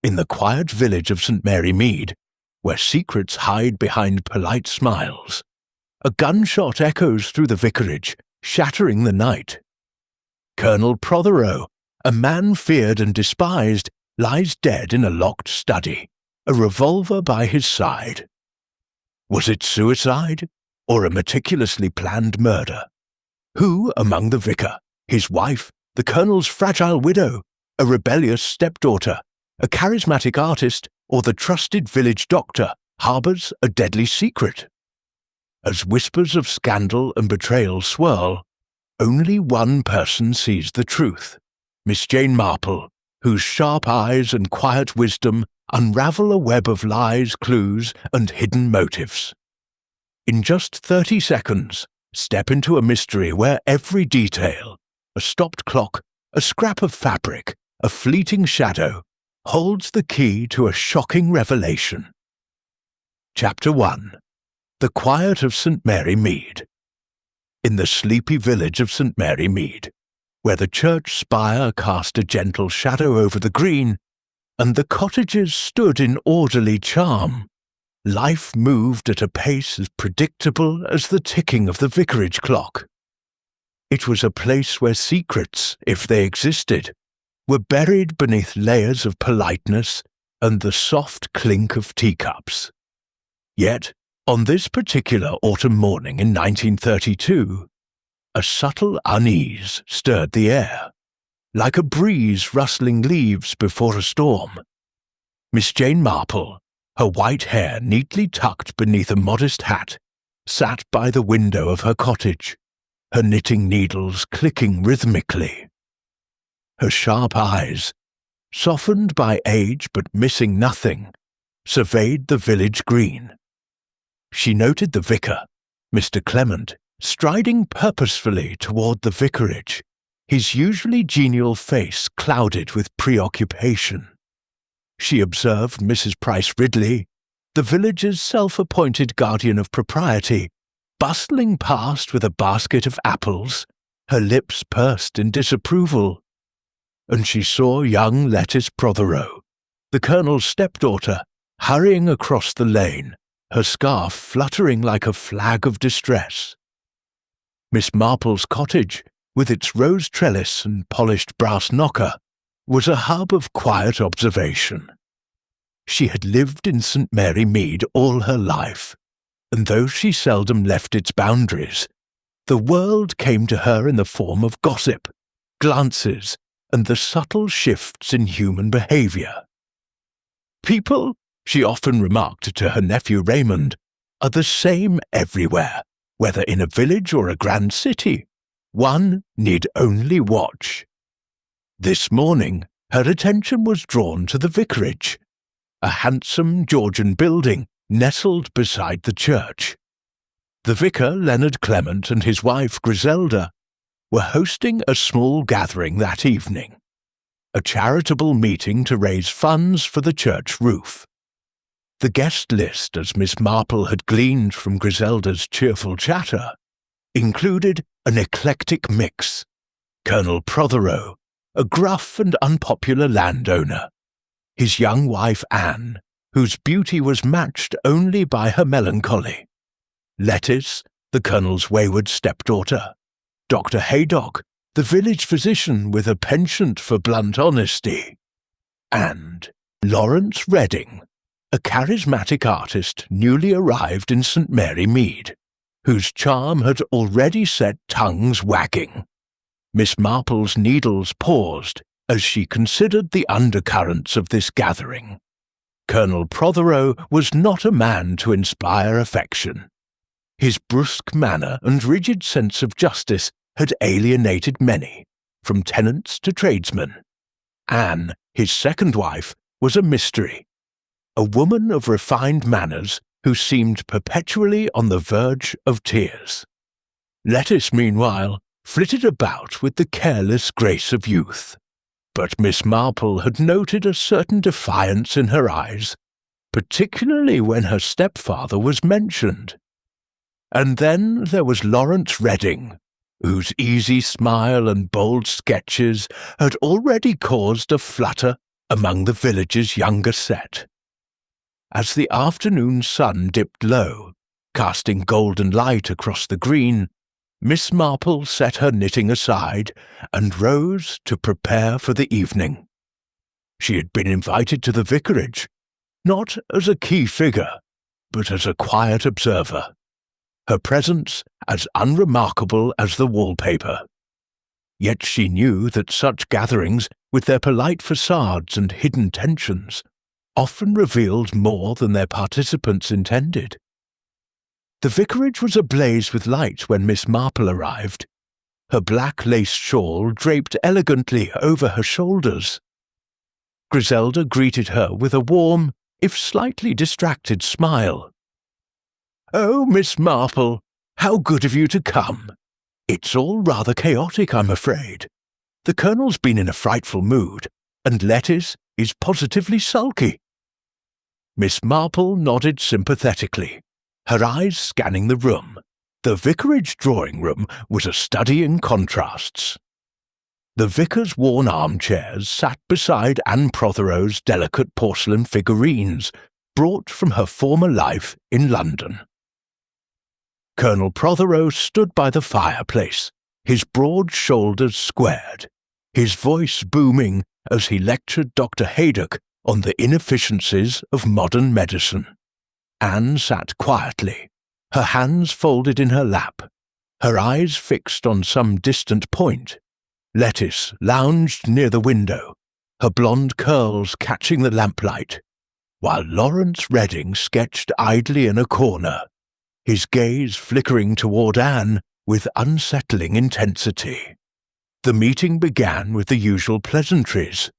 In the quiet village of St. Mary Mead, where secrets hide behind polite smiles, a gunshot echoes through the vicarage, shattering the night. Colonel Prothero, a man feared and despised, lies dead in a locked study, a revolver by his side. Was it suicide, or a meticulously planned murder? Who among the vicar, his wife, the colonel's fragile widow, a rebellious stepdaughter, a charismatic artist, or the trusted village doctor harbours a deadly secret? As whispers of scandal and betrayal swirl, only one person sees the truth, Miss Jane Marple, whose sharp eyes and quiet wisdom unravel a web of lies, clues, and hidden motives. In just 30 seconds, step into a mystery where every detail, a stopped clock, a scrap of fabric, a fleeting shadow, holds the key to a shocking revelation. Chapter 1. The Quiet of St. Mary Mead. In the sleepy village of St. Mary Mead, where the church spire cast a gentle shadow over the green, and the cottages stood in orderly charm, life moved at a pace as predictable as the ticking of the vicarage clock. It was a place where secrets, if they existed, were buried beneath layers of politeness and the soft clink of teacups. Yet, on this particular autumn morning in 1932, a subtle unease stirred the air, like a breeze rustling leaves before a storm. Miss Jane Marple, her white hair neatly tucked beneath a modest hat, sat by the window of her cottage, her knitting needles clicking rhythmically. Her sharp eyes, softened by age but missing nothing, surveyed the village green. She noted the vicar, Mr. Clement, striding purposefully toward the vicarage, his usually genial face clouded with preoccupation. She observed Mrs. Price Ridley, the village's self-appointed guardian of propriety, bustling past with a basket of apples, her lips pursed in disapproval. And she saw young Lettice Prothero, the colonel's stepdaughter, hurrying across the lane, her scarf fluttering like a flag of distress. Miss Marple's cottage, with its rose trellis and polished brass knocker, was a hub of quiet observation. She had lived in St. Mary Mead all her life, and though she seldom left its boundaries, the world came to her in the form of gossip, glances, and the subtle shifts in human behaviour. People, she often remarked to her nephew Raymond, are the same everywhere, whether in a village or a grand city. One need only watch. This morning, her attention was drawn to the vicarage, a handsome Georgian building nestled beside the church. The vicar, Leonard Clement, and his wife, Griselda, were hosting a small gathering that evening, a charitable meeting to raise funds for the church roof. The guest list, as Miss Marple had gleaned from Griselda's cheerful chatter, included an eclectic mix: Colonel Prothero, a gruff and unpopular landowner, his young wife Anne, whose beauty was matched only by her melancholy, Lettice, the colonel's wayward stepdaughter, Dr. Haydock, the village physician with a penchant for blunt honesty, and Lawrence Redding, a charismatic artist newly arrived in St. Mary Mead, whose charm had already set tongues wagging. Miss Marple's needles paused as she considered the undercurrents of this gathering. Colonel Prothero was not a man to inspire affection. His brusque manner and rigid sense of justice had alienated many, from tenants to tradesmen. Anne, his second wife, was a mystery, a woman of refined manners who seemed perpetually on the verge of tears. Lettice, meanwhile, flitted about with the careless grace of youth. But Miss Marple had noted a certain defiance in her eyes, particularly when her stepfather was mentioned. And then there was Lawrence Redding, whose easy smile and bold sketches had already caused a flutter among the village's younger set. As the afternoon sun dipped low, casting golden light across the green, Miss Marple set her knitting aside and rose to prepare for the evening. She had been invited to the vicarage, not as a key figure, but as a quiet observer, her presence as unremarkable as the wallpaper. Yet she knew that such gatherings, with their polite facades and hidden tensions, often revealed more than their participants intended. The vicarage was ablaze with light when Miss Marple arrived, her black lace shawl draped elegantly over her shoulders. Griselda greeted her with a warm, if slightly distracted smile. "Oh, Miss Marple, how good of you to come. It's all rather chaotic, I'm afraid. The Colonel's been in a frightful mood, and Lettice is positively sulky." Miss Marple nodded sympathetically, her eyes scanning the room. The vicarage drawing-room was a study in contrasts. The vicar's worn armchairs sat beside Anne Prothero's delicate porcelain figurines, brought from her former life in London. Colonel Prothero stood by the fireplace, his broad shoulders squared, his voice booming as he lectured Dr. Haydock on the inefficiencies of modern medicine. Anne sat quietly, her hands folded in her lap, her eyes fixed on some distant point. Lettice lounged near the window, her blonde curls catching the lamplight, while Lawrence Redding sketched idly in a corner, his gaze flickering toward Anne with unsettling intensity. The meeting began with the usual pleasantries,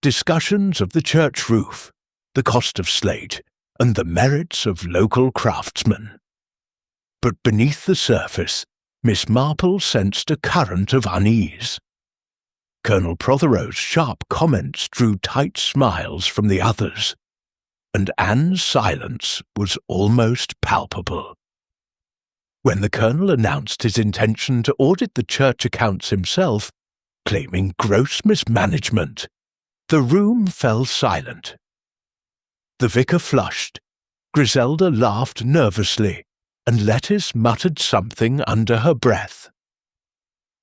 discussions of the church roof, the cost of slate, and the merits of local craftsmen. But beneath the surface, Miss Marple sensed a current of unease. Colonel Prothero's sharp comments drew tight smiles from the others, and Anne's silence was almost palpable. When the Colonel announced his intention to audit the church accounts himself, claiming gross mismanagement, the room fell silent. The vicar flushed, Griselda laughed nervously, and Lettice muttered something under her breath.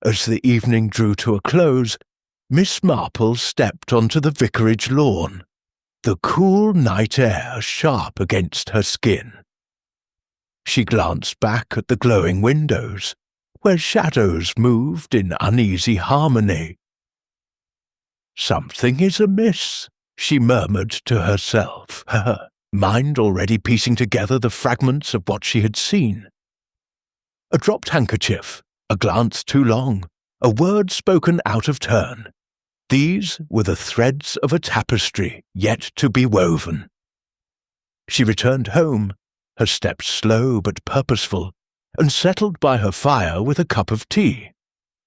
As the evening drew to a close, Miss Marple stepped onto the vicarage lawn, the cool night air sharp against her skin. She glanced back at the glowing windows, where shadows moved in uneasy harmony. "Something is amiss," she murmured to herself, her mind already piecing together the fragments of what she had seen. A dropped handkerchief, a glance too long, a word spoken out of turn. These were the threads of a tapestry yet to be woven. She returned home, her steps slow but purposeful, and settled by her fire with a cup of tea.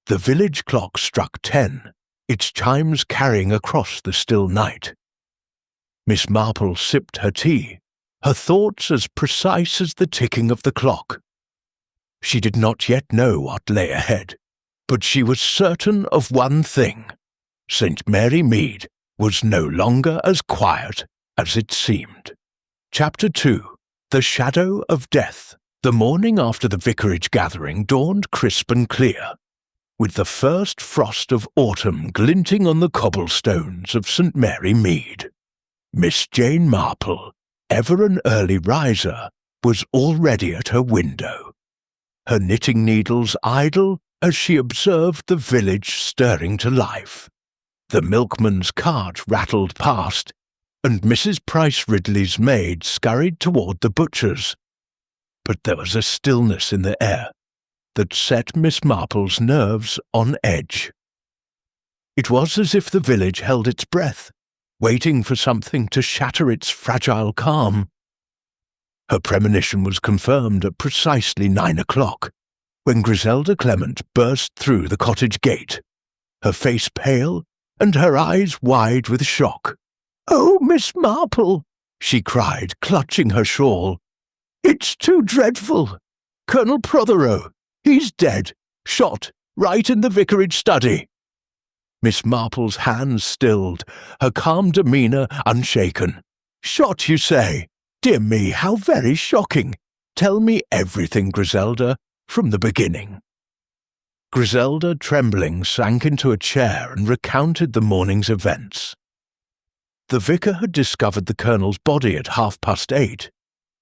The village clock struck 10, its chimes carrying across the still night. Miss Marple sipped her tea, her thoughts as precise as the ticking of the clock. She did not yet know what lay ahead, but she was certain of one thing: St. Mary Mead was no longer as quiet as it seemed. Chapter 2. The Shadow of Death. The morning after the vicarage gathering dawned crisp and clear, with the first frost of autumn glinting on the cobblestones of St. Mary Mead. Miss Jane Marple, ever an early riser, was already at her window, her knitting needles idle as she observed the village stirring to life. The milkman's cart rattled past, and Mrs. Price Ridley's maid scurried toward the butcher's. But there was a stillness in the air that set Miss Marple's nerves on edge. It was as if the village held its breath, waiting for something to shatter its fragile calm. Her premonition was confirmed at precisely 9 o'clock, when Griselda Clement burst through the cottage gate, her face pale and her eyes wide with shock. "Oh, Miss Marple!" she cried, clutching her shawl. "It's too dreadful! Colonel Prothero, he's dead, shot, right in the vicarage study." Miss Marple's hands stilled, her calm demeanour unshaken. "Shot, you say? Dear me, how very shocking! Tell me everything, Griselda, from the beginning." Griselda, trembling, sank into a chair and recounted the morning's events. The vicar had discovered the colonel's body at 8:30,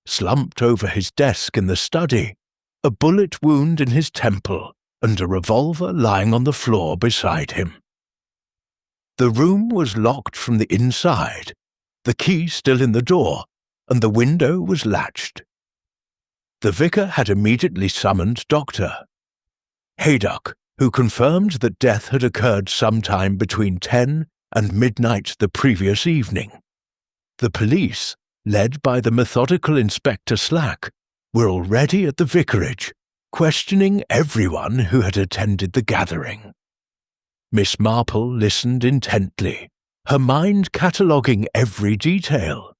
slumped over his desk in the study, a bullet wound in his temple, and a revolver lying on the floor beside him. The room was locked from the inside, the key still in the door, and the window was latched. The vicar had immediately summoned Dr. Haydock, who confirmed that death had occurred sometime between 10 and midnight the previous evening. The police, led by the methodical Inspector Slack, were already at the vicarage, questioning everyone who had attended the gathering. Miss Marple listened intently, her mind cataloguing every detail.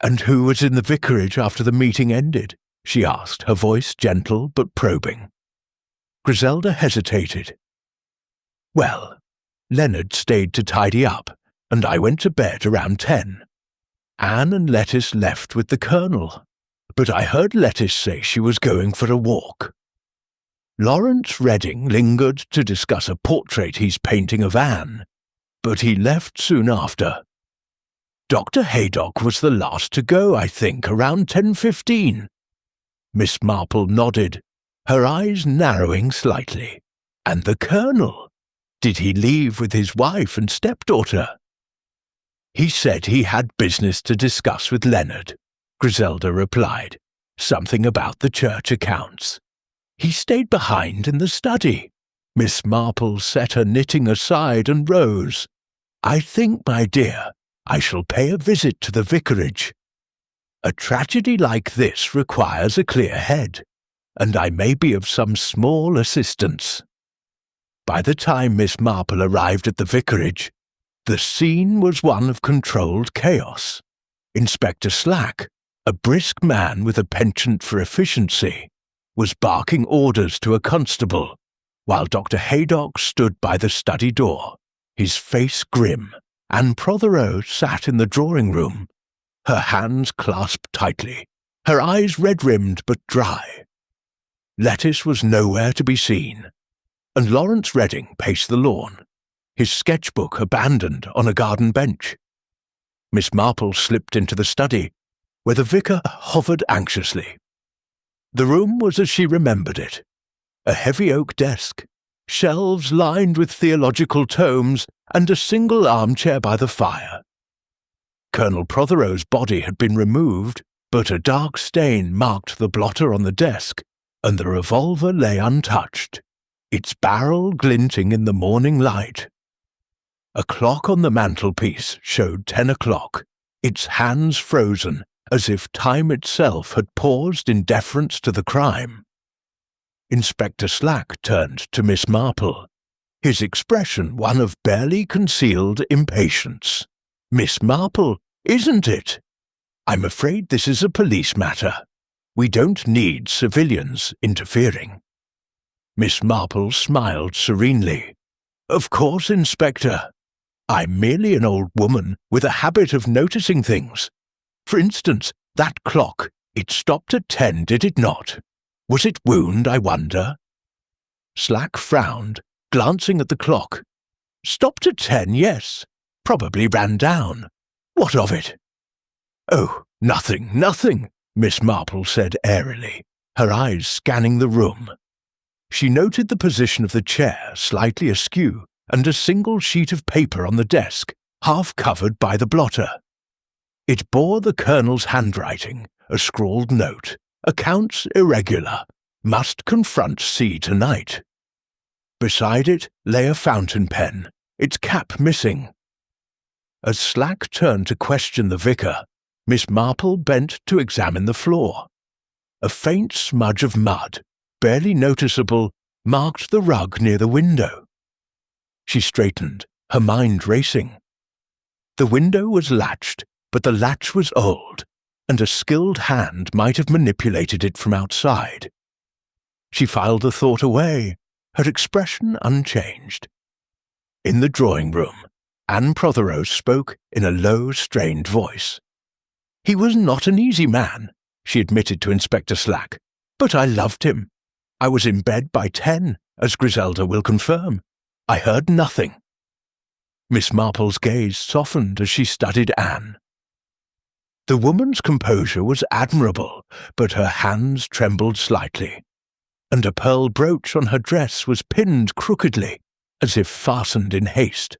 "And who was in the vicarage after the meeting ended?" she asked, her voice gentle but probing. Griselda hesitated. "Well, Leonard stayed to tidy up, and I went to bed around 10. Anne and Lettice left with the colonel, but I heard Lettice say she was going for a walk. Lawrence Redding lingered to discuss a portrait he's painting of Anne, but he left soon after. Dr. Haydock was the last to go, I think, around 10:15. Miss Marple nodded, her eyes narrowing slightly. "And the colonel? Did he leave with his wife and stepdaughter?" "He said he had business to discuss with Leonard," Griselda replied. "Something about the church accounts. He stayed behind in the study." Miss Marple set her knitting aside and rose. "I think, my dear, I shall pay a visit to the vicarage. A tragedy like this requires a clear head, and I may be of some small assistance." By the time Miss Marple arrived at the vicarage, the scene was one of controlled chaos. Inspector Slack, a brisk man with a penchant for efficiency, was barking orders to a constable, while Dr. Haydock stood by the study door, his face grim, and Prothero sat in the drawing-room, her hands clasped tightly, her eyes red-rimmed but dry. Lettice was nowhere to be seen, and Lawrence Redding paced the lawn, his sketchbook abandoned on a garden bench. Miss Marple slipped into the study, where the vicar hovered anxiously. The room was as she remembered it, a heavy oak desk, shelves lined with theological tomes, and a single armchair by the fire. Colonel Prothero's body had been removed, but a dark stain marked the blotter on the desk, and the revolver lay untouched, its barrel glinting in the morning light. A clock on the mantelpiece showed 10 o'clock, its hands frozen, as if time itself had paused in deference to the crime. Inspector Slack turned to Miss Marple, his expression one of barely concealed impatience. "Miss Marple, isn't it? I'm afraid this is a police matter. We don't need civilians interfering." Miss Marple smiled serenely. "Of course, Inspector. I'm merely an old woman with a habit of noticing things. For instance, that clock, it stopped at 10, did it not? Was it wound, I wonder?" Slack frowned, glancing at the clock. "Stopped at 10, yes. Probably ran down. What of it?" "Oh, nothing," Miss Marple said airily, her eyes scanning the room. She noted the position of the chair slightly askew and a single sheet of paper on the desk, half covered by the blotter. It bore the colonel's handwriting, a scrawled note, "Accounts irregular. Must confront C tonight." Beside it lay a fountain pen, its cap missing. As Slack turned to question the vicar, Miss Marple bent to examine the floor. A faint smudge of mud, barely noticeable, marked the rug near the window. She straightened, her mind racing. The window was latched, but the latch was old, and a skilled hand might have manipulated it from outside. She filed the thought away, her expression unchanged. In the drawing-room, Anne Prothero spoke in a low, strained voice. "He was not an easy man," she admitted to Inspector Slack, "but I loved him. I was in bed by 10, as Griselda will confirm. I heard nothing." Miss Marple's gaze softened as she studied Anne. The woman's composure was admirable, but her hands trembled slightly, and a pearl brooch on her dress was pinned crookedly, as if fastened in haste.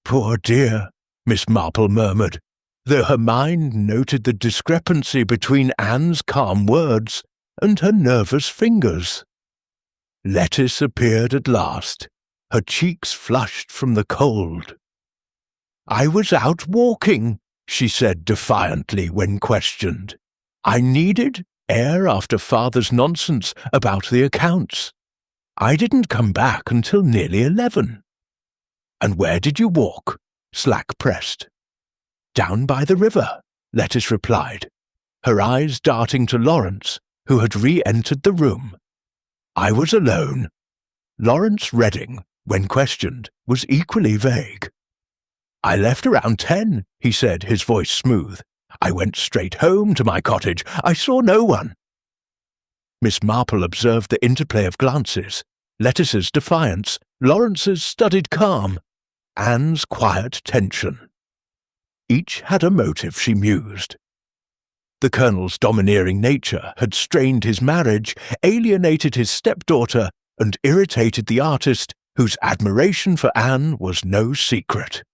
"Poor dear," Miss Marple murmured, though her mind noted the discrepancy between Anne's calm words and her nervous fingers. Lettice appeared at last, her cheeks flushed from the cold. "I was out walking," she said defiantly when questioned. "I needed air after Father's nonsense about the accounts. I didn't come back until nearly 11. "And where did you walk?" Slack pressed. "Down by the river," Lettice replied, her eyes darting to Lawrence, who had re-entered the room. "I was alone." Lawrence Redding, when questioned, was equally vague. "I left around 10, he said, his voice smooth. "I went straight home to my cottage. I saw no one." Miss Marple observed the interplay of glances, Lettice's defiance, Lawrence's studied calm, Anne's quiet tension. Each had a motive, she mused. The Colonel's domineering nature had strained his marriage, alienated his stepdaughter, and irritated the artist, whose admiration for Anne was no secret.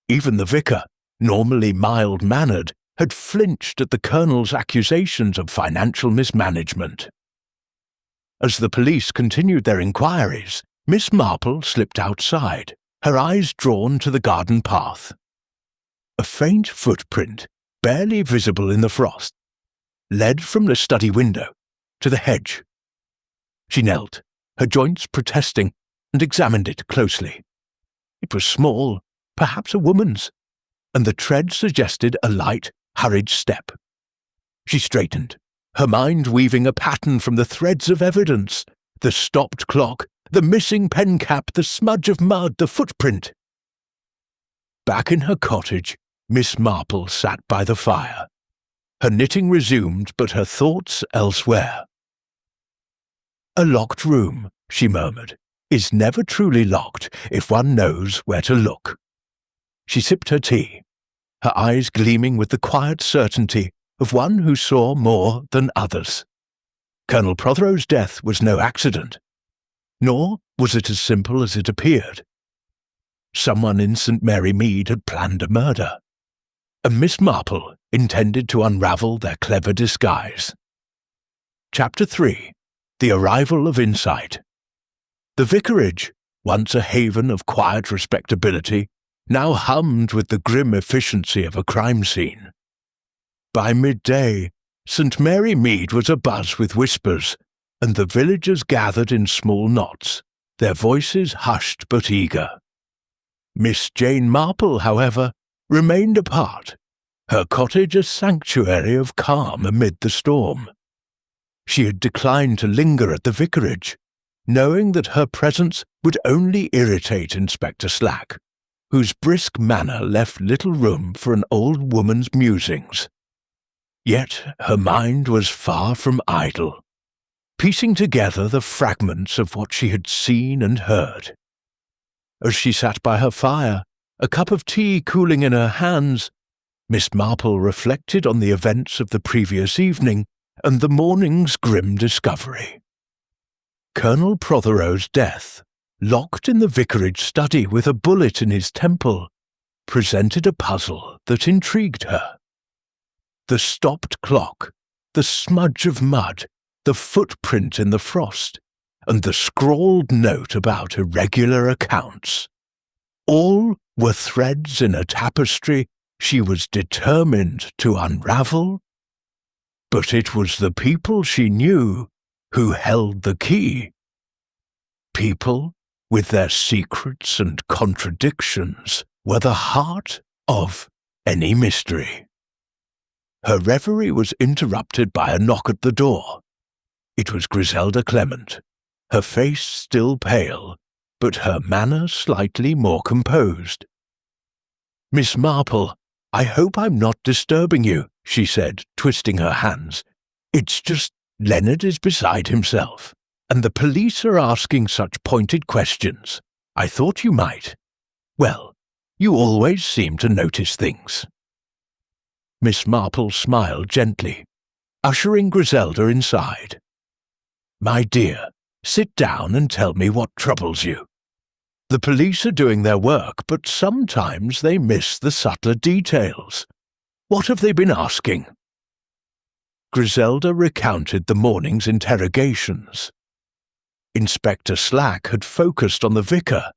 Even the vicar, normally mild-mannered, had flinched at the Colonel's accusations of financial mismanagement. As the police continued their inquiries, Miss Marple slipped outside, her eyes drawn to the garden path. A faint footprint, barely visible in the frost, led from the study window to the hedge. She knelt, her joints protesting, and examined it closely. It was small, perhaps a woman's, and the tread suggested a light, hurried step. She straightened, her mind weaving a pattern from the threads of evidence, the stopped clock, the missing pen cap, the smudge of mud, the footprint. Back in her cottage, Miss Marple sat by the fire. Her knitting resumed, but her thoughts elsewhere. "A locked room," she murmured, "is never truly locked if one knows where to look." She sipped her tea, her eyes gleaming with the quiet certainty of one who saw more than others. Colonel Prothero's death was no accident, nor was it as simple as it appeared. Someone in St. Mary Mead had planned a murder, and Miss Marple intended to unravel their clever disguise. Chapter 3. The Arrival of Insight. The Vicarage, once a haven of quiet respectability, now hummed with the grim efficiency of a crime scene. By midday, St. Mary Mead was abuzz with whispers, and the villagers gathered in small knots, their voices hushed but eager. Miss Jane Marple, however, remained apart, her cottage a sanctuary of calm amid the storm. She had declined to linger at the vicarage, knowing that her presence would only irritate Inspector Slack, whose brisk manner left little room for an old woman's musings. Yet her mind was far from idle, piecing together the fragments of what she had seen and heard. As she sat by her fire, a cup of tea cooling in her hands, Miss Marple reflected on the events of the previous evening and the morning's grim discovery. Colonel Prothero's death, locked in the vicarage study with a bullet in his temple, presented a puzzle that intrigued her. The stopped clock, the smudge of mud, the footprint in the frost, and the scrawled note about irregular accounts. All were threads in a tapestry she was determined to unravel. But it was the people she knew who held the key. People, with their secrets and contradictions, were the heart of any mystery. Her reverie was interrupted by a knock at the door. It was Griselda Clement, her face still pale, but her manner slightly more composed. "Miss Marple, I hope I'm not disturbing you," she said, twisting her hands. "It's just Leonard is beside himself, and the police are asking such pointed questions. I thought you might. Well, you always seem to notice things." Miss Marple smiled gently, ushering Griselda inside. "My dear, sit down and tell me what troubles you. The police are doing their work, but sometimes they miss the subtler details. What have they been asking?" Griselda recounted the morning's interrogations. Inspector Slack had focused on the vicar,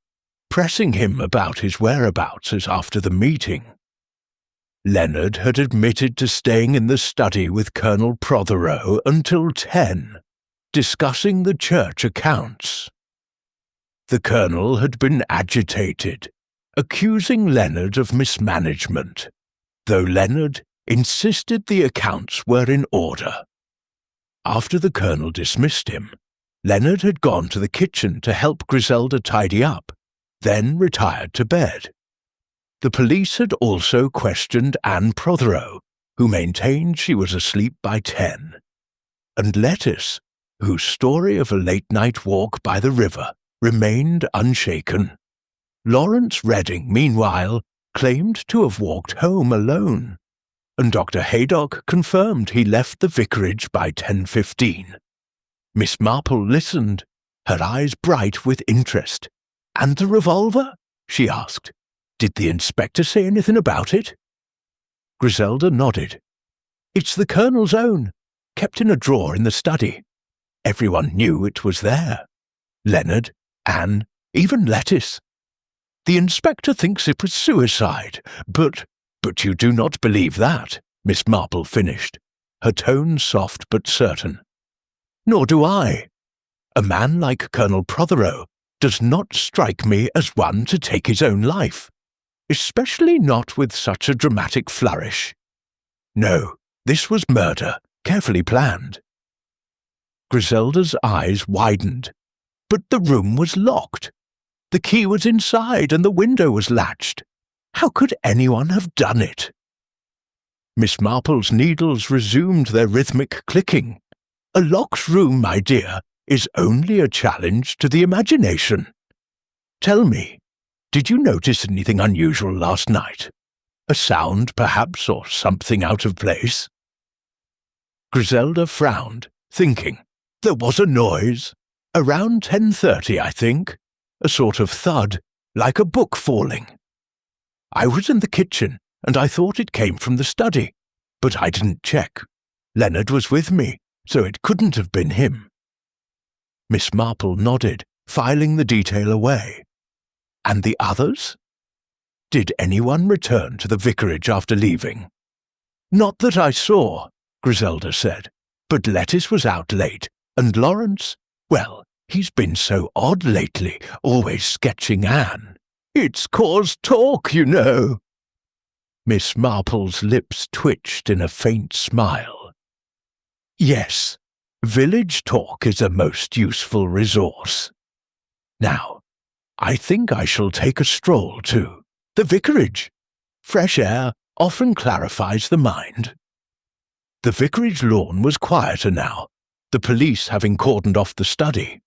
pressing him about his whereabouts as after the meeting. Leonard had admitted to staying in the study with Colonel Prothero until 10, discussing the church accounts. The colonel had been agitated, accusing Leonard of mismanagement, though Leonard insisted the accounts were in order. After the colonel dismissed him, Leonard had gone to the kitchen to help Griselda tidy up, then retired to bed. The police had also questioned Anne Prothero, who maintained she was asleep by 10, and Lettuce, whose story of a late-night walk by the river remained unshaken. Lawrence Redding, meanwhile, claimed to have walked home alone, and Dr. Haydock confirmed he left the vicarage by 10:15. Miss Marple listened, her eyes bright with interest. "And the revolver?" she asked. "Did the inspector say anything about it?" Griselda nodded. "It's the colonel's own, kept in a drawer in the study. Everyone knew it was there. Leonard, Anne, even Lettuce. The inspector thinks it was suicide, but you do not believe that," Miss Marple finished, her tone soft but certain. "Nor do I. A man like Colonel Prothero does not strike me as one to take his own life, especially not with such a dramatic flourish. No, this was murder, carefully planned." Griselda's eyes widened. But the room was locked. The key was inside and the window was latched. How could anyone have done it? Miss Marple's needles resumed their rhythmic clicking. "A locked room, my dear, is only a challenge to the imagination. Tell me, did you notice anything unusual last night? A sound, perhaps, or something out of place?" Griselda frowned, thinking. "There was a noise. Around 10:30, I think. A sort of thud, like a book falling. I was in the kitchen, and I thought it came from the study, but I didn't check. Leonard was with me, so it couldn't have been him." Miss Marple nodded, filing the detail away. "And the others? Did anyone return to the vicarage after leaving?" "Not that I saw," Griselda said, "but Lettuce was out late, and Lawrence, well, he's been so odd lately, always sketching Anne. It's caused talk, you know." Miss Marple's lips twitched in a faint smile. "Yes, village talk is a most useful resource. Now, I think I shall take a stroll to the vicarage. Fresh air often clarifies the mind." The vicarage lawn was quieter now, the police having cordoned off the study.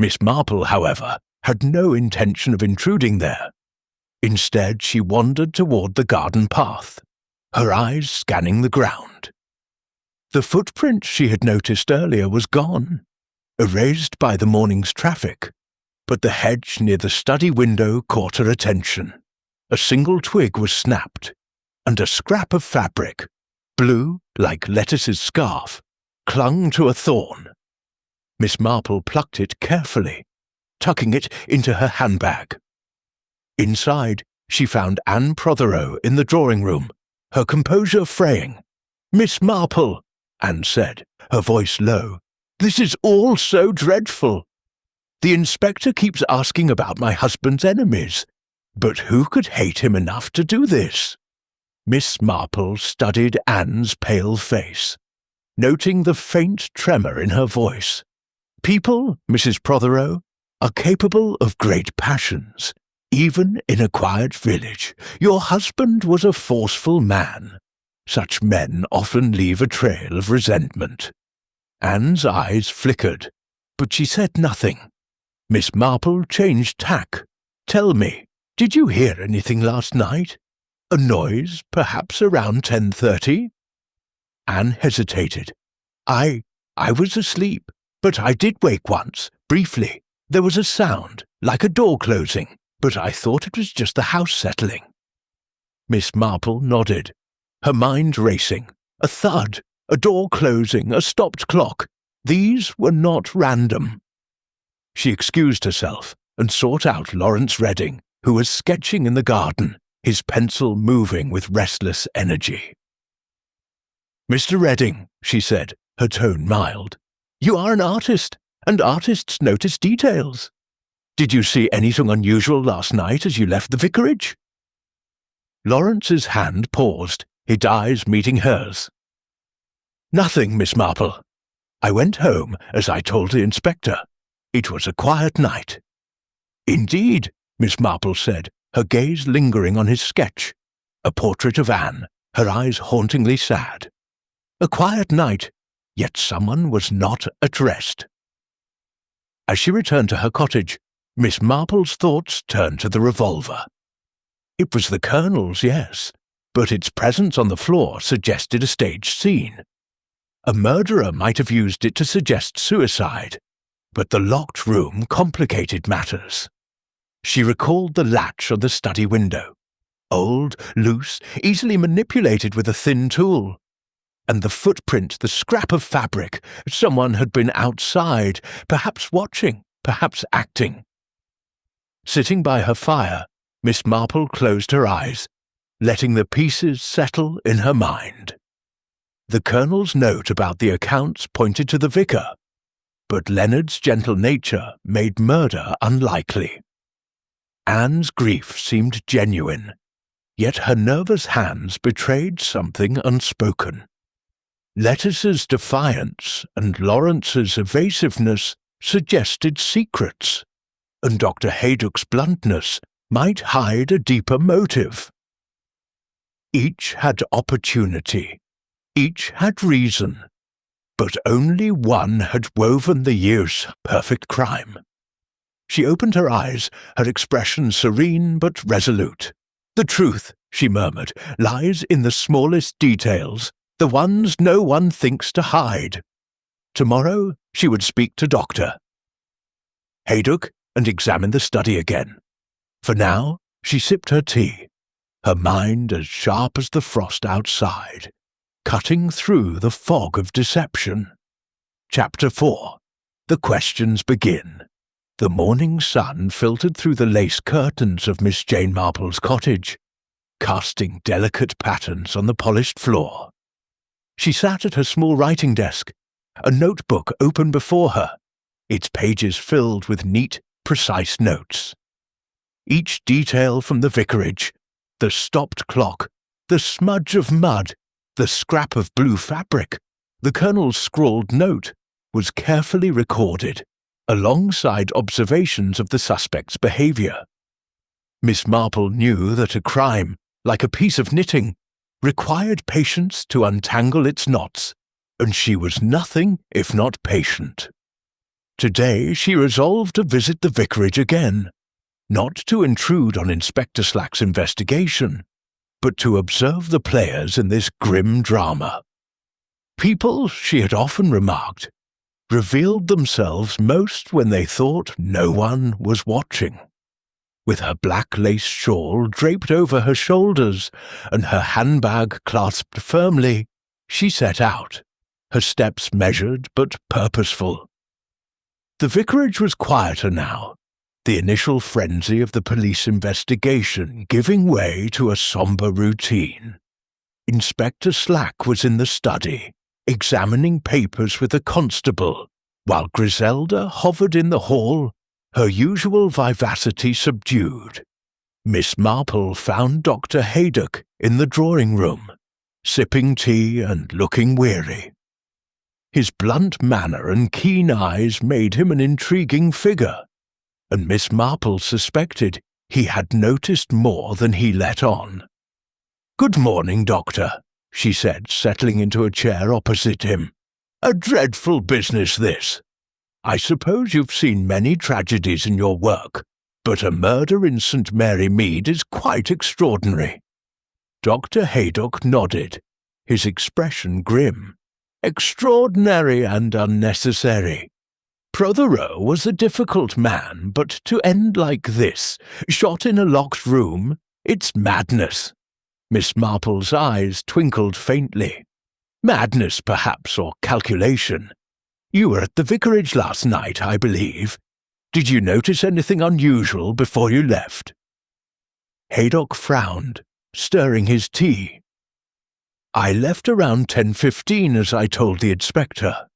Miss Marple, however, had no intention of intruding there. Instead, she wandered toward the garden path, her eyes scanning the ground. The footprint she had noticed earlier was gone, erased by the morning's traffic, but the hedge near the study window caught her attention. A single twig was snapped, and a scrap of fabric, blue like Lettuce's scarf, clung to a thorn. Miss Marple plucked it carefully, tucking it into her handbag. Inside, she found Anne Prothero in the drawing-room, her composure fraying. "Miss Marple," Anne said, her voice low, "this is all so dreadful. The inspector keeps asking about my husband's enemies, but who could hate him enough to do this?" Miss Marple studied Anne's pale face, noting the faint tremor in her voice. "People, Mrs. Prothero, are capable of great passions, even in a quiet village. Your husband was a forceful man. Such men often leave a trail of resentment. Anne's eyes flickered, but she said nothing. Miss Marple changed tack. Tell me, did you hear anything last night? A noise, perhaps around 10:30? Anne hesitated. I was asleep, but I did wake once, briefly. There was a sound, like a door closing, but I thought it was just the house settling. Miss Marple nodded, her mind racing. A thud, a door closing, a stopped clock. These were not random. She excused herself and sought out Lawrence Redding, who was sketching in the garden, his pencil moving with restless energy. "Mr. Redding," she said, her tone mild, "you are an artist, and artists notice details. Did you see anything unusual last night as you left the vicarage?" Lawrence's hand paused, his eyes meeting hers. "Nothing, Miss Marple. I went home, as I told the inspector. It was a quiet night." "Indeed," Miss Marple said, her gaze lingering on his sketch, a portrait of Anne, her eyes hauntingly sad. "A quiet night, yet someone was not at rest." As she returned to her cottage, Miss Marple's thoughts turned to the revolver. It was the Colonel's, yes, but its presence on the floor suggested a staged scene. A murderer might have used it to suggest suicide, but the locked room complicated matters. She recalled the latch on the study window, old, loose, easily manipulated with a thin tool. And the footprint, the scrap of fabric, someone had been outside, perhaps watching, perhaps acting. Sitting by her fire, Miss Marple closed her eyes, letting the pieces settle in her mind. The Colonel's note about the accounts pointed to the vicar, but Leonard's gentle nature made murder unlikely. Anne's grief seemed genuine, yet her nervous hands betrayed something unspoken. Lettic's defiance and Lawrence's evasiveness suggested secrets, and Dr. Haydock's bluntness might hide a deeper motive. Each had opportunity, each had reason, but only one had woven the year's perfect crime. She opened her eyes, her expression serene but resolute. "The truth," she murmured, "lies in the smallest details, the ones no one thinks to hide." Tomorrow she would speak to Dr. Haydock and examine the study again. For now she sipped her tea, her mind as sharp as the frost outside, cutting through the fog of deception. Chapter 4. The questions begin. The morning sun filtered through the lace curtains of Miss Jane Marple's cottage, casting delicate patterns on the polished floor. She sat at her small writing desk, a notebook open before her, its pages filled with neat, precise notes. Each detail from the vicarage, the stopped clock, the smudge of mud, the scrap of blue fabric, the Colonel's scrawled note, was carefully recorded, alongside observations of the suspect's behavior. Miss Marple knew that a crime, like a piece of knitting, required patience to untangle its knots, and she was nothing if not patient. Today she resolved to visit the vicarage again, not to intrude on Inspector Slack's investigation, but to observe the players in this grim drama. People, she had often remarked, revealed themselves most when they thought no one was watching. With her black lace shawl draped over her shoulders and her handbag clasped firmly, she set out, her steps measured but purposeful. The vicarage was quieter now, the initial frenzy of the police investigation giving way to a sombre routine. Inspector Slack was in the study, examining papers with a constable, while Griselda hovered in the hall, her usual vivacity subdued. Miss Marple found Dr. Haydock in the drawing-room, sipping tea and looking weary. His blunt manner and keen eyes made him an intriguing figure, and Miss Marple suspected he had noticed more than he let on. "Good morning, Doctor," she said, settling into a chair opposite him. "A dreadful business, this. I suppose you've seen many tragedies in your work, but a murder in St. Mary Mead is quite extraordinary." Dr. Haydock nodded, his expression grim. "Extraordinary and unnecessary. Prothero was a difficult man, but to end like this, shot in a locked room, it's madness." Miss Marple's eyes twinkled faintly. "Madness, perhaps, or calculation. You were at the vicarage last night, I believe. Did you notice anything unusual before you left?" Haydock frowned, stirring his tea. "I left around 10:15, as I told the inspector.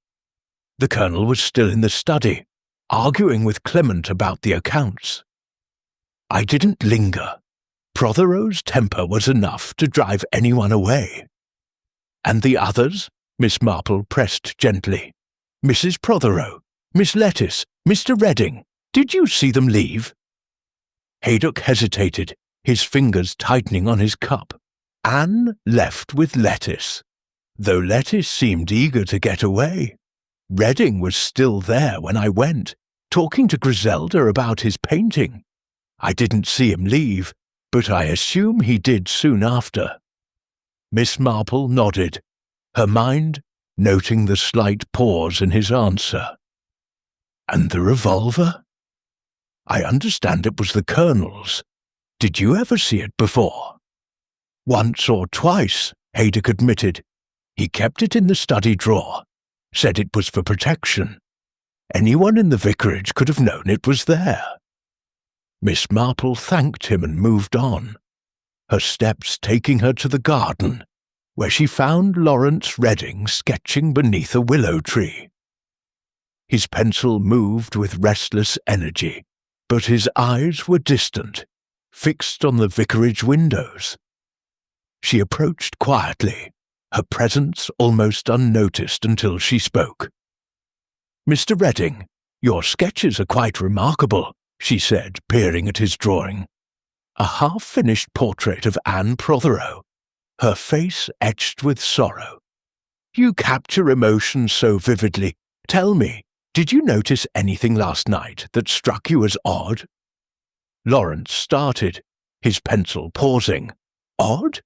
The colonel was still in the study, arguing with Clement about the accounts. I didn't linger. Prothero's temper was enough to drive anyone away." "And the others?" Miss Marple pressed gently. "Mrs. Prothero, Miss Lettice, Mr. Redding, did you see them leave?" Haydock hesitated, his fingers tightening on his cup. Anne left with Lettice, though Lettice seemed eager to get away. Redding was still there when I went, talking to Griselda about his painting. I didn't see him leave, but I assume he did soon after." Miss Marple nodded, her mind noting the slight pause in his answer. "And the revolver?" "I understand it was the colonel's. Did you ever see it before?" "Once or twice," Haydock admitted. "He kept it in the study drawer. Said it was for protection. Anyone in the vicarage could have known it was there." Miss Marple thanked him and moved on, her steps taking her to the garden, where she found Lawrence Redding sketching beneath a willow tree. His pencil moved with restless energy, but his eyes were distant, fixed on the vicarage windows. She approached quietly, her presence almost unnoticed until she spoke. "Mr. Redding, your sketches are quite remarkable," she said, peering at his drawing. "A half-finished portrait of Anne Prothero, her face etched with sorrow. You capture emotion so vividly. Tell me, did you notice anything last night that struck you as odd?" Lawrence started, his pencil pausing. "Odd?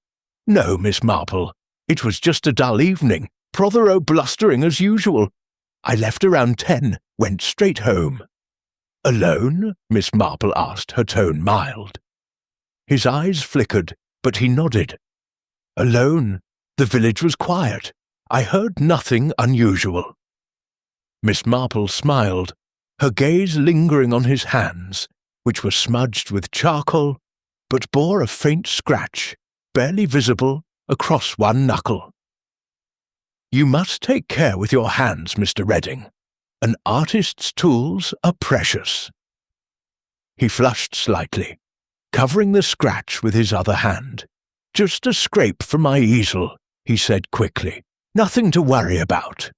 No, Miss Marple. It was just a dull evening, Prothero blustering as usual. I left around 10, went straight home." "Alone?" Miss Marple asked, her tone mild. His eyes flickered, but he nodded. "Alone. The village was quiet. I heard nothing unusual." Miss Marple smiled, her gaze lingering on his hands, which were smudged with charcoal, but bore a faint scratch, barely visible, across one knuckle. "You must take care with your hands, Mr. Redding. An artist's tools are precious." He flushed slightly, covering the scratch with his other hand. "Just a scrape from my easel," he said quickly. "Nothing to worry about."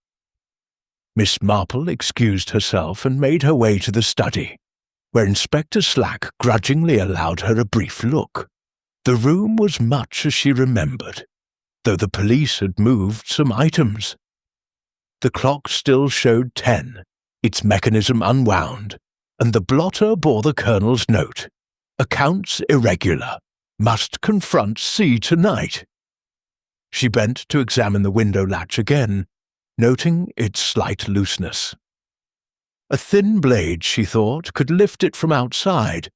Miss Marple excused herself and made her way to the study, where Inspector Slack grudgingly allowed her a brief look. The room was much as she remembered, though the police had moved some items. The clock still showed 10, its mechanism unwound, and the blotter bore the colonel's note. "Accounts irregular. Must confront C tonight." She bent to examine the window latch again, noting its slight looseness. A thin blade, she thought, could lift it from outside,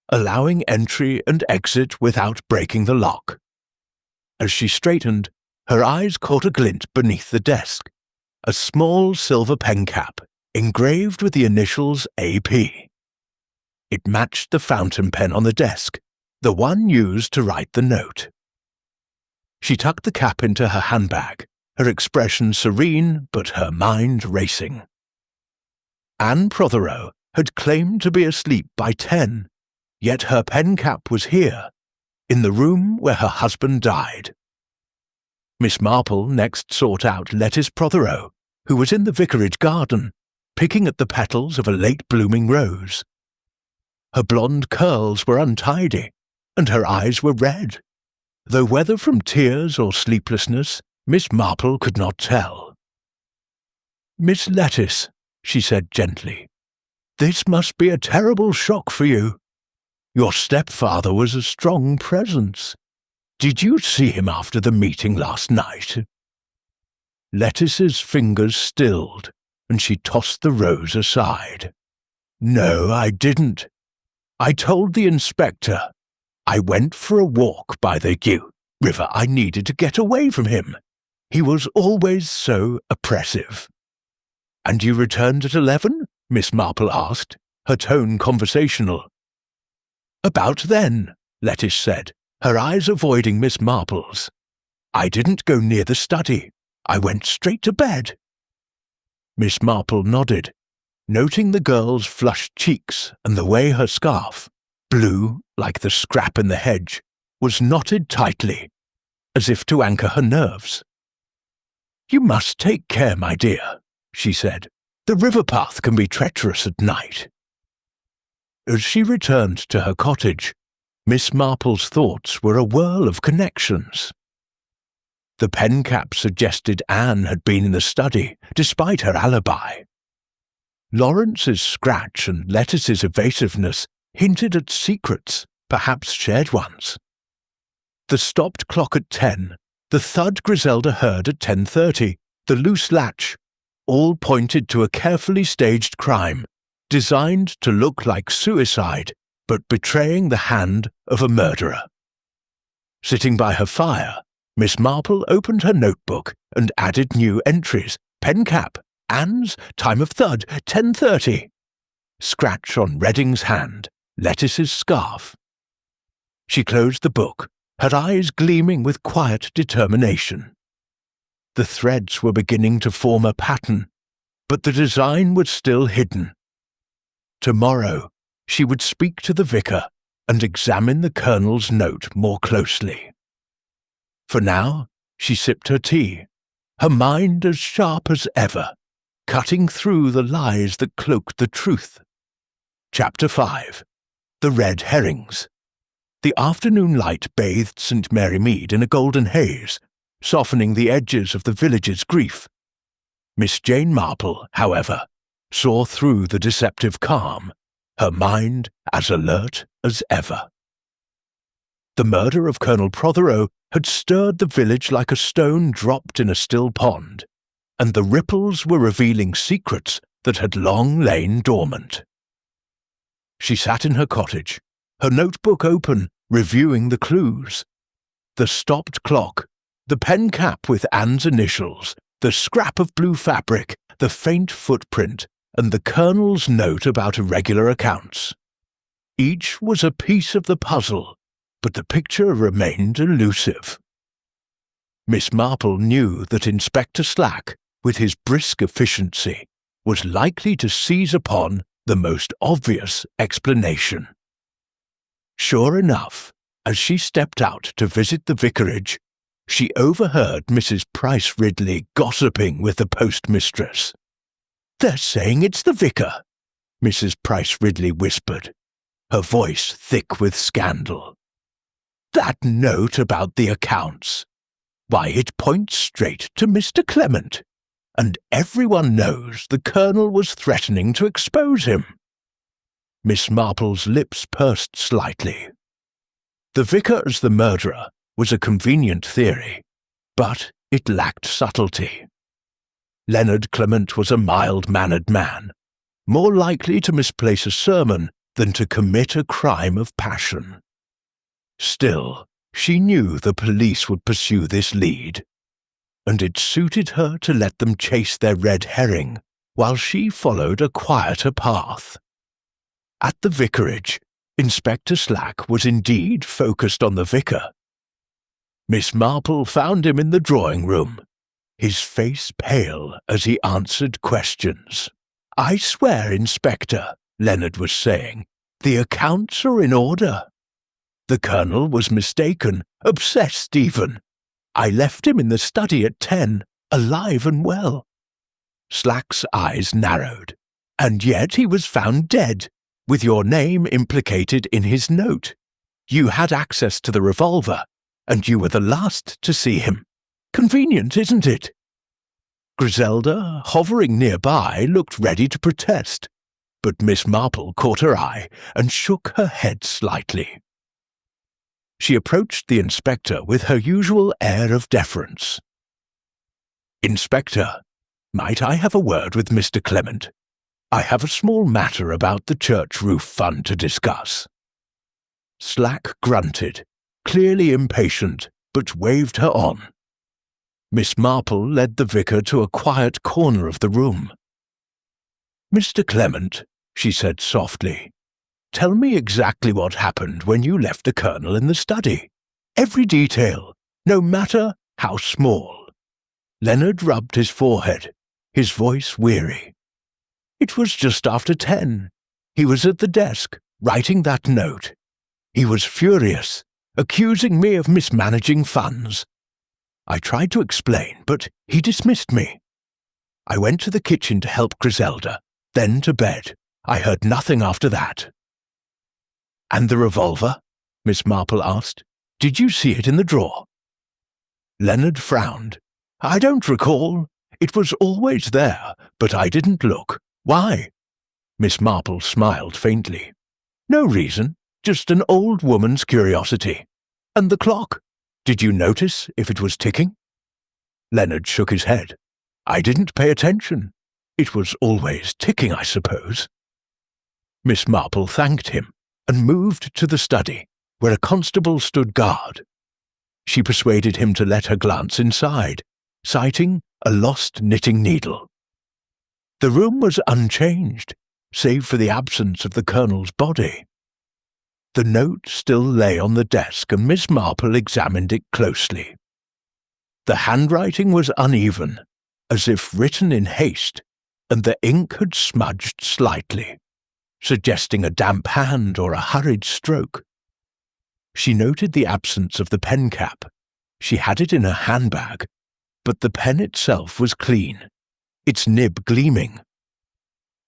allowing entry and exit without breaking the lock. As she straightened, her eyes caught a glint beneath the desk, a small silver pen cap engraved with the initials AP. It matched the fountain pen on the desk, the one used to write the note. She tucked the cap into her handbag, her expression serene but her mind racing. Anne Prothero had claimed to be asleep by 10, yet her pen cap was here, in the room where her husband died. Miss Marple next sought out Lettice Prothero, who was in the vicarage garden, picking at the petals of a late-blooming rose. Her blonde curls were untidy, and her eyes were red, though whether from tears or sleeplessness, Miss Marple could not tell. "Miss Lettice," she said gently, "this must be a terrible shock for you. Your stepfather was a strong presence. Did you see him after the meeting last night?" Lettice's fingers stilled, and she tossed the rose aside. "No, I didn't. I told the inspector. I went for a walk by the river. I needed to get away from him. He was always so oppressive." "And you returned at 11?" Miss Marple asked, her tone conversational. "About then," Lettice said, her eyes avoiding Miss Marple's. "I didn't go near the study. I went straight to bed." Miss Marple nodded, noting the girl's flushed cheeks and the way her scarf, blue like the scrap in the hedge, was knotted tightly, as if to anchor her nerves. "You must take care, my dear," she said. "The river path can be treacherous at night." As she returned to her cottage, Miss Marple's thoughts were a whirl of connections. The pen cap suggested Anne had been in the study, despite her alibi. Lawrence's scratch and Lettice's evasiveness hinted at secrets, perhaps shared ones. The stopped clock at 10, the thud Griselda heard at 10:30, the loose latch, all pointed to a carefully staged crime, designed to look like suicide, but betraying the hand of a murderer. Sitting by her fire, Miss Marple opened her notebook and added new entries. Pen cap, Anne's, time of thud, 10:30. Scratch on Redding's hand, Lettice's scarf. She closed the book, her eyes gleaming with quiet determination. The threads were beginning to form a pattern, but the design was still hidden. Tomorrow, she would speak to the vicar and examine the colonel's note more closely. For now, she sipped her tea, her mind as sharp as ever, cutting through the lies that cloaked the truth. Chapter 5. The Red Herrings. The afternoon light bathed St. Mary Mead in a golden haze, softening the edges of the village's grief. Miss Jane Marple, however, saw through the deceptive calm, her mind as alert as ever. The murder of Colonel Prothero had stirred the village like a stone dropped in a still pond, and the ripples were revealing secrets that had long lain dormant. She sat in her cottage, her notebook open, reviewing the clues. The stopped clock, the pen cap with Anne's initials, the scrap of blue fabric, the faint footprint, and the colonel's note about irregular accounts. Each was a piece of the puzzle, but the picture remained elusive. Miss Marple knew that Inspector Slack, with his brisk efficiency, was likely to seize upon the most obvious explanation. Sure enough, as she stepped out to visit the vicarage, she overheard Mrs. Price Ridley gossiping with the postmistress. "They're saying it's the vicar," Mrs. Price Ridley whispered, her voice thick with scandal. "That note about the accounts. Why, it points straight to Mr. Clement, and everyone knows the colonel was threatening to expose him." Miss Marple's lips pursed slightly. The vicar as the murderer was a convenient theory, but it lacked subtlety. Leonard Clement was a mild-mannered man, more likely to misplace a sermon than to commit a crime of passion. Still, she knew the police would pursue this lead, and it suited her to let them chase their red herring while she followed a quieter path. At the vicarage, Inspector Slack was indeed focused on the vicar. Miss Marple found him in the drawing-room, his face pale as he answered questions. "I swear, Inspector," Leonard was saying, "the accounts are in order. The colonel was mistaken, obsessed even. I left him in the study at 10, alive and well." Slack's eyes narrowed. "And yet he was found dead, with your name implicated in his note. You had access to the revolver, and you were the last to see him. Convenient, isn't it?" Griselda, hovering nearby, looked ready to protest, but Miss Marple caught her eye and shook her head slightly. She approached the inspector with her usual air of deference. "Inspector, might I have a word with Mr. Clement? I have a small matter about the church roof fund to discuss." Slack grunted, clearly impatient, but waved her on. Miss Marple led the vicar to a quiet corner of the room. "Mr. Clement," she said softly, "tell me exactly what happened when you left the colonel in the study. Every detail, no matter how small." Leonard rubbed his forehead, his voice weary. "It was just after 10. He was at the desk, writing that note. He was furious, accusing me of mismanaging funds. I tried to explain, but he dismissed me. I went to the kitchen to help Griselda, then to bed. I heard nothing after that." "And the revolver?" Miss Marple asked. "Did you see it in the drawer?" Leonard frowned. "I don't recall. It was always there, but I didn't look. Why?" Miss Marple smiled faintly. "No reason, just an old woman's curiosity. And the clock? Did you notice if it was ticking?" Leonard shook his head. "I didn't pay attention. It was always ticking, I suppose." Miss Marple thanked him and moved to the study, where a constable stood guard. She persuaded him to let her glance inside, citing a lost knitting needle. The room was unchanged, save for the absence of the colonel's body. The note still lay on the desk, and Miss Marple examined it closely. The handwriting was uneven, as if written in haste, and the ink had smudged slightly, suggesting a damp hand or a hurried stroke. She noted the absence of the pen cap. She had it in her handbag, but the pen itself was clean, its nib gleaming.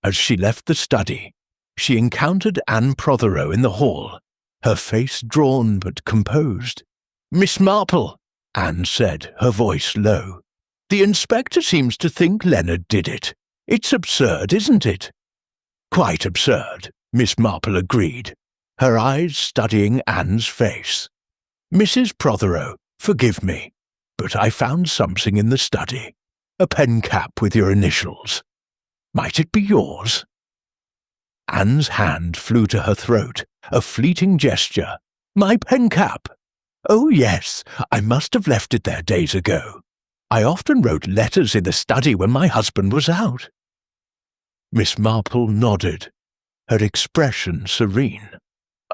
As she left the study, she encountered Anne Prothero in the hall, her face drawn but composed. "Miss Marple," Anne said, her voice low, "the inspector seems to think Leonard did it. It's absurd, isn't it?" "Quite absurd," Miss Marple agreed, her eyes studying Anne's face. "Mrs. Prothero, forgive me, but I found something in the study. A pen cap with your initials. Might it be yours?" Anne's hand flew to her throat, a fleeting gesture. "My pen cap! Oh, yes, I must have left it there days ago. I often wrote letters in the study when my husband was out." Miss Marple nodded, her expression serene.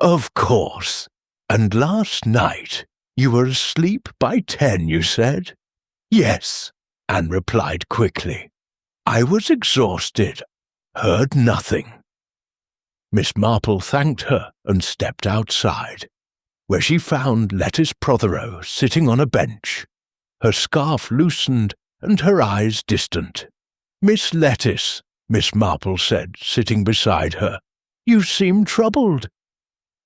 "Of course. And last night you were asleep by 10, you said?" "Yes," Anne replied quickly. "I was exhausted. Heard nothing." Miss Marple thanked her and stepped outside, where she found Lettice Prothero sitting on a bench, her scarf loosened and her eyes distant. "Miss Lettice," Miss Marple said, sitting beside her, "you seem troubled.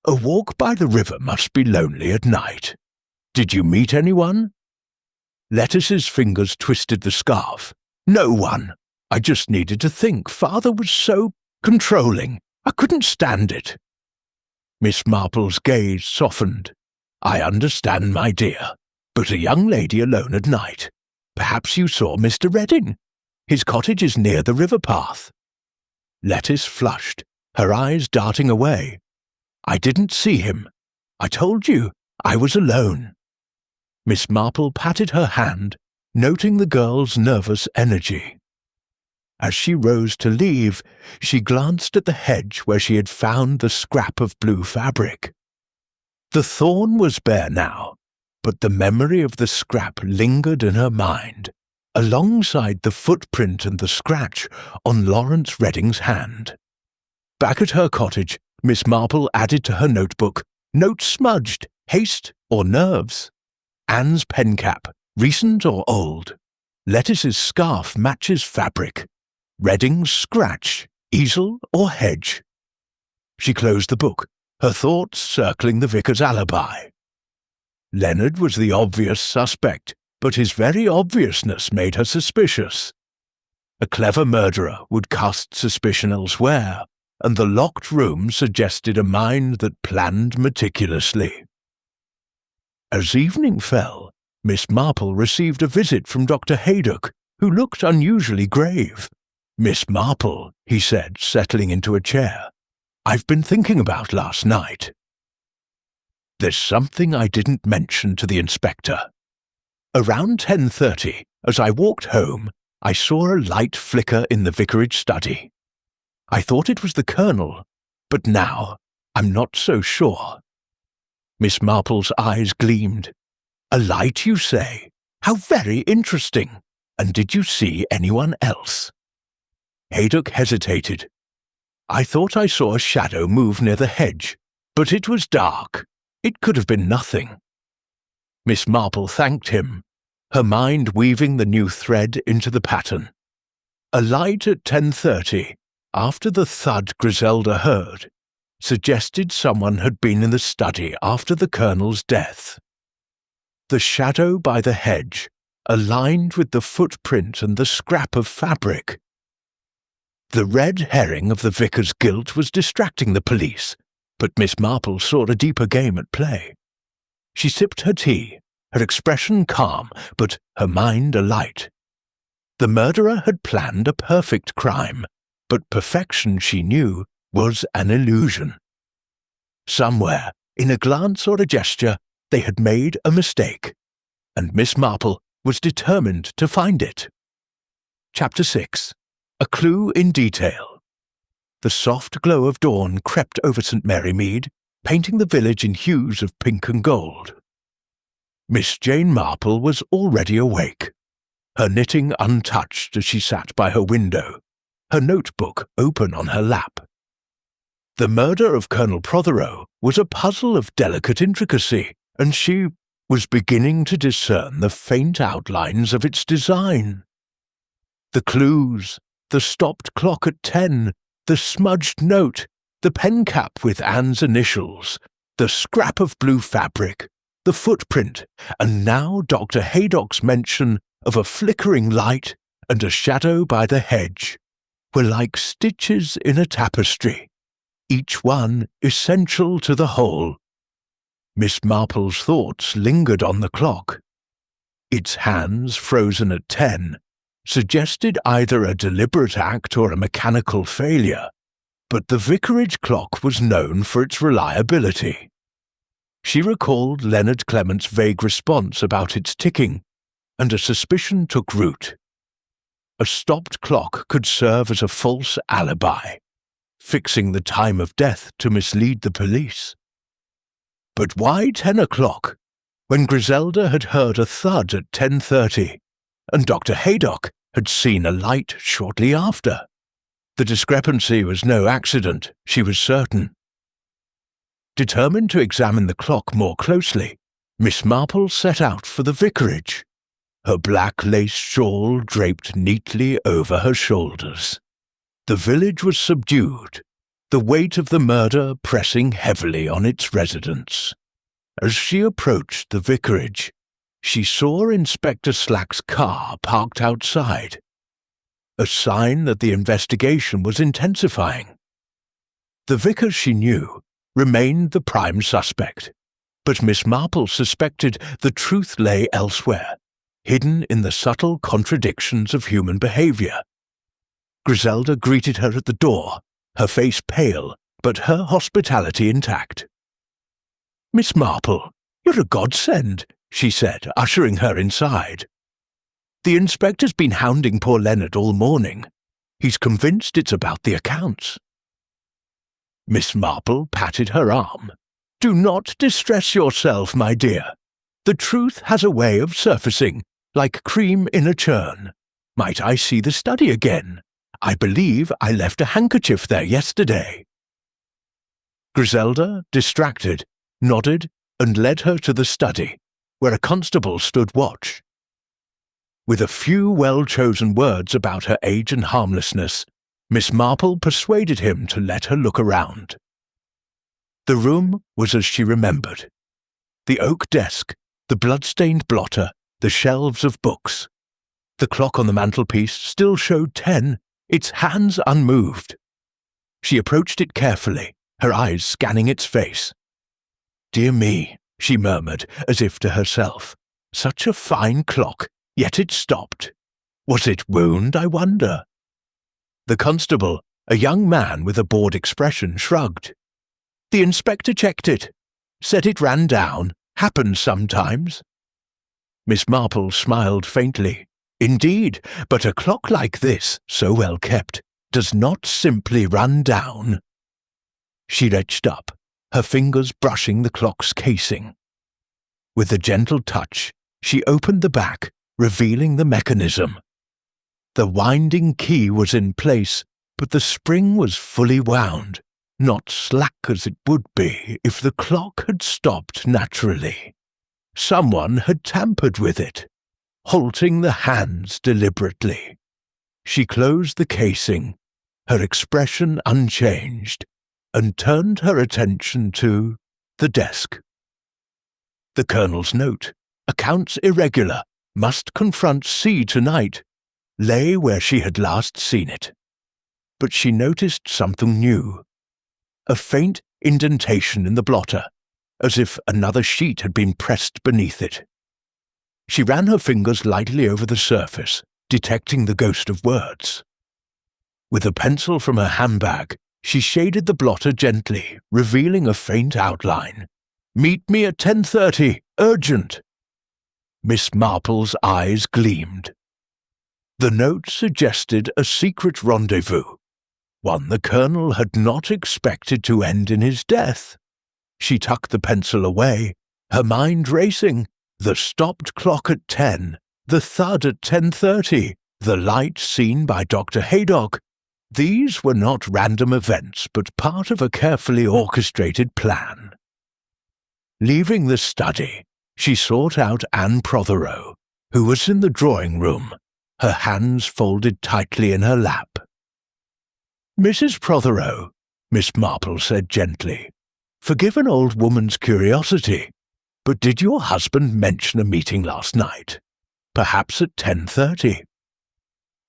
A walk by the river must be lonely at night. Did you meet anyone?" Lettice's fingers twisted the scarf. "No one. I just needed to think. Father was so controlling. I couldn't stand it." Miss Marple's gaze softened. "I understand, my dear, but a young lady alone at night. Perhaps you saw Mr. Redding. His cottage is near the river path." Lettice flushed, her eyes darting away. "I didn't see him. I told you, I was alone." Miss Marple patted her hand, noting the girl's nervous energy. As she rose to leave, she glanced at the hedge where she had found the scrap of blue fabric. The thorn was bare now, but the memory of the scrap lingered in her mind, alongside the footprint and the scratch on Lawrence Redding's hand. Back at her cottage, Miss Marple added to her notebook, "Note smudged, haste or nerves." Anne's pen cap, recent or old. Lettice's scarf matches fabric. Redding's scratch, easel or hedge. She closed the book, her thoughts circling the vicar's alibi. Leonard was the obvious suspect, but his very obviousness made her suspicious. A clever murderer would cast suspicion elsewhere, and the locked room suggested a mind that planned meticulously. As evening fell, Miss Marple received a visit from Dr. Haydock, who looked unusually grave. "Miss Marple," he said, settling into a chair, "I've been thinking about last night. There's something I didn't mention to the inspector. Around 10:30, as I walked home, I saw a light flicker in the vicarage study. I thought it was the colonel, but now I'm not so sure." Miss Marple's eyes gleamed. "A light, you say? How very interesting! And did you see anyone else?" Haydock hesitated. "I thought I saw a shadow move near the hedge, but it was dark. It could have been nothing." Miss Marple thanked him, her mind weaving the new thread into the pattern. A light at 10:30, after the thud Griselda heard, suggested someone had been in the study after the colonel's death. The shadow by the hedge aligned with the footprint and the scrap of fabric. The red herring of the vicar's guilt was distracting the police, but Miss Marple saw a deeper game at play. She sipped her tea, her expression calm, but her mind alight. The murderer had planned a perfect crime, but perfection, she knew, was an illusion. Somewhere, in a glance or a gesture, they had made a mistake, and Miss Marple was determined to find it. Chapter 6. A Clue in Detail. The soft glow of dawn crept over St. Mary Mead, painting the village in hues of pink and gold. Miss Jane Marple was already awake, her knitting untouched as she sat by her window, her notebook open on her lap. The murder of Colonel Prothero was a puzzle of delicate intricacy, and she was beginning to discern the faint outlines of its design. The clues, the stopped clock at 10, the smudged note, the pen cap with Anne's initials, the scrap of blue fabric, the footprint, and now Dr. Haydock's mention of a flickering light and a shadow by the hedge, were like stitches in a tapestry, each one essential to the whole. Miss Marple's thoughts lingered on the clock. Its hands, frozen at 10, suggested either a deliberate act or a mechanical failure, but the vicarage clock was known for its reliability. She recalled Leonard Clement's vague response about its ticking, and a suspicion took root. A stopped clock could serve as a false alibi, fixing the time of death to mislead the police. But why 10 o'clock, when Griselda had heard a thud at 10:30, and Dr. Haydock had seen a light shortly after? The discrepancy was no accident, she was certain. Determined to examine the clock more closely, Miss Marple set out for the vicarage, her black lace shawl draped neatly over her shoulders. The village was subdued, the weight of the murder pressing heavily on its residents. As she approached the vicarage, she saw Inspector Slack's car parked outside, a sign that the investigation was intensifying. The vicar, she knew, remained the prime suspect, but Miss Marple suspected the truth lay elsewhere, hidden in the subtle contradictions of human behavior. Griselda greeted her at the door, her face pale, but her hospitality intact. "Miss Marple, you're a godsend," she said, ushering her inside. "The inspector's been hounding poor Leonard all morning. He's convinced it's about the accounts." Miss Marple patted her arm. "Do not distress yourself, my dear. The truth has a way of surfacing, like cream in a churn. Might I see the study again? I believe I left a handkerchief there yesterday." Griselda, distracted, nodded and led her to the study, where a constable stood watch. With a few well-chosen words about her age and harmlessness, Miss Marple persuaded him to let her look around. The room was as she remembered. The oak desk, the blood-stained blotter, the shelves of books. The clock on the mantelpiece still showed 10, its hands unmoved. She approached it carefully, her eyes scanning its face. "Dear me," she murmured, as if to herself. "Such a fine clock, yet it stopped. Was it wound, I wonder?" The constable, a young man with a bored expression, shrugged. "The inspector checked it. Said it ran down. Happens sometimes." Miss Marple smiled faintly. "Indeed, but a clock like this, so well kept, does not simply run down." She reached up, her fingers brushing the clock's casing. With a gentle touch, she opened the back, revealing the mechanism. The winding key was in place, but the spring was fully wound, not slack as it would be if the clock had stopped naturally. Someone had tampered with it, halting the hands deliberately. She closed the casing, her expression unchanged, and turned her attention to the desk. The colonel's note, "Accounts irregular, must confront C tonight," lay where she had last seen it. But she noticed something new. A faint indentation in the blotter, as if another sheet had been pressed beneath it. She ran her fingers lightly over the surface, detecting the ghost of words. With a pencil from her handbag, she shaded the blotter gently, revealing a faint outline. "Meet me at 10:30, urgent." Miss Marple's eyes gleamed. The note suggested a secret rendezvous, one the colonel had not expected to end in his death. She tucked the pencil away, her mind racing. The stopped clock at 10, the thud at 10:30, the light seen by Dr. Haydock. These were not random events, but part of a carefully orchestrated plan. Leaving the study, she sought out Anne Prothero, who was in the drawing-room, her hands folded tightly in her lap. "Mrs. Prothero," Miss Marple said gently, "forgive an old woman's curiosity, but did your husband mention a meeting last night? Perhaps at 10:30?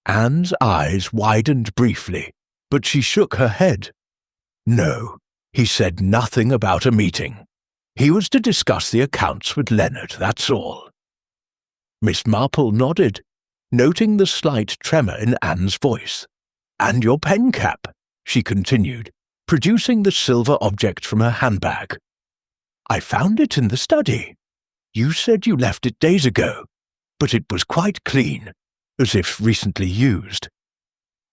Anne's eyes widened briefly, but she shook her head. "No, he said nothing about a meeting. He was to discuss the accounts with Leonard, that's all." Miss Marple nodded, noting the slight tremor in Anne's voice. "And your pen cap," she continued, producing the silver object from her handbag. "I found it in the study. You said you left it days ago, but it was quite clean, as if recently used."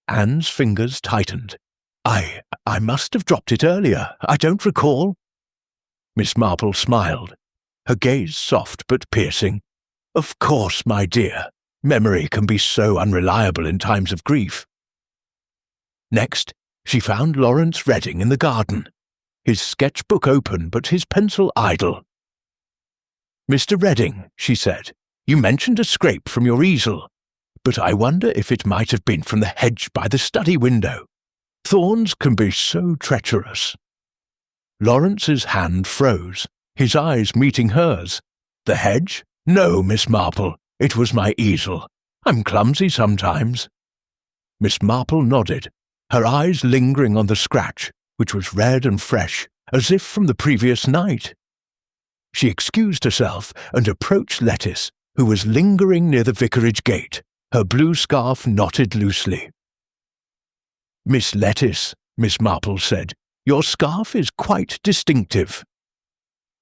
Anne's fingers tightened. I must have dropped it earlier. I don't recall." Miss Marple smiled, her gaze soft but piercing. "Of course, my dear. Memory can be so unreliable in times of grief." Next, she found Lawrence Redding in the garden, his sketchbook open but his pencil idle. "Mr. Redding," she said, "you mentioned a scrape from your easel, but I wonder if it might have been from the hedge by the study window. Thorns can be so treacherous." Lawrence's hand froze, his eyes meeting hers. "The hedge? No, Miss Marple, it was my easel. I'm clumsy sometimes." Miss Marple nodded, her eyes lingering on the scratch, which was red and fresh, as if from the previous night. She excused herself and approached Lettice, who was lingering near the vicarage gate, her blue scarf knotted loosely. "Miss Lettice," Miss Marple said, "your scarf is quite distinctive.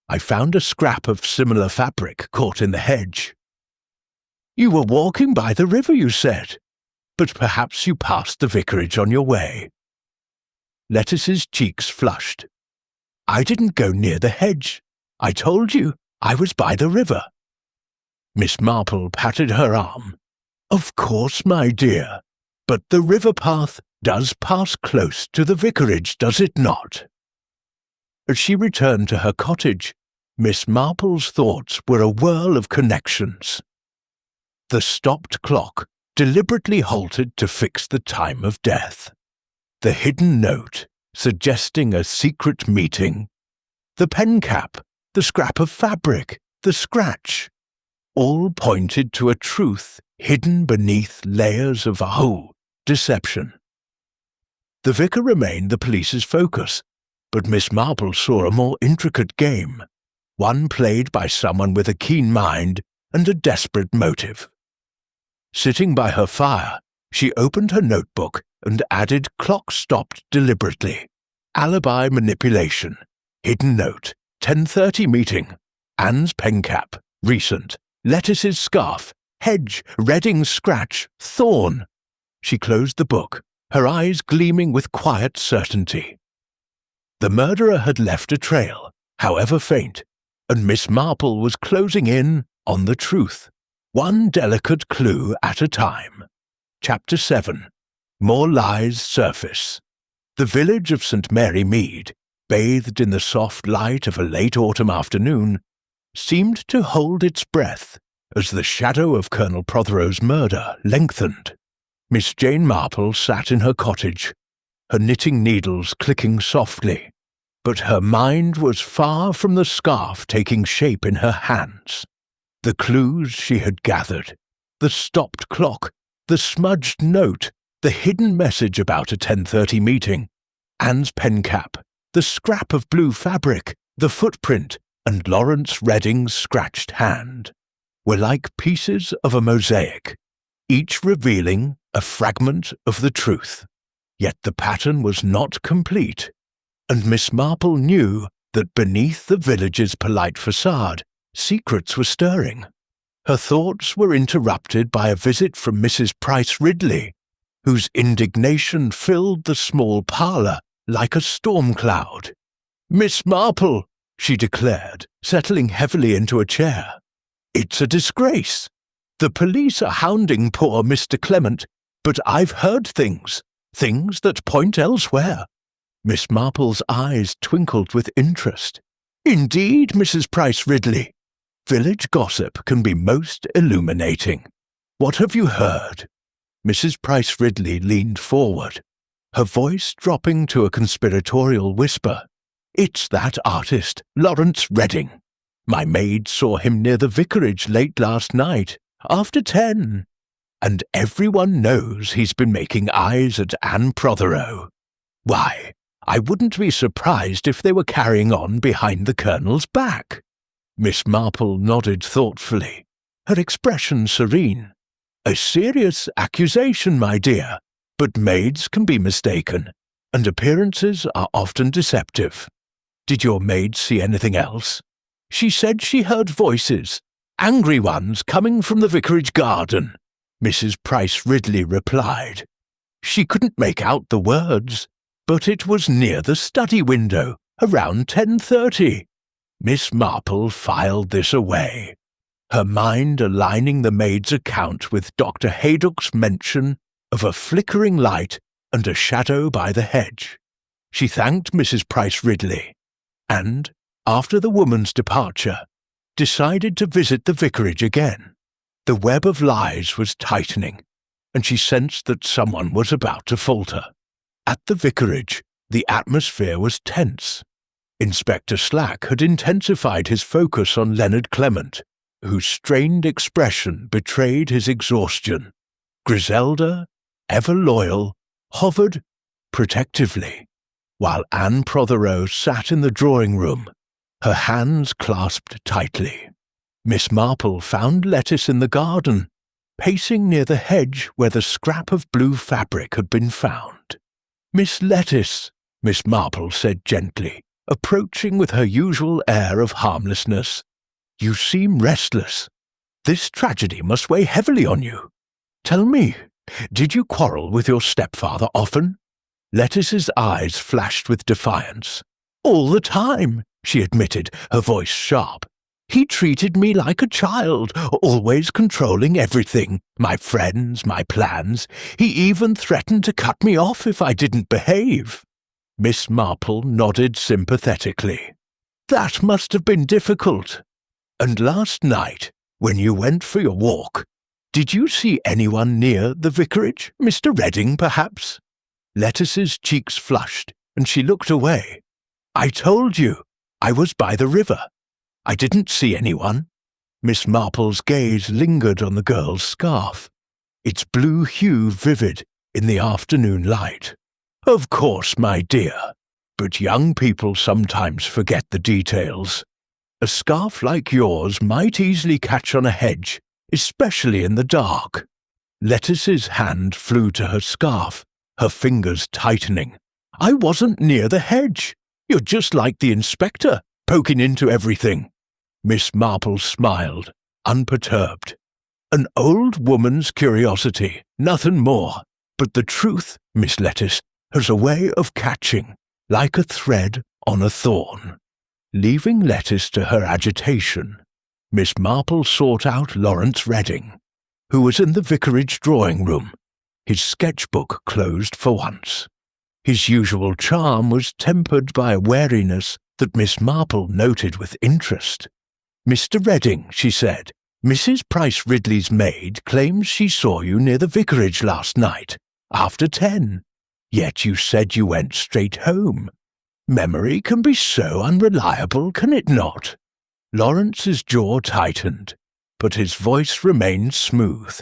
I found a scrap of similar fabric caught in the hedge." "You were walking by the river, you said, but perhaps you passed the vicarage on your way." Lettice's cheeks flushed. "I didn't go near the hedge. I told you I was by the river." Miss Marple patted her arm. "Of course, my dear, but the river path does pass close to the vicarage, does it not?" As she returned to her cottage, Miss Marple's thoughts were a whirl of connections. The stopped clock deliberately halted to fix the time of death. The hidden note, suggesting a secret meeting, the pen cap, the scrap of fabric, the scratch, all pointed to a truth hidden beneath layers of deception. The vicar remained the police's focus, but Miss Marple saw a more intricate game, one played by someone with a keen mind and a desperate motive. Sitting by her fire, she opened her notebook and added clock stopped deliberately, alibi manipulation, hidden note, 10:30 meeting, Anne's pen cap, recent, lettuce's scarf, hedge, Redding's scratch, thorn. She closed the book, her eyes gleaming with quiet certainty. The murderer had left a trail, however faint, and Miss Marple was closing in on the truth, one delicate clue at a time. Chapter 7. More lies surface. The village of St. Mary Mead, bathed in the soft light of a late autumn afternoon, seemed to hold its breath as the shadow of Colonel Prothero's murder lengthened. Miss Jane Marple sat in her cottage, her knitting needles clicking softly, but her mind was far from the scarf taking shape in her hands. The clues she had gathered, the stopped clock, the smudged note, the hidden message about a 10:30 meeting, Anne's pen cap, the scrap of blue fabric, the footprint, and Lawrence Redding's scratched hand, were like pieces of a mosaic, each revealing a fragment of the truth. Yet the pattern was not complete, and Miss Marple knew that beneath the village's polite facade, secrets were stirring. Her thoughts were interrupted by a visit from Mrs. Price Ridley, whose indignation filled the small parlour like a storm cloud. "Miss Marple," she declared, settling heavily into a chair, "it's a disgrace. The police are hounding poor Mr. Clement, but I've heard things that point elsewhere." Miss Marple's eyes twinkled with interest. "Indeed, Mrs. Price Ridley. Village gossip can be most illuminating. What have you heard?" Mrs. Price Ridley leaned forward, her voice dropping to a conspiratorial whisper. "It's that artist, Lawrence Redding. My maid saw him near the vicarage late last night, after 10. And everyone knows he's been making eyes at Anne Prothero. Why, I wouldn't be surprised if they were carrying on behind the Colonel's back." Miss Marple nodded thoughtfully, her expression serene. "A serious accusation, my dear, but maids can be mistaken, and appearances are often deceptive. Did your maid see anything else?" "She said she heard voices, angry ones coming from the vicarage garden," Mrs. Price Ridley replied. "She couldn't make out the words, but it was near the study window, around 10:30. Miss Marple filed this away, her mind aligning the maid's account with Dr. Haydock's mention of a flickering light and a shadow by the hedge. She thanked Mrs. Price Ridley, and, after the woman's departure, decided to visit the vicarage again. The web of lies was tightening, and she sensed that someone was about to falter. At the vicarage, the atmosphere was tense. Inspector Slack had intensified his focus on Leonard Clement, whose strained expression betrayed his exhaustion. Griselda, ever loyal, hovered protectively, while Anne Prothero sat in the drawing-room, her hands clasped tightly. Miss Marple found Lettuce in the garden, pacing near the hedge where the scrap of blue fabric had been found. "Miss Lettuce," Miss Marple said gently, approaching with her usual air of harmlessness, "you seem restless. This tragedy must weigh heavily on you. Tell me, did you quarrel with your stepfather often?" Lettuce's eyes flashed with defiance. "All the time," she admitted, her voice sharp. "He treated me like a child, always controlling everything, my friends, my plans. He even threatened to cut me off if I didn't behave." Miss Marple nodded sympathetically. "That must have been difficult. And last night, when you went for your walk, did you see anyone near the vicarage? Mr. Redding, perhaps?" Lettuce's cheeks flushed, and she looked away. "I told you, I was by the river. I didn't see anyone." Miss Marple's gaze lingered on the girl's scarf, its blue hue vivid in the afternoon light. "Of course, my dear, but young people sometimes forget the details. A scarf like yours might easily catch on a hedge, especially in the dark." Lettice's hand flew to her scarf, her fingers tightening. "I wasn't near the hedge. You're just like the inspector, poking into everything." Miss Marple smiled, unperturbed. "An old woman's curiosity, nothing more. But the truth, Miss Lettice, has a way of catching, like a thread on a thorn." Leaving Lettice to her agitation, Miss Marple sought out Lawrence Redding, who was in the vicarage drawing-room, his sketchbook closed for once. His usual charm was tempered by a wariness that Miss Marple noted with interest. "Mr. Redding," she said, "Mrs. Price Ridley's maid claims she saw you near the vicarage last night, after 10. Yet you said you went straight home. Memory can be so unreliable, can it not?" Lawrence's jaw tightened, but his voice remained smooth.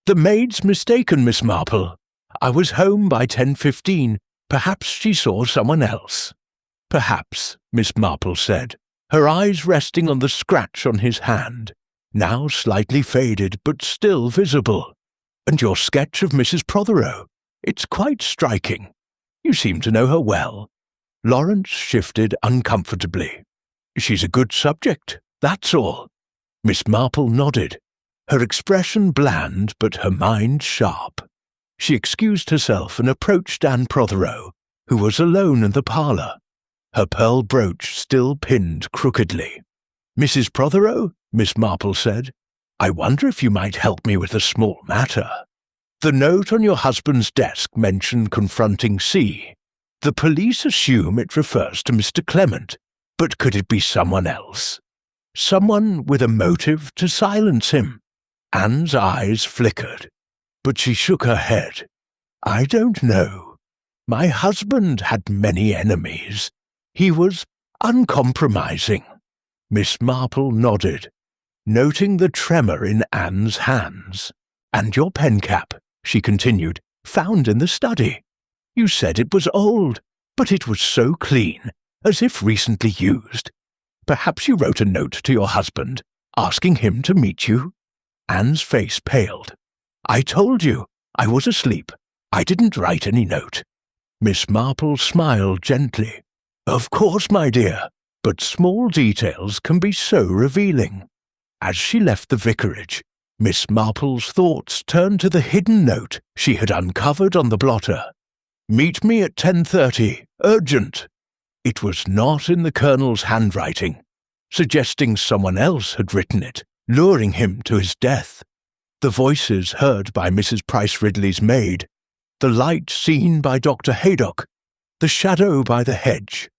"The maid's mistaken, Miss Marple. I was home by 10:15. Perhaps she saw someone else." "Perhaps," Miss Marple said, her eyes resting on the scratch on his hand, now slightly faded but still visible. "And your sketch of Mrs. Prothero, it's quite striking. You seem to know her well." Lawrence shifted uncomfortably. "She's a good subject, that's all." Miss Marple nodded, her expression bland but her mind sharp. She excused herself and approached Anne Prothero, who was alone in the parlour, her pearl brooch still pinned crookedly. "Mrs. Prothero," Miss Marple said, "I wonder if you might help me with a small matter. The note on your husband's desk mentioned confronting C. The police assume it refers to Mr. Clement, but could it be someone else? Someone with a motive to silence him?" Anne's eyes flickered, but she shook her head. "I don't know. My husband had many enemies. He was uncompromising." Miss Marple nodded, noting the tremor in Anne's hands. "And your pen cap," she continued, "found in the study. You said it was old, but it was so clean, as if recently used. Perhaps you wrote a note to your husband, asking him to meet you?" Anne's face paled. "I told you, I was asleep. I didn't write any note." Miss Marple smiled gently. "Of course, my dear, but small details can be so revealing." As she left the vicarage, Miss Marple's thoughts turned to the hidden note she had uncovered on the blotter. "Meet me at 10:30, urgent." It was not in the Colonel's handwriting, suggesting someone else had written it, luring him to his death. The voices heard by Mrs. Price Ridley's maid, the light seen by Dr. Haydock, the shadow by the hedge,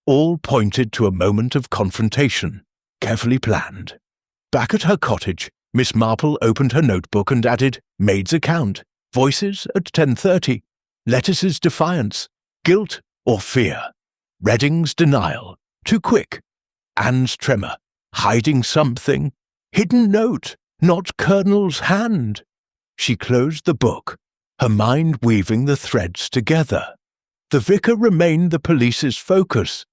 all pointed to a moment of confrontation, carefully planned. Back at her cottage, Miss Marple opened her notebook and added, "Maid's account, voices at 10:30, Lettice's defiance, guilt or fear, Redding's denial, too quick, Anne's tremor, hiding something, hidden note, not Colonel's hand." She closed the book, her mind weaving the threads together. The vicar remained the police's focus,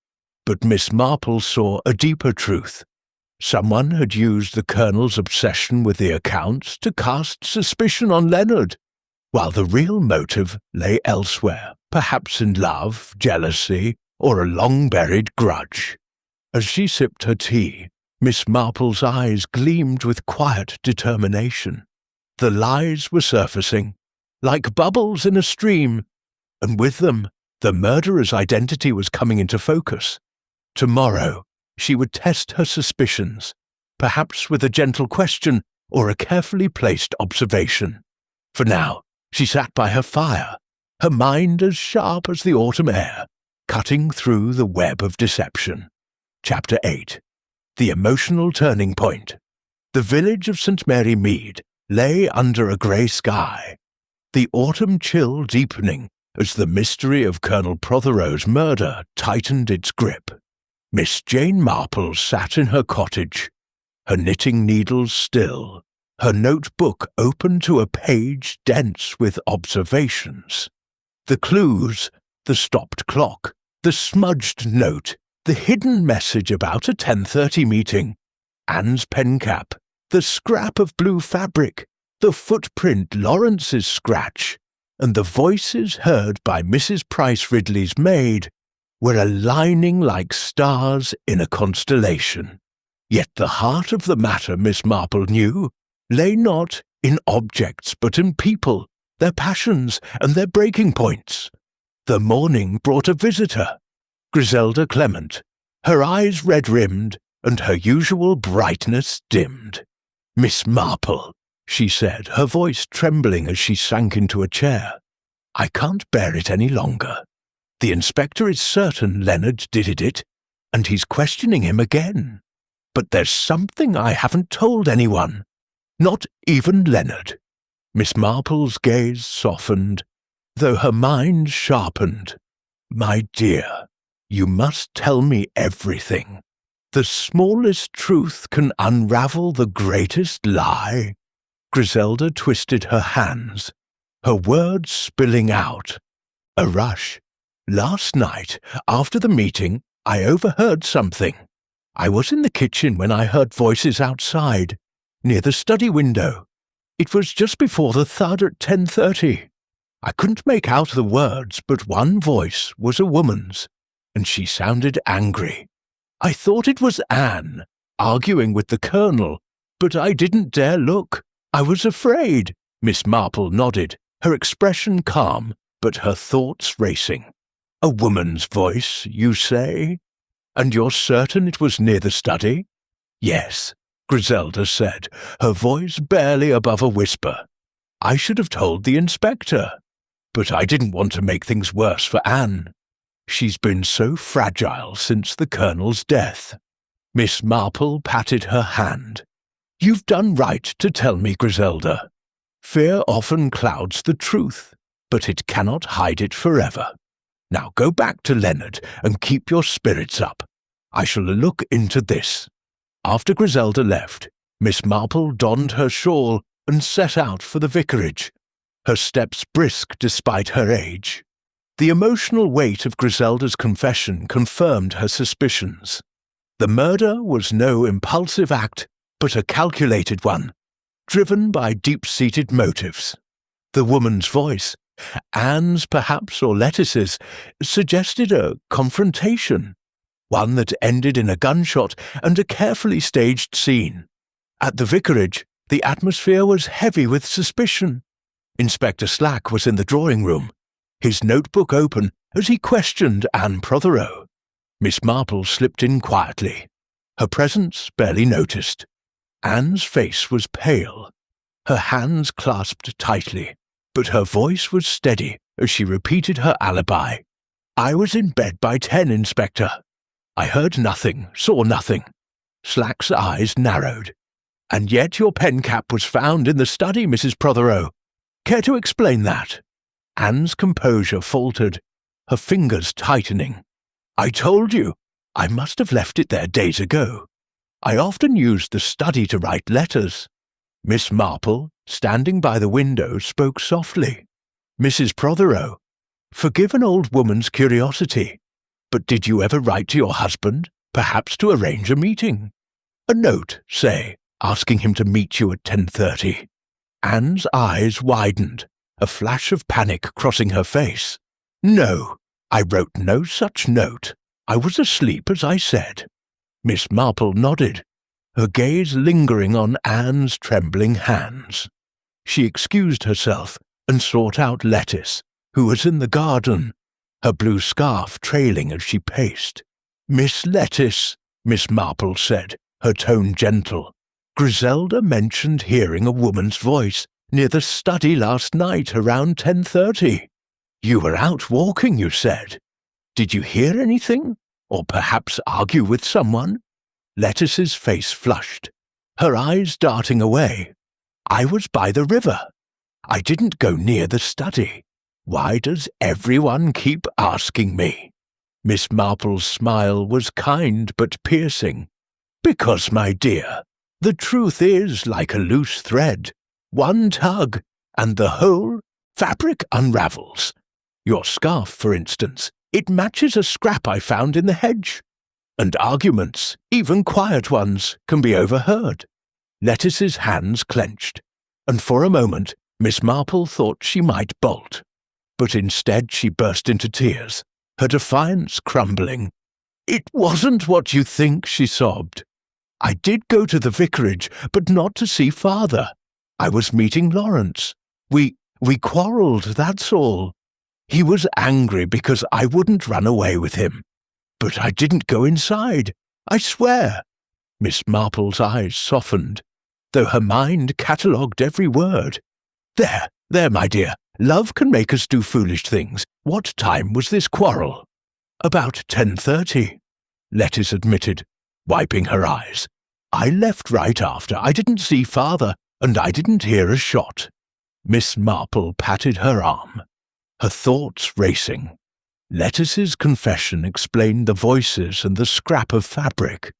but Miss Marple saw a deeper truth. Someone had used the Colonel's obsession with the accounts to cast suspicion on Leonard, while the real motive lay elsewhere, perhaps in love, jealousy, or a long-buried grudge. As she sipped her tea, Miss Marple's eyes gleamed with quiet determination. The lies were surfacing, like bubbles in a stream, and with them, the murderer's identity was coming into focus. Tomorrow, she would test her suspicions, perhaps with a gentle question or a carefully placed observation. For now, she sat by her fire, her mind as sharp as the autumn air, cutting through the web of deception. Chapter 8. The Emotional Turning Point. The village of St. Mary Mead lay under a grey sky, the autumn chill deepening as the mystery of Colonel Prothero's murder tightened its grip. Miss Jane Marple sat in her cottage, her knitting needles still, her notebook open to a page dense with observations. The clues, the stopped clock, the smudged note, the hidden message about a 10:30 meeting, Anne's pen cap, the scrap of blue fabric, the footprint Lawrence's scratch, and the voices heard by Mrs. Price Ridley's maid were aligning like stars in a constellation. Yet the heart of the matter, Miss Marple knew, lay not in objects but in people, their passions and their breaking points. The morning brought a visitor, Griselda Clement, her eyes red-rimmed and her usual brightness dimmed. "Miss Marple," she said, her voice trembling as she sank into a chair, "I can't bear it any longer. The inspector is certain Leonard did it, and he's questioning him again. But there's something I haven't told anyone, not even Leonard." Miss Marple's gaze softened, though her mind sharpened. "My dear, you must tell me everything. The smallest truth can unravel the greatest lie." Griselda twisted her hands, her words spilling out. A rush. "Last night, after the meeting, I overheard something. I was in the kitchen when I heard voices outside, near the study window. It was just before the thud at 10:30. I couldn't make out the words, but one voice was a woman's, and she sounded angry. I thought it was Anne, arguing with the colonel, but I didn't dare look. I was afraid." Miss Marple nodded, her expression calm, but her thoughts racing. "A woman's voice, you say? And you're certain it was near the study?" "Yes," Griselda said, her voice barely above a whisper. "I should have told the inspector, but I didn't want to make things worse for Anne. She's been so fragile since the colonel's death." Miss Marple patted her hand. "You've done right to tell me, Griselda. Fear often clouds the truth, but it cannot hide it forever. Now go back to Leonard and keep your spirits up. I shall look into this." After Griselda left, Miss Marple donned her shawl and set out for the vicarage, her steps brisk despite her age. The emotional weight of Griselda's confession confirmed her suspicions. The murder was no impulsive act, but a calculated one, driven by deep-seated motives. The woman's voice, Anne's perhaps or Lettice's, suggested a confrontation, one that ended in a gunshot and a carefully staged scene. At the vicarage, the atmosphere was heavy with suspicion. Inspector Slack was in the drawing room, his notebook open as he questioned Anne Prothero. Miss Marple slipped in quietly, her presence barely noticed. Anne's face was pale, her hands clasped tightly, but her voice was steady as she repeated her alibi. "I was in bed by 10, Inspector. I heard nothing, saw nothing." Slack's eyes narrowed. "And yet your pen cap was found in the study, Mrs. Prothero. Care to explain that?" Anne's composure faltered, her fingers tightening. "I told you, I must have left it there days ago. I often used the study to write letters." Miss Marple, standing by the window, spoke softly. "Mrs. Prothero, forgive an old woman's curiosity, but did you ever write to your husband, perhaps to arrange a meeting? A note, say, asking him to meet you at 10:30. Anne's eyes widened, a flash of panic crossing her face. "No, I wrote no such note. I was asleep, as I said." Miss Marple nodded, her gaze lingering on Anne's trembling hands. She excused herself and sought out Lettice, who was in the garden, her blue scarf trailing as she paced. "Miss Lettice," Miss Marple said, her tone gentle, "Griselda mentioned hearing a woman's voice near the study last night around 10:30. You were out walking, you said. Did you hear anything? Or perhaps argue with someone?" Lettice's face flushed, her eyes darting away. "I was by the river. I didn't go near the study. Why does everyone keep asking me?" Miss Marple's smile was kind but piercing. "Because, my dear, the truth is like a loose thread. One tug, and the whole fabric unravels. Your scarf, for instance, it matches a scrap I found in the hedge. And arguments, even quiet ones, can be overheard." Lettice's hands clenched, and for a moment Miss Marple thought she might bolt. But instead she burst into tears, her defiance crumbling. "It wasn't what you think," she sobbed. "I did go to the vicarage, but not to see Father. I was meeting Lawrence. We quarrelled, that's all. He was angry because I wouldn't run away with him. But I didn't go inside, I swear." Miss Marple's eyes softened, though her mind catalogued every word. There, my dear, love can make us do foolish things. What time was this quarrel?" "About 10:30, Lettice admitted, wiping her eyes. "I left right after. I didn't see Father, and I didn't hear a shot." Miss Marple patted her arm, her thoughts racing. Lettice's confession explained the voices and the scrap of fabric,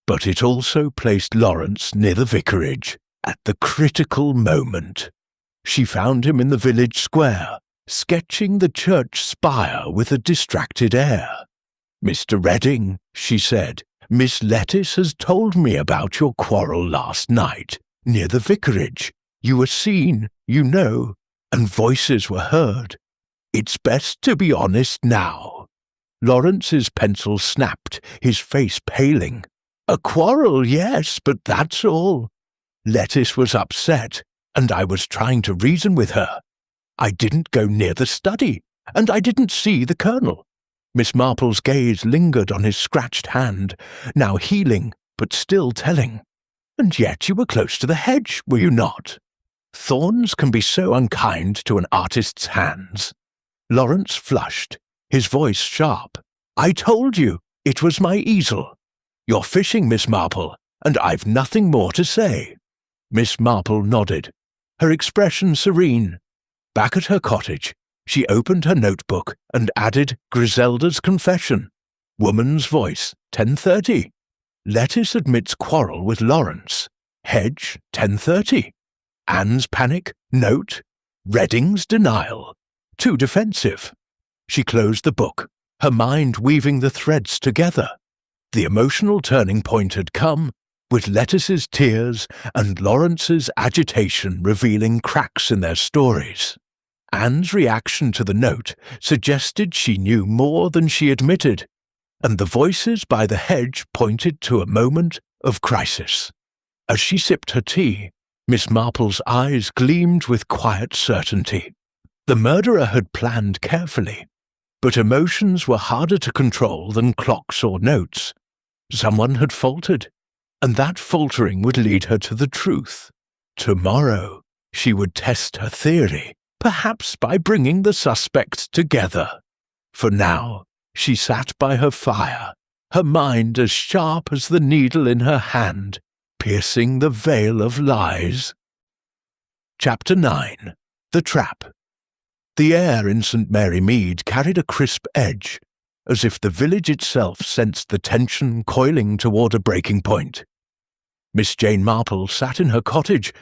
but it also placed Lawrence near the vicarage at the critical moment. She found him in the village square, sketching the church spire with a distracted air. "Mr. Redding," she said, "Miss Lettice has told me about your quarrel last night, near the vicarage. You were seen, you know, and voices were heard. It's best to be honest now." Lawrence's pencil snapped, his face paling. "A quarrel, yes, but that's all. Lettice was upset, and I was trying to reason with her. I didn't go near the study, and I didn't see the colonel." Miss Marple's gaze lingered on his scratched hand, now healing, but still telling. "And yet you were close to the hedge, were you not? Thorns can be so unkind to an artist's hands." Lawrence flushed, his voice sharp. "I told you, it was my easel. You're fishing, Miss Marple, and I've nothing more to say." Miss Marple nodded, her expression serene. Back at her cottage, she opened her notebook and added Griselda's confession. Woman's voice, 10:30. Lettice admits quarrel with Lawrence. Hedge, 10:30. Anne's panic, note. Redding's denial. Too defensive. She closed the book, her mind weaving the threads together. The emotional turning point had come, with Lettice's tears and Lawrence's agitation revealing cracks in their stories. Anne's reaction to the note suggested she knew more than she admitted, and the voices by the hedge pointed to a moment of crisis. As she sipped her tea, Miss Marple's eyes gleamed with quiet certainty. The murderer had planned carefully, but emotions were harder to control than clocks or notes. Someone had faltered, and that faltering would lead her to the truth. Tomorrow, she would test her theory, perhaps by bringing the suspects together. For now, she sat by her fire, her mind as sharp as the needle in her hand, piercing the veil of lies. Chapter 9. The Trap. The air in St. Mary Mead carried a crisp edge, as if the village itself sensed the tension coiling toward a breaking point. Miss Jane Marple sat in her cottage,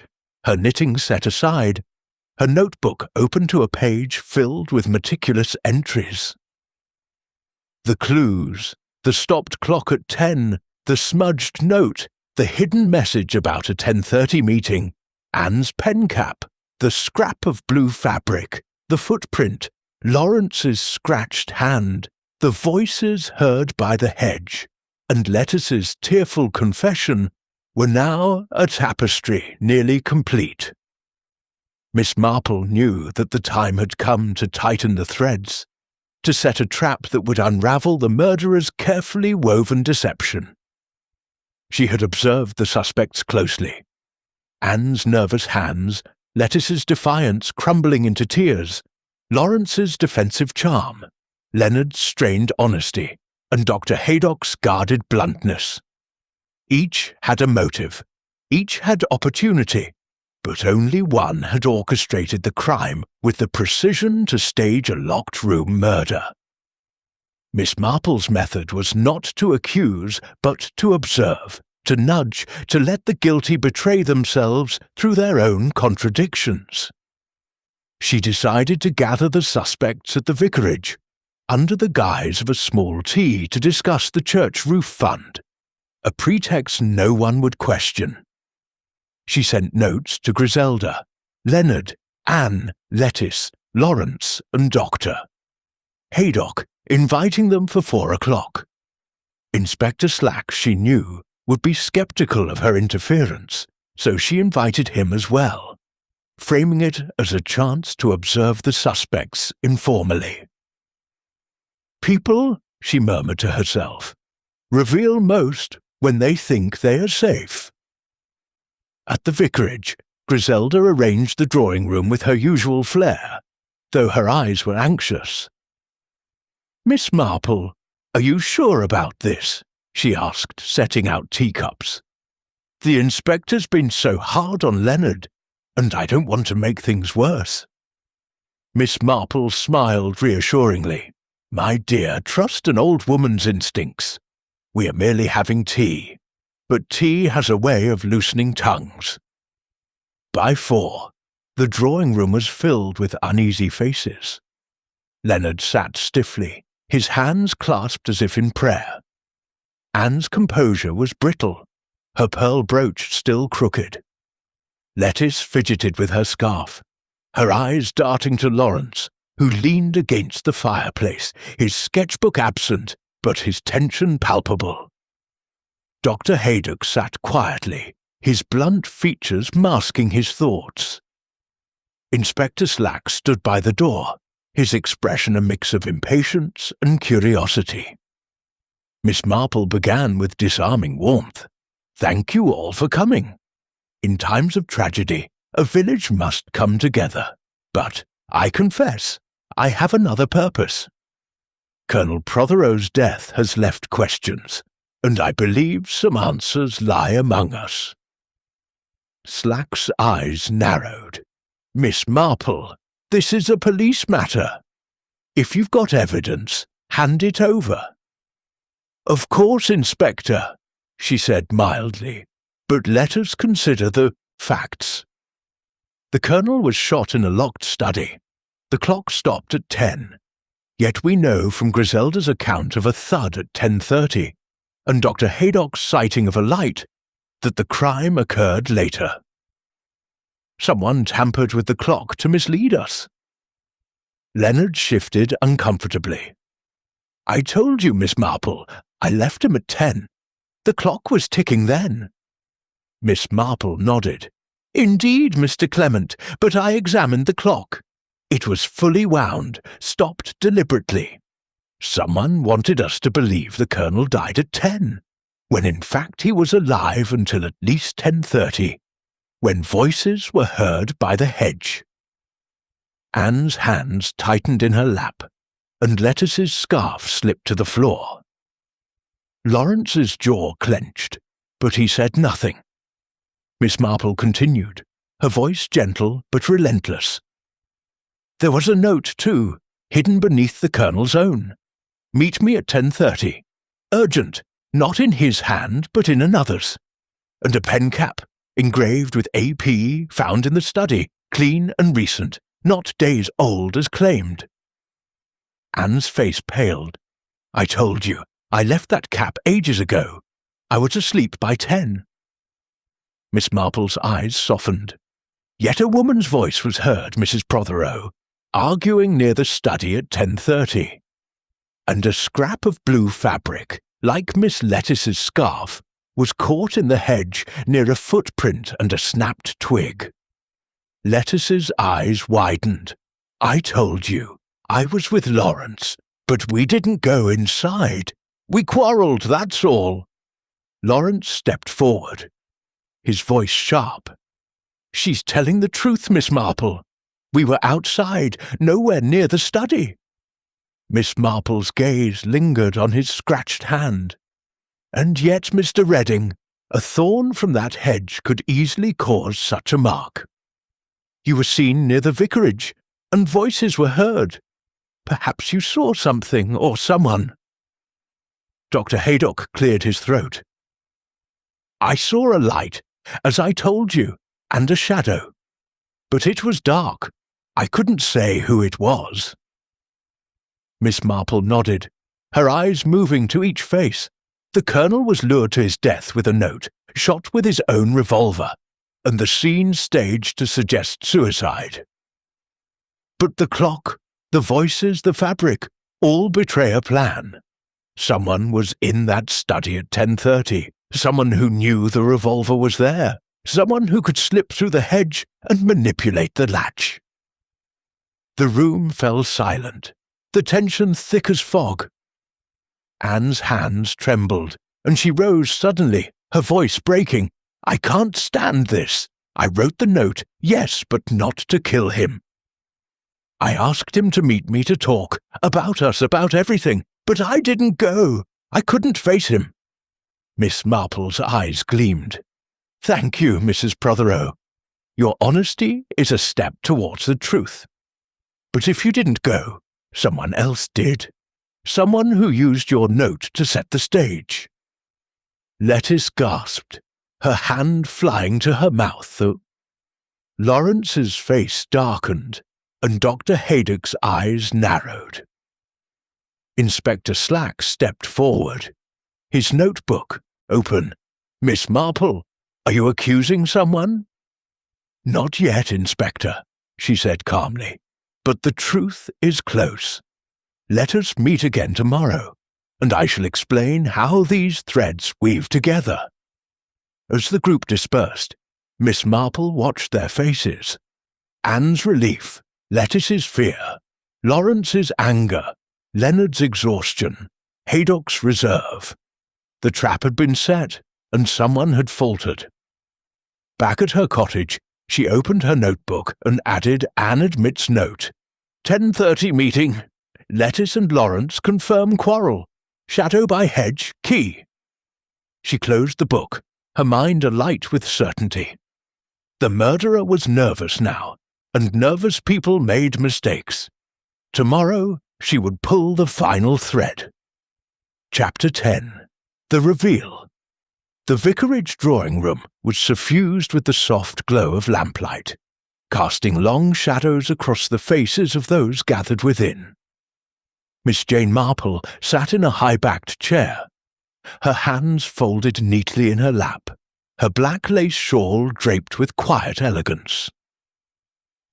her knitting set aside, her notebook open to a page filled with meticulous entries. The clues, the stopped clock at 10, the smudged note, the hidden message about a 10:30 meeting, Anne's pen cap, the scrap of blue fabric, the footprint, Lawrence's scratched hand, the voices heard by the hedge, and Lettice's tearful confession were now a tapestry nearly complete. Miss Marple knew that the time had come to tighten the threads, to set a trap that would unravel the murderer's carefully woven deception. She had observed the suspects closely. Anne's nervous hands, Lettice's defiance crumbling into tears, Lawrence's defensive charm, Leonard's strained honesty, and Dr. Haydock's guarded bluntness. Each had a motive, each had opportunity, but only one had orchestrated the crime with the precision to stage a locked-room murder. Miss Marple's method was not to accuse, but to observe, to nudge, to let the guilty betray themselves through their own contradictions. She decided to gather the suspects at the vicarage, under the guise of a small tea to discuss the church roof fund, a pretext no one would question. She sent notes to Griselda, Leonard, Anne, Lettice, Lawrence, and Dr. Haydock, inviting them for 4 o'clock. Inspector Slack, she knew, would be sceptical of her interference, so she invited him as well, framing it as a chance to observe the suspects informally. People, she murmured to herself, reveal most when they think they are safe. At the vicarage, Griselda arranged the drawing-room with her usual flair, though her eyes were anxious. "Miss Marple, are you sure about this?" she asked, setting out teacups. "The inspector's been so hard on Leonard, and I don't want to make things worse." Miss Marple smiled reassuringly. "My dear, trust an old woman's instincts. We are merely having tea, but tea has a way of loosening tongues." By 4, the drawing-room was filled with uneasy faces. Leonard sat stiffly, his hands clasped as if in prayer. Anne's composure was brittle, her pearl brooch still crooked. Lettice fidgeted with her scarf, her eyes darting to Lawrence, who leaned against the fireplace, his sketchbook absent, but his tension palpable. Dr. Haydock sat quietly, his blunt features masking his thoughts. Inspector Slack stood by the door, his expression a mix of impatience and curiosity. Miss Marple began with disarming warmth. "Thank you all for coming. In times of tragedy, a village must come together. But, I confess, I have another purpose. Colonel Prothero's death has left questions, and I believe some answers lie among us." Slack's eyes narrowed. "Miss Marple, this is a police matter. If you've got evidence, hand it over." "Of course, Inspector," she said mildly, "but let us consider the facts." The Colonel was shot in a locked study. The clock stopped at 10. Yet we know from Griselda's account of a thud at 10:30, and Dr. Haydock's sighting of a light, that the crime occurred later. Someone tampered with the clock to mislead us. Leonard shifted uncomfortably. "I told you, Miss Marple, I left him at 10. The clock was ticking then." Miss Marple nodded. "Indeed, Mr. Clement, but I examined the clock. It was fully wound, stopped deliberately. Someone wanted us to believe the Colonel died at 10, when in fact he was alive until at least 10:30, when voices were heard by the hedge." Anne's hands tightened in her lap, and Lettice's scarf slipped to the floor. Lawrence's jaw clenched, but he said nothing. Miss Marple continued, her voice gentle but relentless. "There was a note, too, hidden beneath the Colonel's own. 'Meet me at 10:30. Urgent, not in his hand, but in another's.' And a pen cap, engraved with AP, found in the study, clean and recent, not days old as claimed." Anne's face paled. "I told you, I left that cap ages ago. I was asleep by 10. Miss Marple's eyes softened. Yet a woman's voice was heard, Mrs. Prothero, arguing near the study at 10:30. And a scrap of blue fabric, like Miss Lettice's scarf, was caught in the hedge near a footprint and a snapped twig. Lettice's eyes widened. "I told you, I was with Lawrence, but we didn't go inside. We quarrelled, that's all." Lawrence stepped forward, his voice sharp. "She's telling the truth, Miss Marple. We were outside, nowhere near the study." Miss Marple's gaze lingered on his scratched hand. "And yet, Mr. Redding, a thorn from that hedge could easily cause such a mark. You were seen near the vicarage, and voices were heard. Perhaps you saw something or someone. Dr. Haydock cleared his throat. "I saw a light, as I told you, and a shadow. But it was dark. I couldn't say who it was." Miss Marple nodded, her eyes moving to each face. The colonel was lured to his death with a note, shot with his own revolver, and the scene staged to suggest suicide. But the clock, the voices, the fabric, all betray a plan. Someone was in that study at 10:30, someone who knew the revolver was there, someone who could slip through the hedge and manipulate the latch. The room fell silent, the tension thick as fog. Anne's hands trembled, and she rose suddenly, her voice breaking. "I can't stand this. I wrote the note, yes, but not to kill him. I asked him to meet me to talk, about us, about everything, but I didn't go. I couldn't face him." Miss Marple's eyes gleamed. "Thank you, Mrs. Prothero. Your honesty is a step towards the truth. But if you didn't go, someone else did. Someone who used your note to set the stage." Lettice gasped, her hand flying to her mouth. Lawrence's face darkened, and Dr. Haydock's eyes narrowed. Inspector Slack stepped forward, his notebook open. "Miss Marple, are you accusing someone?" "Not yet, Inspector," she said calmly, "but the truth is close. Let us meet again tomorrow, and I shall explain how these threads weave together." As the group dispersed, Miss Marple watched their faces. Anne's relief, Lettice's fear, Lawrence's anger, Leonard's exhaustion, Haydock's reserve. The trap had been set, and someone had faltered. Back at her cottage, she opened her notebook and added Anne admits note. 10:30 meeting. Lettice and Lawrence confirm quarrel. Shadow by hedge, key. She closed the book, her mind alight with certainty. The murderer was nervous now, and nervous people made mistakes. Tomorrow she would pull the final thread. Chapter 10. The Reveal. The vicarage drawing-room was suffused with the soft glow of lamplight, casting long shadows across the faces of those gathered within. Miss Jane Marple sat in a high-backed chair, her hands folded neatly in her lap, her black lace shawl draped with quiet elegance.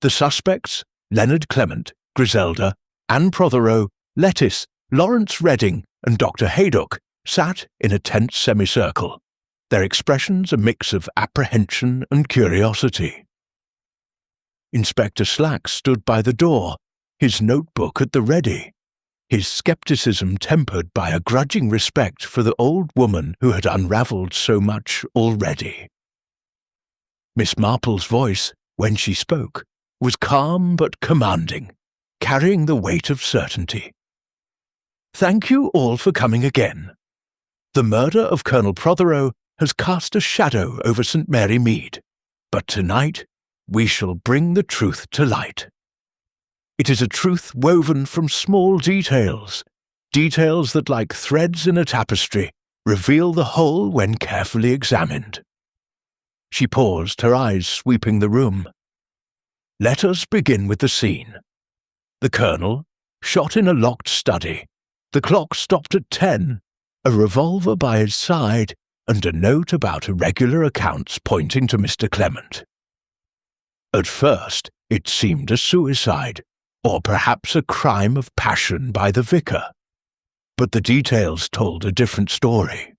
The suspects, Leonard Clement, Griselda, Anne Prothero, Lettice, Lawrence Redding, and Dr. Haydock, sat in a tense semicircle, their expressions a mix of apprehension and curiosity. Inspector Slack stood by the door, his notebook at the ready, his skepticism tempered by a grudging respect for the old woman who had unravelled so much already. Miss Marple's voice, when she spoke, was calm but commanding, carrying the weight of certainty. "Thank you all for coming again. The murder of Colonel Prothero has cast a shadow over St. Mary Mead, but tonight we shall bring the truth to light. It is a truth woven from small details, details that, like threads in a tapestry, reveal the whole when carefully examined." She paused, her eyes sweeping the room. "Let us begin with the scene. The colonel, shot in a locked study. The clock stopped at 10, a revolver by his side, and a note about irregular accounts pointing to Mr. Clement. At first, it seemed a suicide, or perhaps a crime of passion by the vicar. But the details told a different story.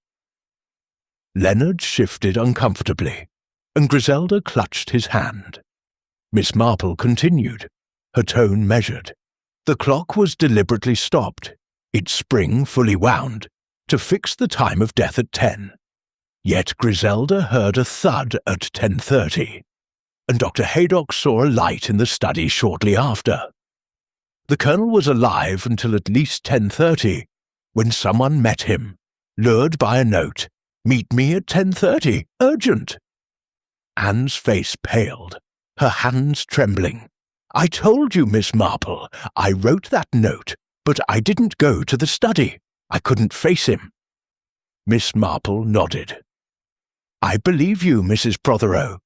Leonard shifted uncomfortably, and Griselda clutched his hand. Miss Marple continued, her tone measured. The clock was deliberately stopped, its spring fully wound, to fix the time of death at 10. Yet Griselda heard a thud at 10:30, and Dr. Haydock saw a light in the study shortly after. The colonel was alive until at least 10:30, when someone met him, lured by a note, "Meet me at 10:30, urgent." Anne's face paled, her hands trembling. "I told you, Miss Marple, I wrote that note, but I didn't go to the study. I couldn't face him. Miss Marple nodded. "I believe you, Mrs. Prothero.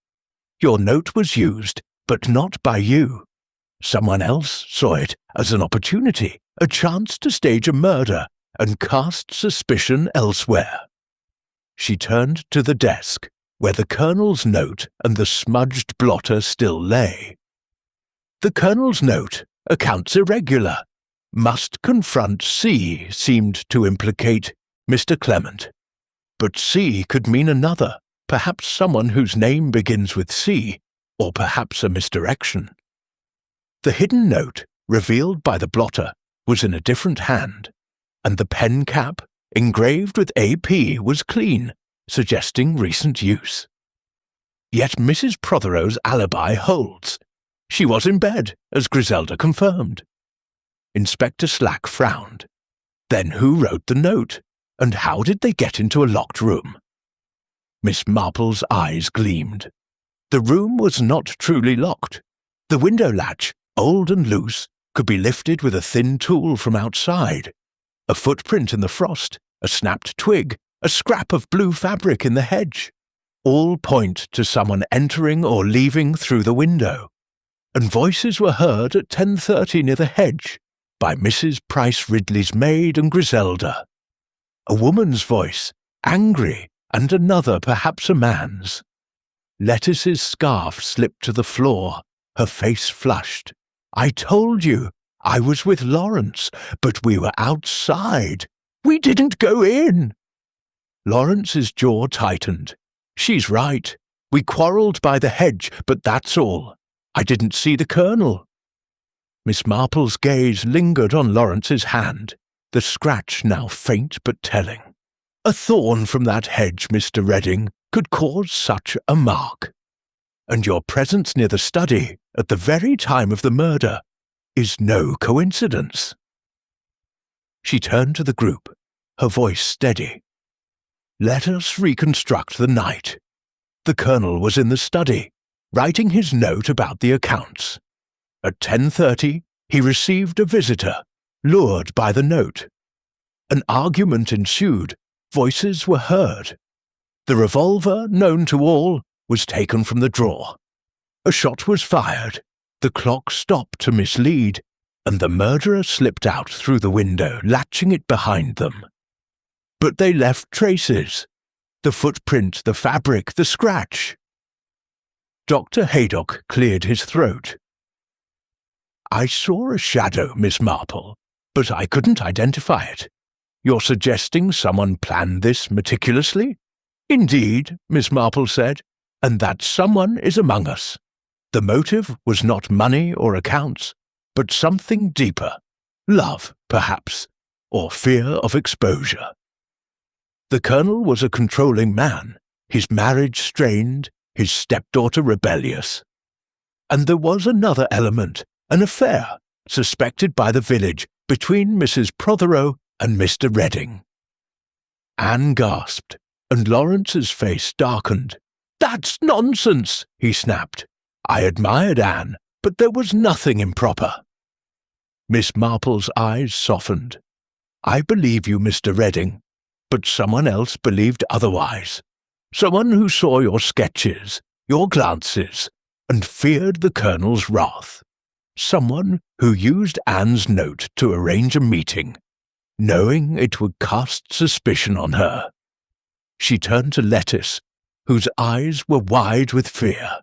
Your note was used, but not by you. Someone else saw it as an opportunity, a chance to stage a murder and cast suspicion elsewhere." She turned to the desk, where the Colonel's note and the smudged blotter still lay. The Colonel's note, accounts irregular. Must confront C seemed to implicate Mr. Clement. But C could mean another, perhaps someone whose name begins with C, or perhaps a misdirection. The hidden note, revealed by the blotter, was in a different hand, and the pen cap, engraved with AP, was clean, suggesting recent use. Yet Mrs. Prothero's alibi holds. She was in bed, as Griselda confirmed. Inspector Slack frowned. Then who wrote the note, and how did they get into a locked room? Miss Marple's eyes gleamed. The room was not truly locked. The window latch, old and loose, could be lifted with a thin tool from outside. A footprint in the frost, a snapped twig, a scrap of blue fabric in the hedge, all point to someone entering or leaving through the window. And voices were heard at 10:30 near the hedge, by Mrs. Price Ridley's maid and Griselda. A woman's voice, angry, and another perhaps a man's. Lettice's scarf slipped to the floor, her face flushed. "I told you, I was with Lawrence, but we were outside. We didn't go in." Lawrence's jaw tightened. "She's right. We quarrelled by the hedge, but that's all. I didn't see the Colonel." Miss Marple's gaze lingered on Lawrence's hand, the scratch now faint but telling. "A thorn from that hedge, Mr. Redding, could cause such a mark. And your presence near the study, at the very time of the murder, is no coincidence." She turned to the group, her voice steady. "Let us reconstruct the night. The Colonel was in the study, writing his note about the accounts. At 10:30, he received a visitor, lured by the note. An argument ensued, voices were heard. The revolver, known to all, was taken from the drawer. A shot was fired, the clock stopped to mislead, and the murderer slipped out through the window, latching it behind them. But they left traces. The footprint, the fabric, the scratch." Dr. Haydock cleared his throat. "I saw a shadow, Miss Marple, but I couldn't identify it. You're suggesting someone planned this meticulously?" "Indeed," Miss Marple said, "and that someone is among us. The motive was not money or accounts, but something deeper. Love, perhaps, or fear of exposure. The Colonel was a controlling man, his marriage strained, his stepdaughter rebellious. And there was another element, an affair, suspected by the village, between Mrs. Prothero and Mr. Redding." Anne gasped, and Lawrence's face darkened. "That's nonsense," he snapped. I admired Anne, but there was nothing improper. Miss Marple's eyes softened. "I believe you, Mr. Redding, but someone else believed otherwise. Someone who saw your sketches, your glances, and feared the Colonel's wrath. Someone who used Anne's note to arrange a meeting, knowing it would cast suspicion on her." She turned to Lettice, whose eyes were wide with fear.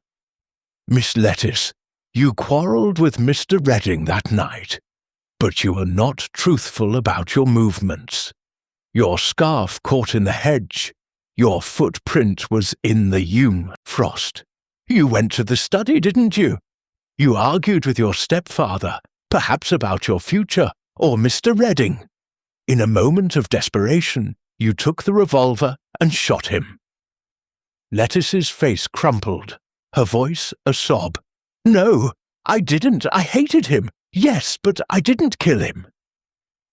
"Miss Lettice, you quarrelled with Mr. Redding that night, but you were not truthful about your movements. Your scarf caught in the hedge. Your footprint was in the frost. You went to the study, didn't you? You argued with your stepfather, perhaps about your future, or Mr. Redding. In a moment of desperation, you took the revolver and shot him." Lettice's face crumpled, her voice a sob. "No, I didn't. I hated him. Yes, but I didn't kill him.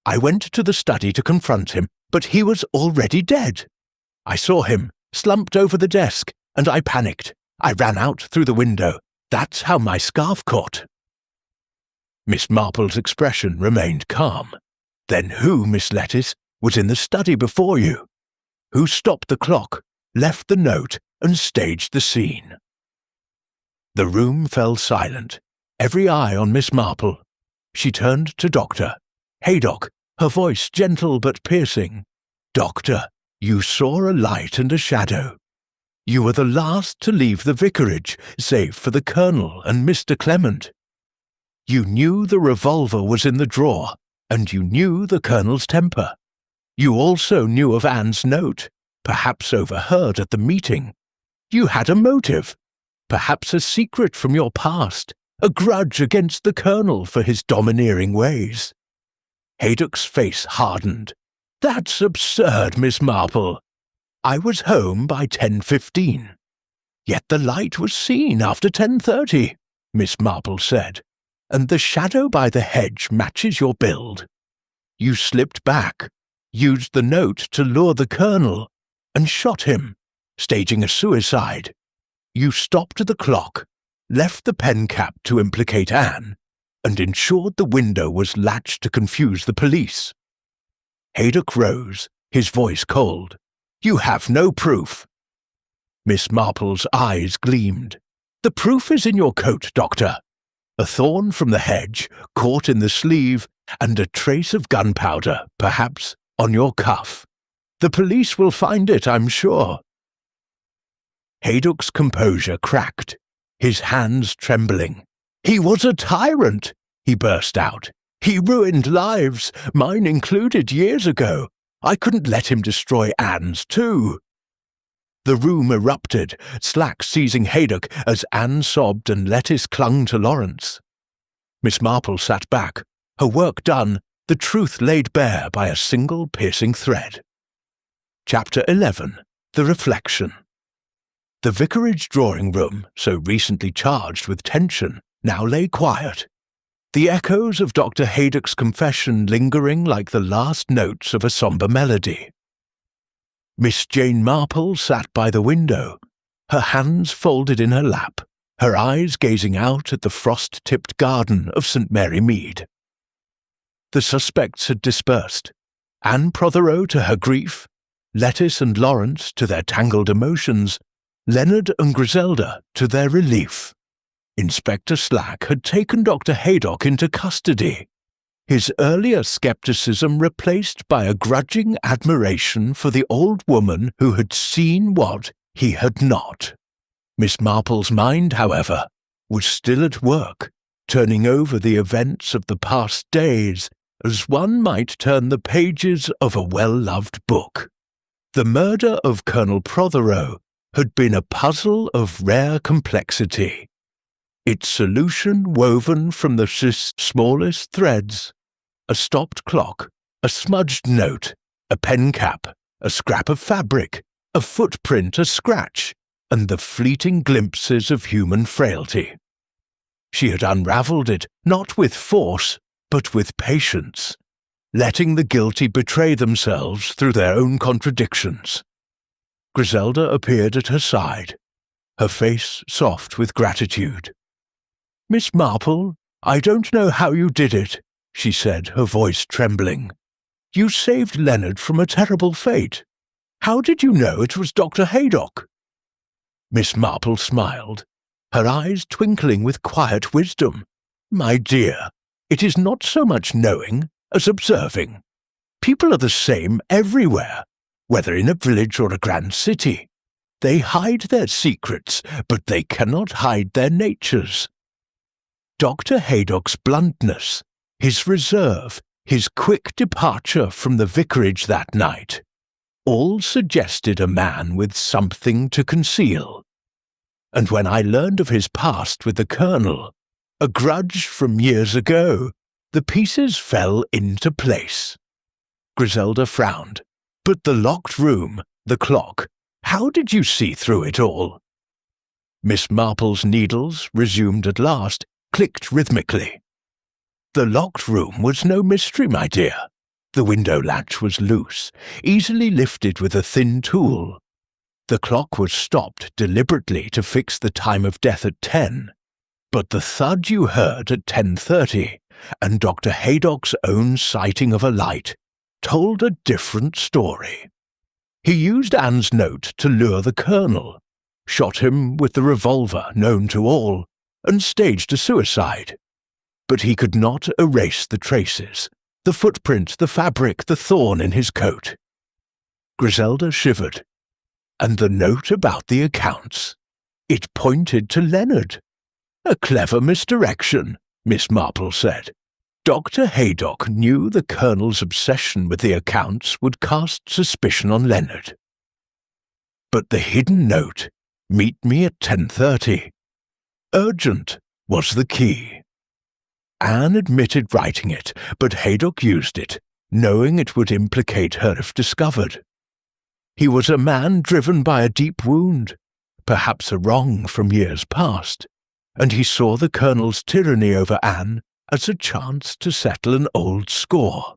I went to the study to confront him, but he was already dead. I saw him, slumped over the desk, and I panicked. I ran out through the window. That's how my scarf caught." Miss Marple's expression remained calm. "Then who, Miss Lettice, was in the study before you?" who stopped the clock, left the note, and staged the scene. The room fell silent, every eye on Miss Marple. She turned to Dr. Haydock, her voice gentle but piercing. "Doctor, you saw a light and a shadow. You were the last to leave the vicarage, save for the Colonel and Mr. Clement. You knew the revolver was in the drawer, and you knew the Colonel's temper. You also knew of Anne's note, perhaps overheard at the meeting. You had a motive, perhaps a secret from your past, a grudge against the Colonel for his domineering ways." Haydock's face hardened. "That's absurd, Miss Marple. I was home by 10:15. "Yet the light was seen after 10:30, Miss Marple said, "and the shadow by the hedge matches your build. You slipped back, used the note to lure the Colonel, and shot him, staging a suicide. You stopped the clock, left the pen cap to implicate Anne, and ensured the window was latched to confuse the police." Haydock rose, his voice cold. "You have no proof." Miss Marple's eyes gleamed. "The proof is in your coat, Doctor. A thorn from the hedge, caught in the sleeve, and a trace of gunpowder, perhaps, on your cuff. The police will find it, I'm sure." Haydock's composure cracked, his hands trembling. "He was a tyrant," he burst out. "He ruined lives, mine included, years ago. I couldn't let him destroy Anne's too." The room erupted, Slack seizing Haydock as Anne sobbed and Lettice clung to Lawrence. Miss Marple sat back, her work done, the truth laid bare by a single piercing thread. Chapter 11. The Reflection. The vicarage drawing-room, so recently charged with tension, now lay quiet, the echoes of Dr. Haydock's confession lingering like the last notes of a sombre melody. Miss Jane Marple sat by the window, her hands folded in her lap, her eyes gazing out at the frost-tipped garden of St. Mary Mead. The suspects had dispersed, Anne Protheroe to her grief, Lettice and Lawrence to their tangled emotions, Leonard and Griselda to their relief. Inspector Slack had taken Dr. Haydock into custody, his earlier scepticism replaced by a grudging admiration for the old woman who had seen what he had not. Miss Marple's mind, however, was still at work, turning over the events of the past days as one might turn the pages of a well-loved book. The murder of Colonel Protheroe had been a puzzle of rare complexity, its solution woven from the smallest threads: a stopped clock, a smudged note, a pen cap, a scrap of fabric, a footprint, a scratch, and the fleeting glimpses of human frailty. She had unravelled it not with force, but with patience, letting the guilty betray themselves through their own contradictions. Griselda appeared at her side, her face soft with gratitude. "Miss Marple, I don't know how you did it," she said, her voice trembling. "You saved Leonard from a terrible fate. How did you know it was Dr. Haydock?" Miss Marple smiled, her eyes twinkling with quiet wisdom. "My dear, it is not so much knowing as observing. People are the same everywhere, whether in a village or a grand city. They hide their secrets, but they cannot hide their natures. Dr. Haydock's bluntness, his reserve, his quick departure from the vicarage that night, all suggested a man with something to conceal. And when I learned of his past with the Colonel, a grudge from years ago, the pieces fell into place." Griselda frowned. "But the locked room, the clock, how did you see through it all?" Miss Marple's needles, resumed at last, clicked rhythmically. "The locked room was no mystery, my dear. The window latch was loose, easily lifted with a thin tool. The clock was stopped deliberately to fix the time of death at 10, but the thud you heard at 10:30, and Dr. Haydock's own sighting of a light, told a different story. He used Anne's note to lure the colonel, shot him with the revolver known to all, and staged a suicide. But he could not erase the traces, the footprint, the fabric, the thorn in his coat. Griselda shivered. And the note about the accounts? It pointed to Leonard. A clever misdirection, Miss Marple said. Dr. Haydock knew the colonel's obsession with the accounts would cast suspicion on Leonard. But the hidden note, "Meet me at 10:30. Urgent was the key. Anne admitted writing it, but Haydock used it, knowing it would implicate her if discovered. He was a man driven by a deep wound, perhaps a wrong from years past, and he saw the colonel's tyranny over Anne as a chance to settle an old score.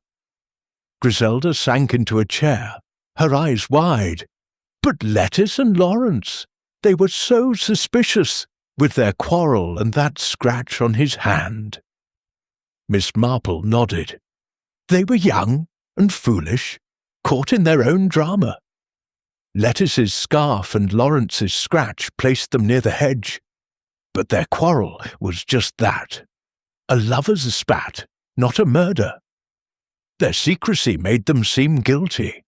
Griselda sank into a chair, her eyes wide. But Lettice and Lawrence, they were so suspicious, with their quarrel and that scratch on his hand. Miss Marple nodded. They were young and foolish, caught in their own drama. Lettice's scarf and Lawrence's scratch placed them near the hedge, but their quarrel was just that, a lover's spat, not a murder. Their secrecy made them seem guilty,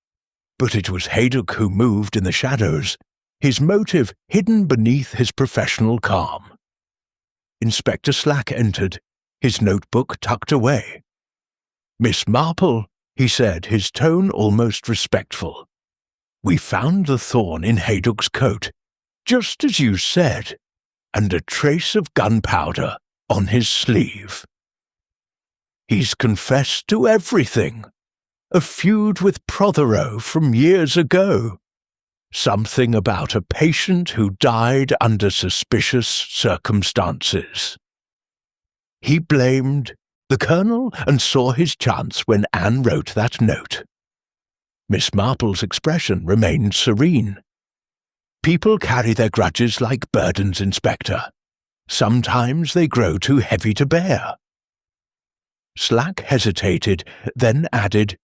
but it was Haydock who moved in the shadows, his motive hidden beneath his professional calm. Inspector Slack entered, his notebook tucked away. "Miss Marple," he said, his tone almost respectful. "We found the thorn in Haydock's coat, just as you said, and a trace of gunpowder on his sleeve. He's confessed to everything. A feud with Prothero from years ago. Something about a patient who died under suspicious circumstances. He blamed the colonel and saw his chance when Anne wrote that note." Miss Marple's expression remained serene. "People carry their grudges like burdens, Inspector. Sometimes they grow too heavy to bear." Slack hesitated, then added,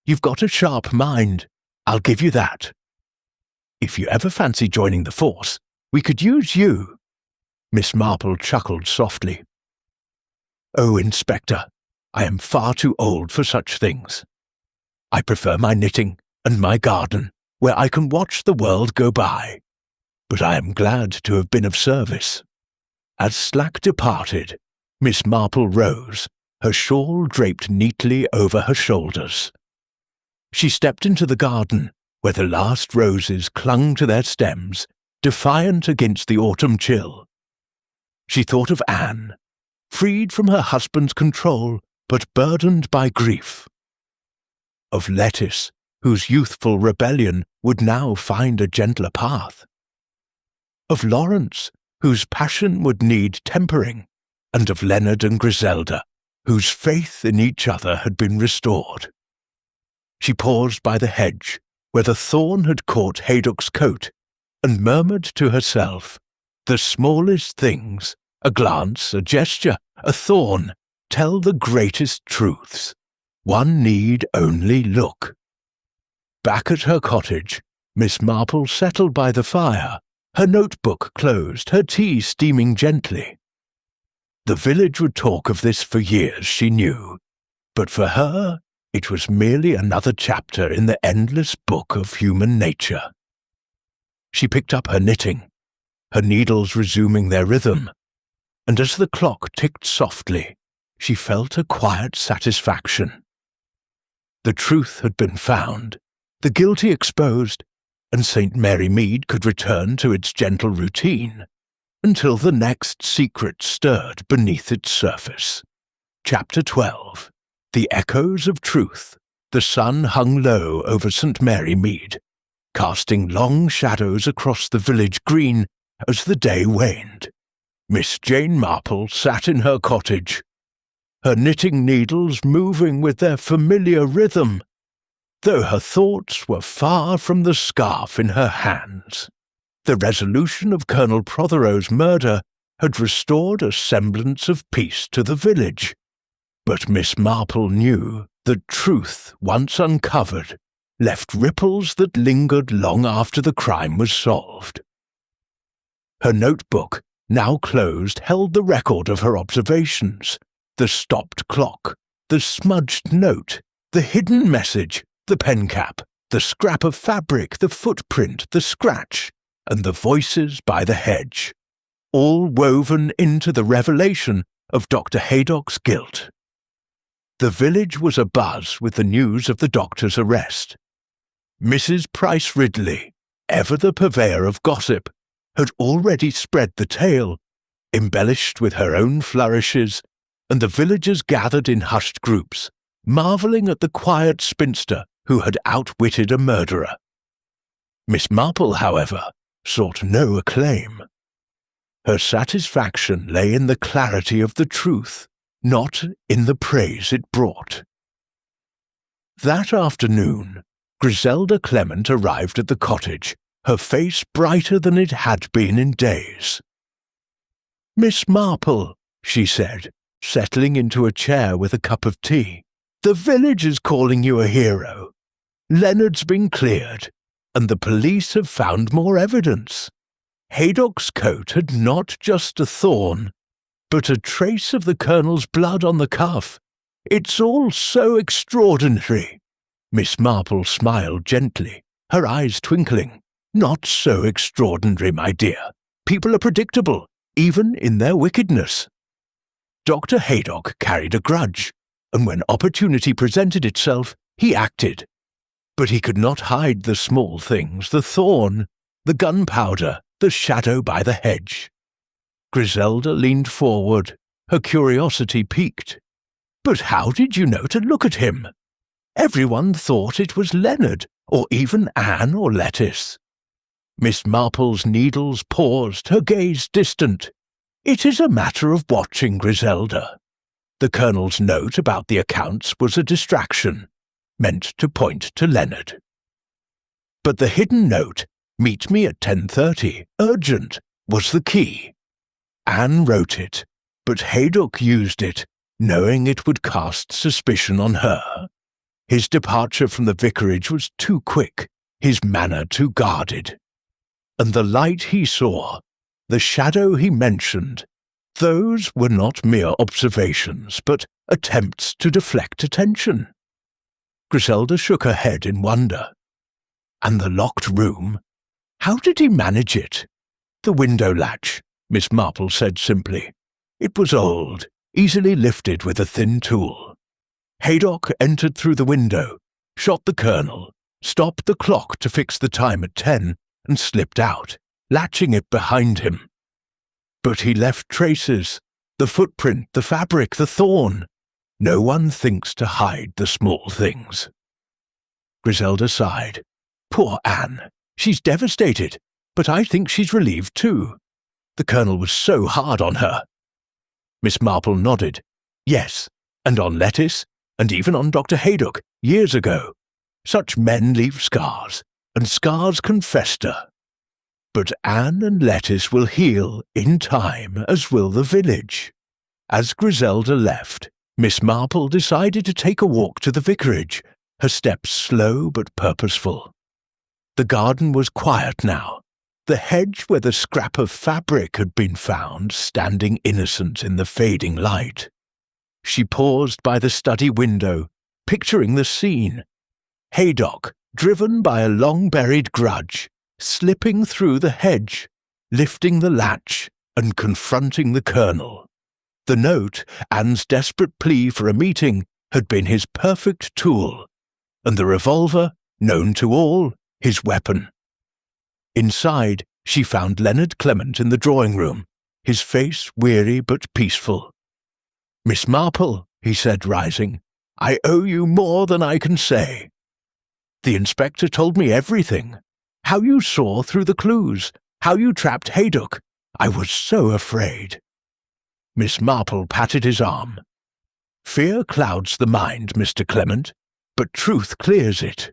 "You've got a sharp mind. I'll give you that. If you ever fancy joining the force, we could use you." Miss Marple chuckled softly. "Oh, Inspector, I am far too old for such things. I prefer my knitting and my garden, where I can watch the world go by. But I am glad to have been of service." As Slack departed, Miss Marple rose, her shawl draped neatly over her shoulders. She stepped into the garden, where the last roses clung to their stems, defiant against the autumn chill. She thought of Anne, freed from her husband's control, but burdened by grief. Of Lettice, whose youthful rebellion would now find a gentler path. Of Lawrence, whose passion would need tempering, and of Leonard and Griselda, whose faith in each other had been restored. She paused by the hedge, where the thorn had caught Haydock's coat, and murmured to herself, "The smallest things, a glance, a gesture, a thorn, tell the greatest truths. One need only look." Back at her cottage, Miss Marple settled by the fire, her notebook closed, her tea steaming gently. The village would talk of this for years, she knew, but for her it was merely another chapter in the endless book of human nature. She picked up her knitting, her needles resuming their rhythm, and as the clock ticked softly, she felt a quiet satisfaction. The truth had been found, the guilty exposed, and St. Mary Mead could return to its gentle routine until the next secret stirred beneath its surface. Chapter 12. The Echoes of Truth. The sun hung low over St. Mary Mead, casting long shadows across the village green as the day waned. Miss Jane Marple sat in her cottage, her knitting needles moving with their familiar rhythm, though her thoughts were far from the scarf in her hands. The resolution of Colonel Prothero's murder had restored a semblance of peace to the village, but Miss Marple knew that truth once uncovered left ripples that lingered long after the crime was solved. Her notebook, now closed, held the record of her observations, the stopped clock, the smudged note, the hidden message, the pen cap, the scrap of fabric, the footprint, the scratch, and the voices by the hedge, all woven into the revelation of Dr. Haydock's guilt. The village was abuzz with the news of the doctor's arrest. Mrs. Price Ridley, ever the purveyor of gossip, had already spread the tale, embellished with her own flourishes, and the villagers gathered in hushed groups, marvelling at the quiet spinster who had outwitted a murderer. Miss Marple, however, sought no acclaim. Her satisfaction lay in the clarity of the truth, not in the praise it brought. That afternoon, Griselda Clement arrived at the cottage, her face brighter than it had been in days. "Miss Marple," she said, settling into a chair with a cup of tea, "the village is calling you a hero. Leonard's been cleared, and the police have found more evidence. Haydock's coat had not just a thorn, but a trace of the Colonel's blood on the cuff. It's all so extraordinary." Miss Marple smiled gently, her eyes twinkling. "Not so extraordinary, my dear. People are predictable, even in their wickedness. Dr. Haydock carried a grudge, and when opportunity presented itself, he acted. But he could not hide the small things, the thorn, the gunpowder, the shadow by the hedge." Griselda leaned forward, her curiosity piqued. "But how did you know to look at him? Everyone thought it was Leonard, or even Anne or Lettice." Miss Marple's needles paused, her gaze distant. "It is a matter of watching, Griselda. The Colonel's note about the accounts was a distraction, meant to point to Leonard. But the hidden note, 'Meet me at 10:30, urgent,' was the key. Anne wrote it, but Haydock used it, knowing it would cast suspicion on her. His departure from the vicarage was too quick, his manner too guarded. And the light he saw, the shadow he mentioned, those were not mere observations, but attempts to deflect attention." Griselda shook her head in wonder. "And the locked room? How did he manage it?" "The window latch," Miss Marple said simply. "It was old, easily lifted with a thin tool. Haydock entered through the window, shot the Colonel, stopped the clock to fix the time at 10, and slipped out, latching it behind him. But he left traces, the footprint, the fabric, the thorn. No one thinks to hide the small things." Griselda sighed. "Poor Anne. She's devastated, but I think she's relieved too. The Colonel was so hard on her." Miss Marple nodded. "Yes, and on Lettice, and even on Dr. Haydock, years ago. Such men leave scars, and scars can fester. But Anne and Lettice will heal in time, as will the village." As Griselda left, Miss Marple decided to take a walk to the vicarage, her steps slow but purposeful. The garden was quiet now, the hedge where the scrap of fabric had been found standing innocent in the fading light. She paused by the study window, picturing the scene. Haydock, driven by a long-buried grudge, slipping through the hedge, lifting the latch, and confronting the Colonel. The note, Anne's desperate plea for a meeting, had been his perfect tool, and the revolver, known to all, his weapon. Inside, she found Leonard Clement in the drawing-room, his face weary but peaceful. "Miss Marple," he said, rising, "I owe you more than I can say. The inspector told me everything. How you saw through the clues, how you trapped Haydock. I was so afraid." Miss Marple patted his arm. "Fear clouds the mind, Mr. Clement, but truth clears it.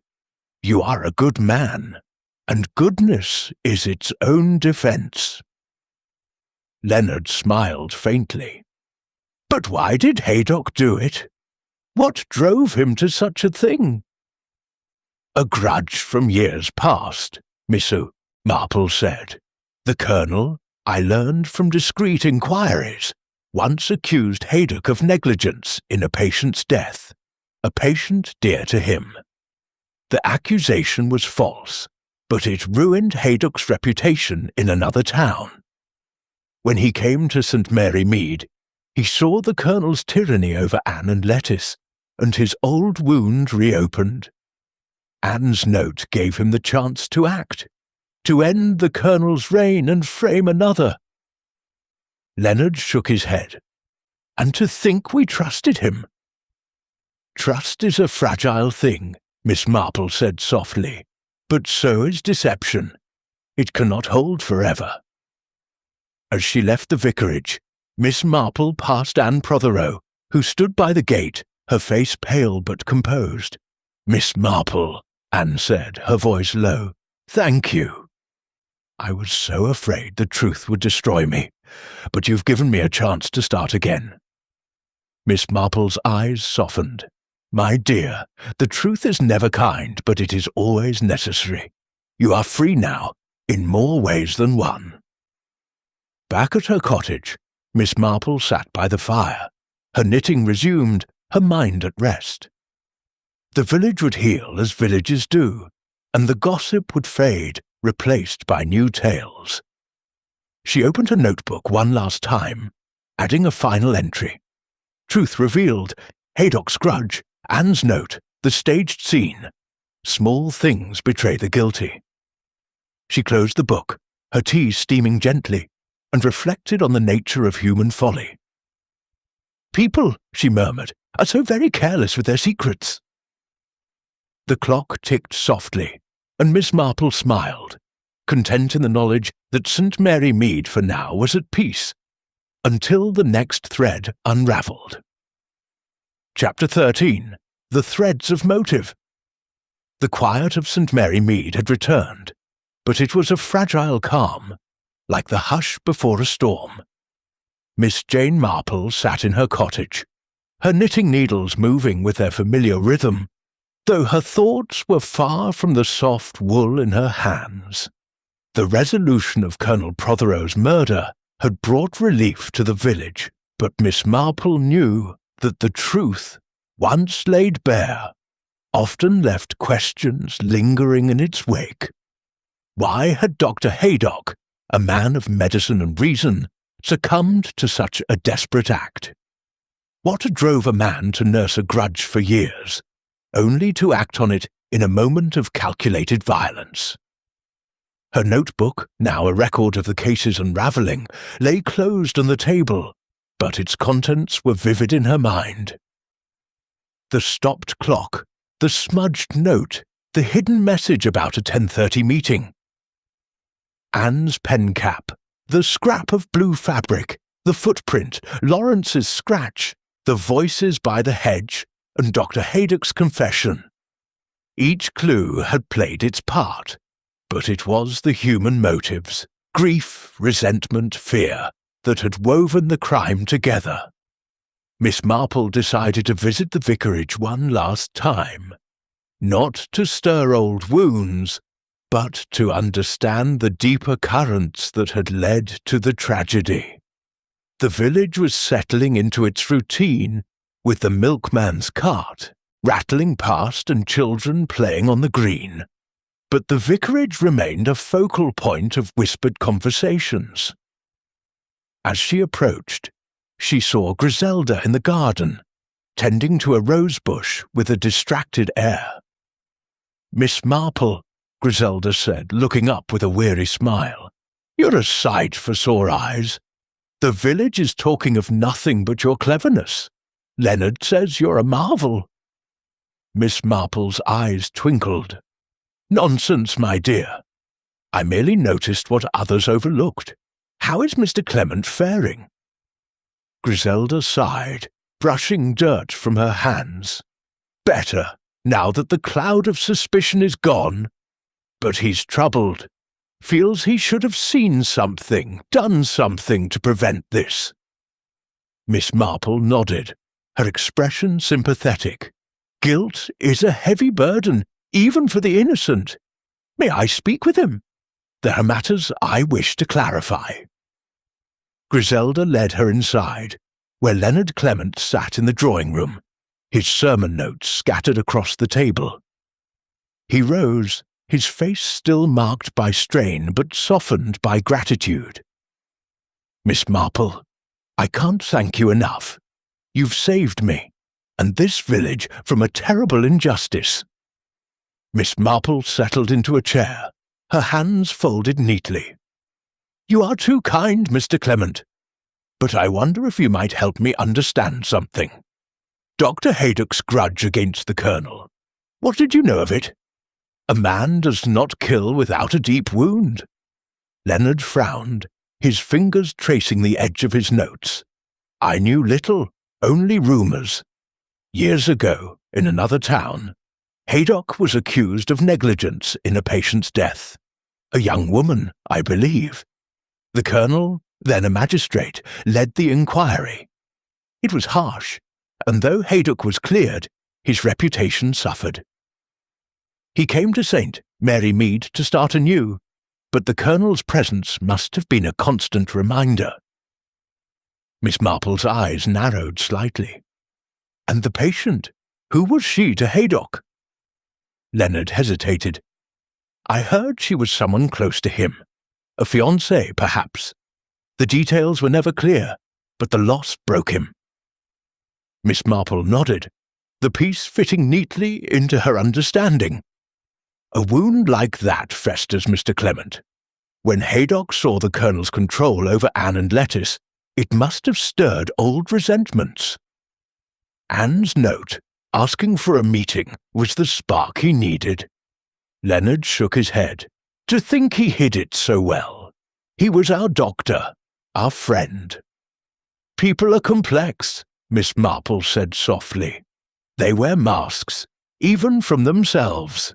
You are a good man, and goodness is its own defense." Leonard smiled faintly. "But why did Haydock do it? What drove him to such a thing?" "A grudge from years past," Miss Marple said. "The Colonel, I learned from discreet inquiries, once accused Haydock of negligence in a patient's death, a patient dear to him. The accusation was false, but it ruined Haydock's reputation in another town. When he came to St. Mary Mead, he saw the Colonel's tyranny over Anne and Lettice, and his old wound reopened. Anne's note gave him the chance to act, to end the Colonel's reign and frame another." Leonard shook his head. "And to think we trusted him." "Trust is a fragile thing," Miss Marple said softly, "but so is deception. It cannot hold forever." As she left the vicarage, Miss Marple passed Anne Prothero, who stood by the gate, her face pale but composed. "Miss Marple," Anne said, her voice low, "thank you. I was so afraid the truth would destroy me, but you've given me a chance to start again." Miss Marple's eyes softened. "My dear, the truth is never kind, but it is always necessary. You are free now, in more ways than one." Back at her cottage, Miss Marple sat by the fire, her knitting resumed, her mind at rest. The village would heal as villages do, and the gossip would fade, replaced by new tales. She opened her notebook one last time, adding a final entry. Truth revealed, Haydock's grudge, Anne's note, the staged scene. Small things betray the guilty. She closed the book, her tea steaming gently, and reflected on the nature of human folly. "People," she murmured, "are so very careless with their secrets." The clock ticked softly, and Miss Marple smiled, content in the knowledge that St. Mary Mead for now was at peace, until the next thread unravelled. Chapter 13. The Threads of Motive. The quiet of St. Mary Mead had returned, but it was a fragile calm, like the hush before a storm. Miss Jane Marple sat in her cottage, her knitting needles moving with their familiar rhythm, though her thoughts were far from the soft wool in her hands. The resolution of Colonel Prothero's murder had brought relief to the village, but Miss Marple knew that the truth, once laid bare, often left questions lingering in its wake. Why had Dr. Haydock, a man of medicine and reason, succumbed to such a desperate act? What drove a man to nurse a grudge for years, only to act on it in a moment of calculated violence? Her notebook, now a record of the case's unravelling, lay closed on the table, but its contents were vivid in her mind. The stopped clock, the smudged note, the hidden message about a 10:30 meeting. Anne's pen cap, the scrap of blue fabric, the footprint, Lawrence's scratch, the voices by the hedge, and Dr. Haydock's confession. Each clue had played its part, but it was the human motives, grief, resentment, fear, that had woven the crime together. Miss Marple decided to visit the vicarage one last time, not to stir old wounds, but to understand the deeper currents that had led to the tragedy. The village was settling into its routine, with the milkman's cart rattling past and children playing on the green, but the vicarage remained a focal point of whispered conversations. As she approached, she saw Griselda in the garden, tending to a rose bush with a distracted air. "Miss Marple," Griselda said, looking up with a weary smile, "you're a sight for sore eyes. The village is talking of nothing but your cleverness. Leonard says you're a marvel." Miss Marple's eyes twinkled. "Nonsense, my dear. I merely noticed what others overlooked. How is Mr. Clement faring?" Griselda sighed, brushing dirt from her hands. "Better, now that the cloud of suspicion is gone. But he's troubled. Feels he should have seen something, done something to prevent this." Miss Marple nodded, her expression sympathetic. "Guilt is a heavy burden, even for the innocent. May I speak with him? There are matters I wish to clarify." Griselda led her inside, where Leonard Clement sat in the drawing-room, his sermon notes scattered across the table. He rose, his face still marked by strain but softened by gratitude. "Miss Marple, I can't thank you enough. You've saved me, and this village, from a terrible injustice." Miss Marple settled into a chair, her hands folded neatly. "You are too kind, Mr. Clement. But I wonder if you might help me understand something. Dr. Haydock's grudge against the colonel. What did you know of it? A man does not kill without a deep wound." Leonard frowned, his fingers tracing the edge of his notes. "I knew little, only rumours. Years ago, in another town, Haydock was accused of negligence in a patient's death. A young woman, I believe. The colonel, then a magistrate, led the inquiry. It was harsh, and though Haydock was cleared, his reputation suffered. He came to St. Mary Mead to start anew, but the colonel's presence must have been a constant reminder." Miss Marple's eyes narrowed slightly. "And the patient, who was she to Haydock?" Leonard hesitated. "I heard she was someone close to him. A fiancée, perhaps. The details were never clear, but the loss broke him." Miss Marple nodded, the piece fitting neatly into her understanding. "A wound like that festers, Mr. Clement. When Haydock saw the colonel's control over Anne and Lettice, it must have stirred old resentments. Anne's note, asking for a meeting, was the spark he needed." Leonard shook his head. "To think he hid it so well. He was our doctor, our friend." "People are complex," Miss Marple said softly. "They wear masks, even from themselves."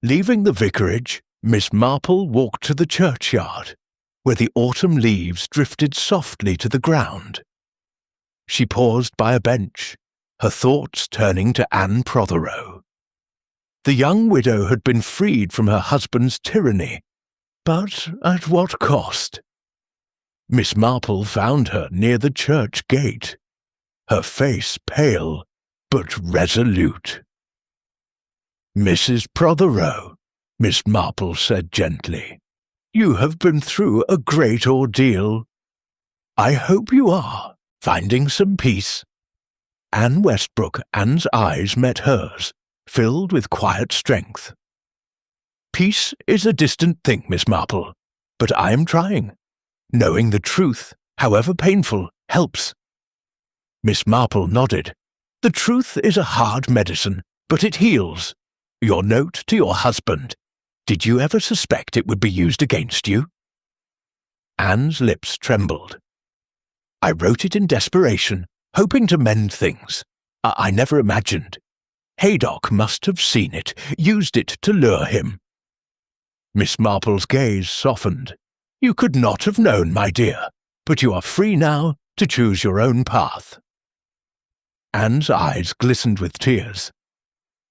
Leaving the vicarage, Miss Marple walked to the churchyard, where the autumn leaves drifted softly to the ground. She paused by a bench, her thoughts turning to Anne Prothero. The young widow had been freed from her husband's tyranny, but at what cost? Miss Marple found her near the church gate, her face pale but resolute. "Mrs. Prothero," Miss Marple said gently, "you have been through a great ordeal. I hope you are finding some peace." Anne Westbrook, Anne's eyes met hers, filled with quiet strength. "Peace is a distant thing, Miss Marple, but I am trying. Knowing the truth, however painful, helps." Miss Marple nodded. "The truth is a hard medicine, but it heals. Your note to your husband. Did you ever suspect it would be used against you?" Anne's lips trembled. "I wrote it in desperation, hoping to mend things. I never imagined. Haydock must have seen it, used it to lure him." Miss Marple's gaze softened. "You could not have known, my dear, but you are free now to choose your own path." Anne's eyes glistened with tears.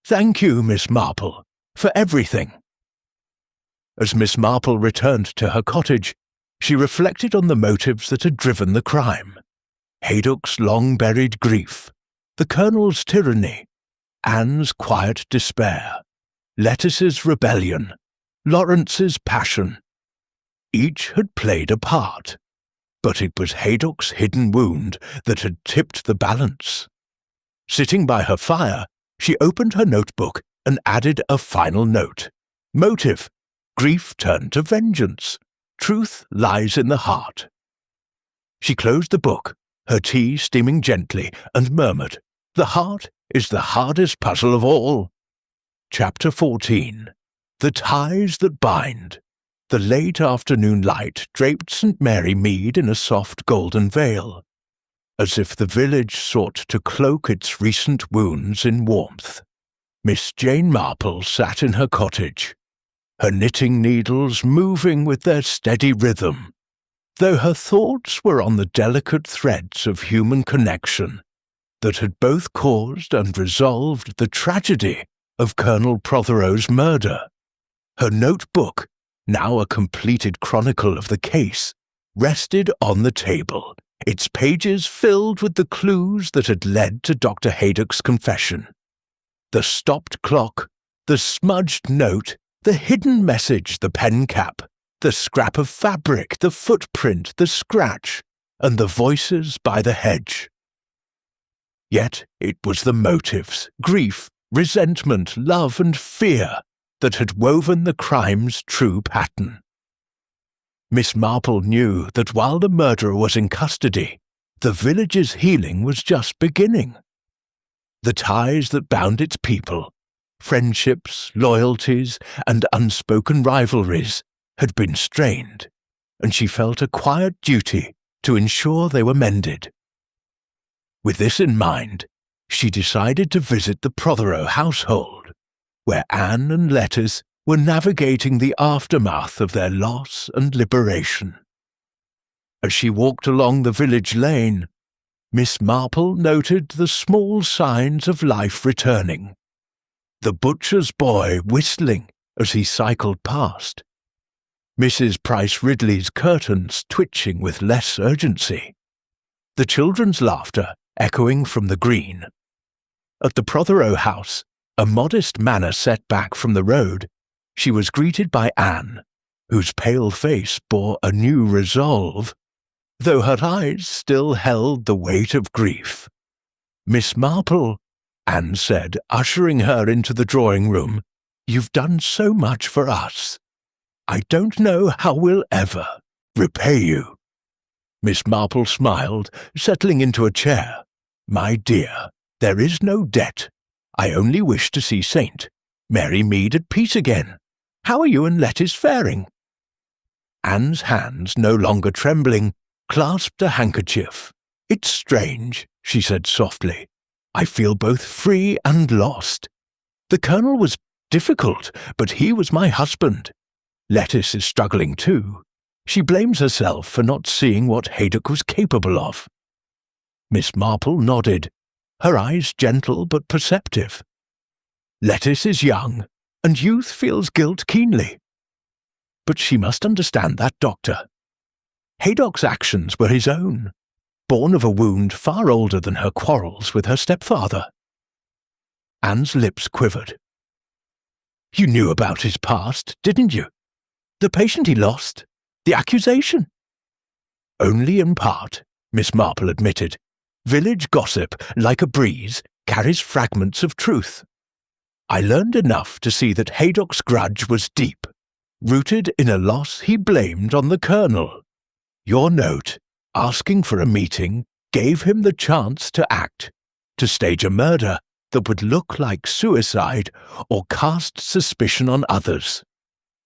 "Thank you, Miss Marple, for everything." As Miss Marple returned to her cottage, she reflected on the motives that had driven the crime. Haydock's long-buried grief, the colonel's tyranny, Anne's quiet despair, Lettice's rebellion, Lawrence's passion. Each had played a part, but it was Haydock's hidden wound that had tipped the balance. Sitting by her fire, she opened her notebook and added a final note. Motive: grief turned to vengeance. Truth lies in the heart. She closed the book, her tea steaming gently, and murmured, "The heart is the hardest puzzle of all." Chapter 14. The Ties That Bind. The late afternoon light draped St. Mary Mead in a soft golden veil, as if the village sought to cloak its recent wounds in warmth. Miss Jane Marple sat in her cottage, her knitting needles moving with their steady rhythm, though her thoughts were on the delicate threads of human connection that had both caused and resolved the tragedy of Colonel Prothero's murder. Her notebook, now a completed chronicle of the case, rested on the table, its pages filled with the clues that had led to Dr. Haydock's confession. The stopped clock, the smudged note, the hidden message, the pen cap, the scrap of fabric, the footprint, the scratch, and the voices by the hedge. Yet it was the motives, grief, resentment, love, and fear that had woven the crime's true pattern. Miss Marple knew that while the murderer was in custody, the village's healing was just beginning. The ties that bound its people, friendships, loyalties, and unspoken rivalries, had been strained, and she felt a quiet duty to ensure they were mended. With this in mind, she decided to visit the Prothero household, where Anne and Lettice were navigating the aftermath of their loss and liberation. As she walked along the village lane, Miss Marple noted the small signs of life returning. The butcher's boy whistling as he cycled past, Mrs. Price Ridley's curtains twitching with less urgency, the children's laughter echoing from the green. At the Prothero house, a modest manor set back from the road, she was greeted by Anne, whose pale face bore a new resolve, though her eyes still held the weight of grief. "Miss Marple," Anne said, ushering her into the drawing-room, "you've done so much for us. I don't know how we'll ever repay you." Miss Marple smiled, settling into a chair. "My dear, there is no debt. I only wish to see Saint Mary Mead at peace again. How are you and Lettice faring?" Anne's hands, no longer trembling, clasped a handkerchief. "It's strange," she said softly. "I feel both free and lost. The Colonel was difficult, but he was my husband. Lettice is struggling too. She blames herself for not seeing what Haydock was capable of." Miss Marple nodded, her eyes gentle but perceptive. "Lettice is young, and youth feels guilt keenly. But she must understand that, Doctor. Haydock's actions were his own, born of a wound far older than her quarrels with her stepfather." Anne's lips quivered. "You knew about his past, didn't you? The patient he lost? The accusation?" "Only in part," Miss Marple admitted. "Village gossip, like a breeze, carries fragments of truth. I learned enough to see that Haydock's grudge was deep, rooted in a loss he blamed on the Colonel. Your note, asking for a meeting, gave him the chance to act, to stage a murder that would look like suicide or cast suspicion on others."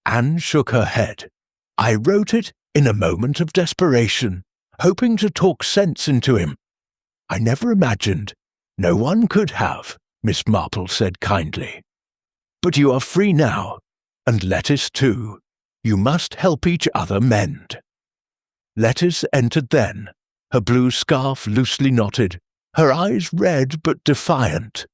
Anne shook her head. "I wrote it in a moment of desperation, hoping to talk sense into him. I never imagined. No one could have," Miss Marple said kindly. "But you are free now, and Lettice too. You must help each other mend." Lettice entered then, her blue scarf loosely knotted, her eyes red but defiant.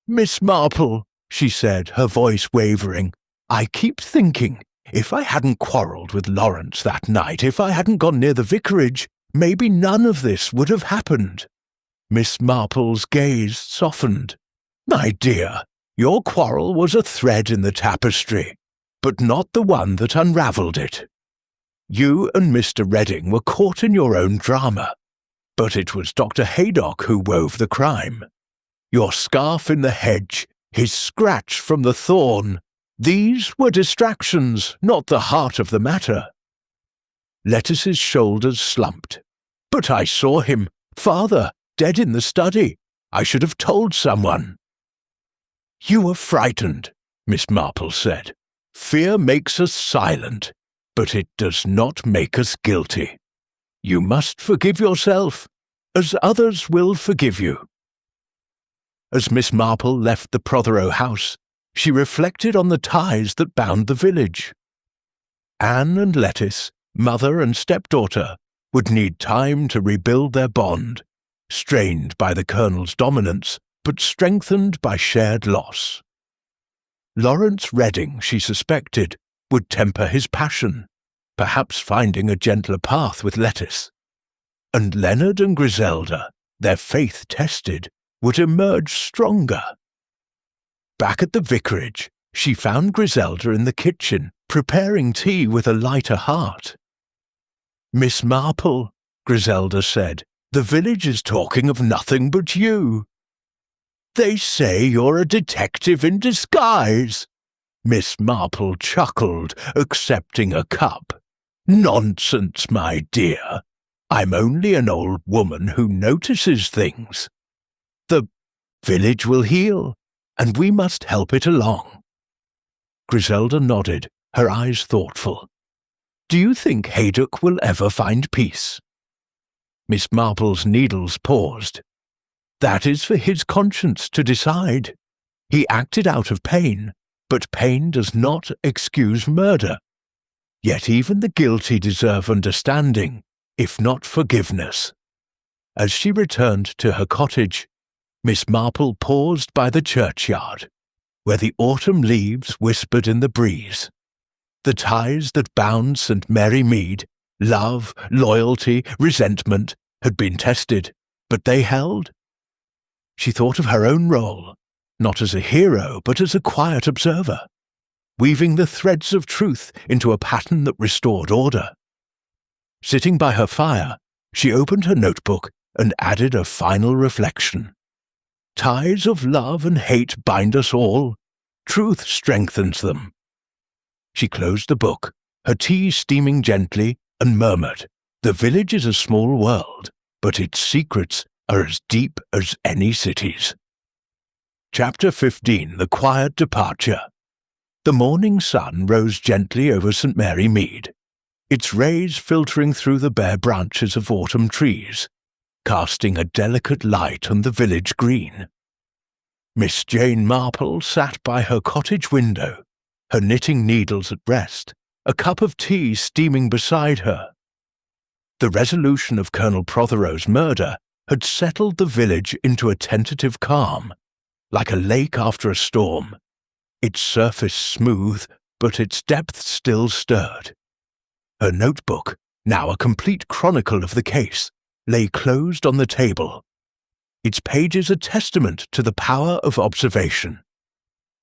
"Miss Marple," she said, her voice wavering, "I keep thinking, if I hadn't quarrelled with Lawrence that night, if I hadn't gone near the vicarage, maybe none of this would have happened." Miss Marple's gaze softened. "My dear, your quarrel was a thread in the tapestry, but not the one that unravelled it. You and Mr. Redding were caught in your own drama, but it was Dr. Haydock who wove the crime. Your scarf in the hedge, his scratch from the thorn, these were distractions, not the heart of the matter." Lettice's shoulders slumped. "But I saw him, father, dead in the study. I should have told someone." "You were frightened," Miss Marple said. "Fear makes us silent, but it does not make us guilty. You must forgive yourself, as others will forgive you." As Miss Marple left the Prothero house, she reflected on the ties that bound the village. Anne and Lettice, mother and stepdaughter, would need time to rebuild their bond, strained by the Colonel's dominance, but strengthened by shared loss. Lawrence Redding, she suspected, would temper his passion, perhaps finding a gentler path with lettuce. And Leonard and Griselda, their faith tested, would emerge stronger. Back at the vicarage, she found Griselda in the kitchen, preparing tea with a lighter heart. "Miss Marple," Griselda said, "the village is talking of nothing but you." "They say you're a detective in disguise." Miss Marple chuckled, accepting a cup. "Nonsense, my dear. I'm only an old woman who notices things. The village will heal, and we must help it along." Griselda nodded, her eyes thoughtful. "Do you think Haydock will ever find peace?" Miss Marple's needles paused. "That is for his conscience to decide. He acted out of pain, but pain does not excuse murder. Yet even the guilty deserve understanding, if not forgiveness." As she returned to her cottage, Miss Marple paused by the churchyard, where the autumn leaves whispered in the breeze. The ties that bound St. Mary Mead, love, loyalty, resentment, had been tested, but they held. She thought of her own role, not as a hero, but as a quiet observer, weaving the threads of truth into a pattern that restored order. Sitting by her fire, she opened her notebook and added a final reflection. Ties of love and hate bind us all. Truth strengthens them. She closed the book, her tea steaming gently, and murmured, "The village is a small world, but its secrets are as deep as any city's." Chapter 15. The Quiet Departure. The morning sun rose gently over St. Mary Mead, its rays filtering through the bare branches of autumn trees, casting a delicate light on the village green. Miss Jane Marple sat by her cottage window, her knitting needles at rest, a cup of tea steaming beside her. The resolution of Colonel Prothero's murder had settled the village into a tentative calm, like a lake after a storm, its surface smooth, but its depths still stirred. Her notebook, now a complete chronicle of the case, lay closed on the table, its pages a testament to the power of observation.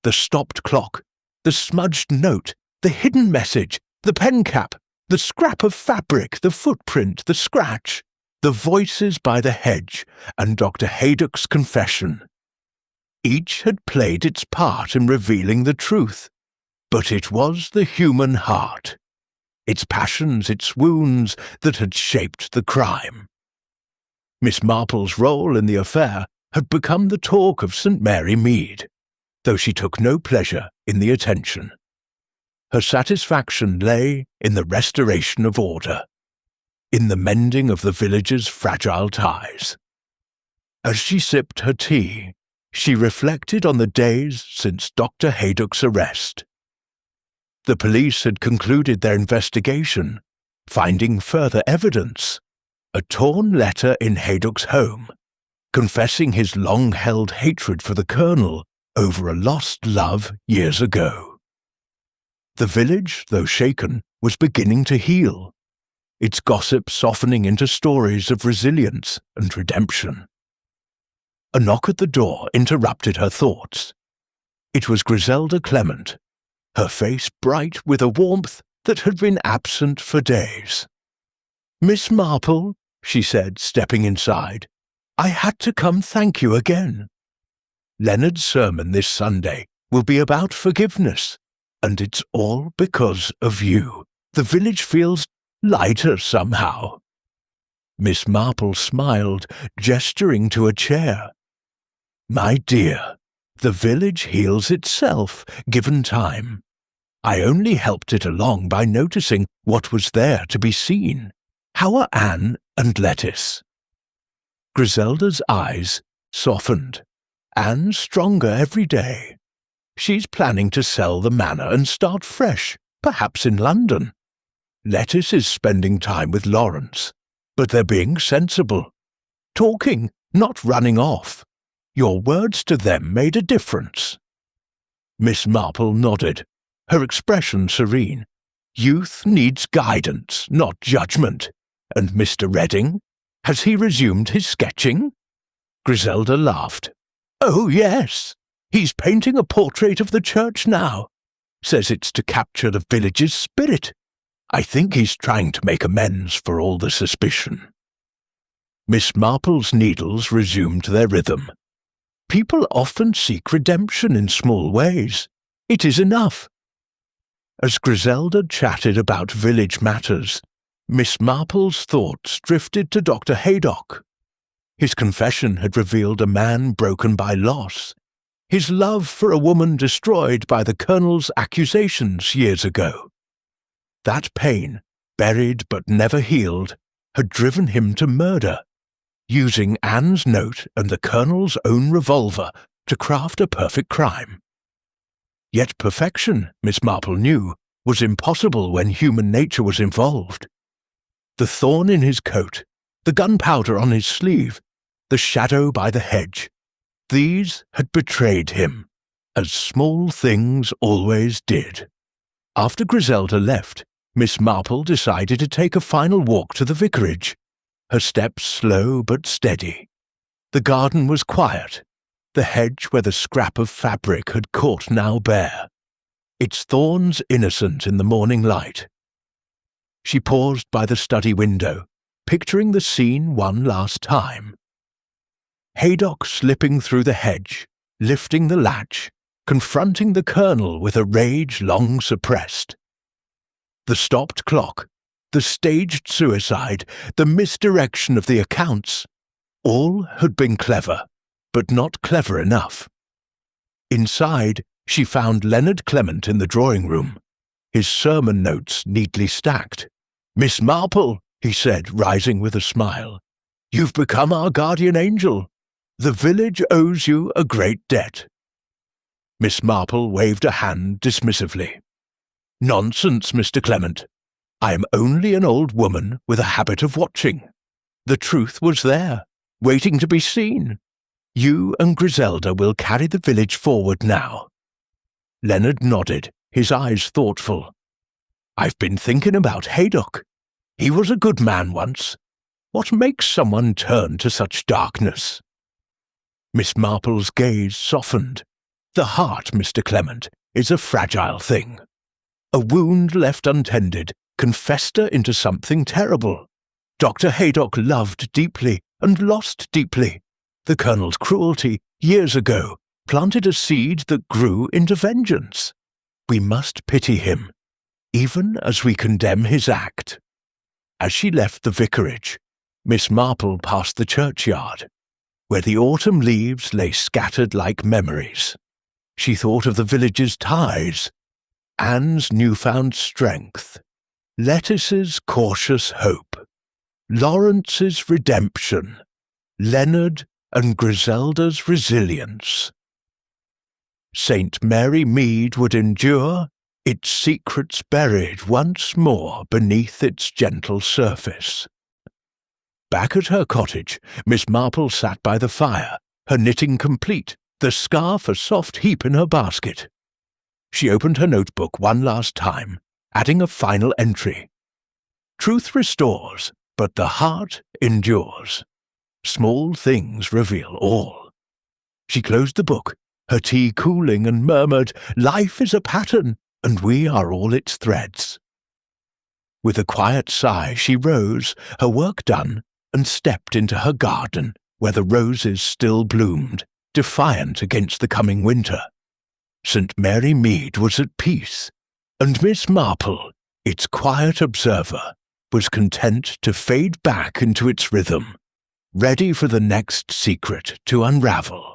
The stopped clock, the smudged note, the hidden message, the pen cap, the scrap of fabric, the footprint, the scratch, the voices by the hedge, and Dr. Haydock's confession. Each had played its part in revealing the truth, but it was the human heart, its passions, its wounds, that had shaped the crime. Miss Marple's role in the affair had become the talk of St. Mary Mead, though she took no pleasure in the attention. Her satisfaction lay in the restoration of order, in the mending of the village's fragile ties. As she sipped her tea, she reflected on the days since Dr. Haydock's arrest. The police had concluded their investigation, finding further evidence: a torn letter in Haydock's home, confessing his long-held hatred for the colonel over a lost love years ago. The village, though shaken, was beginning to heal, its gossip softening into stories of resilience and redemption. A knock at the door interrupted her thoughts. It was Griselda Clement, her face bright with a warmth that had been absent for days. "Miss Marple," she said, stepping inside, "I had to come thank you again. Leonard's sermon this Sunday will be about forgiveness, and it's all because of you. The village feels lighter somehow." Miss Marple smiled, gesturing to a chair. "My dear, the village heals itself, given time. I only helped it along by noticing what was there to be seen. How are Anne and Lettuce?" Griselda's eyes softened. "Anne's stronger every day. She's planning to sell the manor and start fresh, perhaps in London. Lettuce is spending time with Lawrence, but they're being sensible. Talking, not running off. Your words to them made a difference." Miss Marple nodded, her expression serene. Youth needs guidance, not judgment. And Mr. Redding? Has he resumed his sketching? Griselda laughed. Oh, yes. He's painting a portrait of the church now. Says it's to capture the village's spirit. I think he's trying to make amends for all the suspicion. Miss Marple's needles resumed their rhythm. People often seek redemption in small ways. It is enough. As Griselda chatted about village matters, Miss Marple's thoughts drifted to Dr. Haydock. His confession had revealed a man broken by loss, his love for a woman destroyed by the Colonel's accusations years ago. That pain, buried but never healed, had driven him to murder, using Anne's note and the Colonel's own revolver to craft a perfect crime. Yet perfection, Miss Marple knew, was impossible when human nature was involved. The thorn in his coat, the gunpowder on his sleeve, the shadow by the hedge, these had betrayed him, as small things always did. After Griselda left, Miss Marple decided to take a final walk to the vicarage, her steps slow but steady. The garden was quiet, the hedge where the scrap of fabric had caught now bare, its thorns innocent in the morning light. She paused by the study window, picturing the scene one last time. Haydock slipping through the hedge, lifting the latch, confronting the Colonel with a rage long suppressed. The stopped clock, the staged suicide, the misdirection of the accounts, all had been clever, but not clever enough. Inside, she found Leonard Clement in the drawing-room, his sermon notes neatly stacked. "Miss Marple," he said, rising with a smile, "you've become our guardian angel. The village owes you a great debt." Miss Marple waved a hand dismissively. "Nonsense, Mr. Clement. I am only an old woman with a habit of watching. The truth was there, waiting to be seen. You and Griselda will carry the village forward now." Leonard nodded, his eyes thoughtful. "I've been thinking about Haydock. He was a good man once. What makes someone turn to such darkness?" Miss Marple's gaze softened. The heart, Mr. Clement, is a fragile thing. A wound left untended can fester into something terrible. Dr. Haydock loved deeply and lost deeply. The Colonel's cruelty, years ago, planted a seed that grew into vengeance. We must pity him, even as we condemn his act. As she left the vicarage, Miss Marple passed the churchyard, where the autumn leaves lay scattered like memories. She thought of the village's ties, Anne's newfound strength, Lettice's cautious hope, Lawrence's redemption, Leonard and Griselda's resilience. St. Mary Mead would endure, its secrets buried once more beneath its gentle surface. Back at her cottage, Miss Marple sat by the fire, her knitting complete, the scarf a soft heap in her basket. She opened her notebook one last time, adding a final entry. Truth restores, but the heart endures. Small things reveal all. She closed the book, her tea cooling, and murmured, "Life is a pattern, and we are all its threads." With a quiet sigh, she rose, her work done, and stepped into her garden, where the roses still bloomed, defiant against the coming winter. St. Mary Mead was at peace, and Miss Marple, its quiet observer, was content to fade back into its rhythm, ready for the next secret to unravel.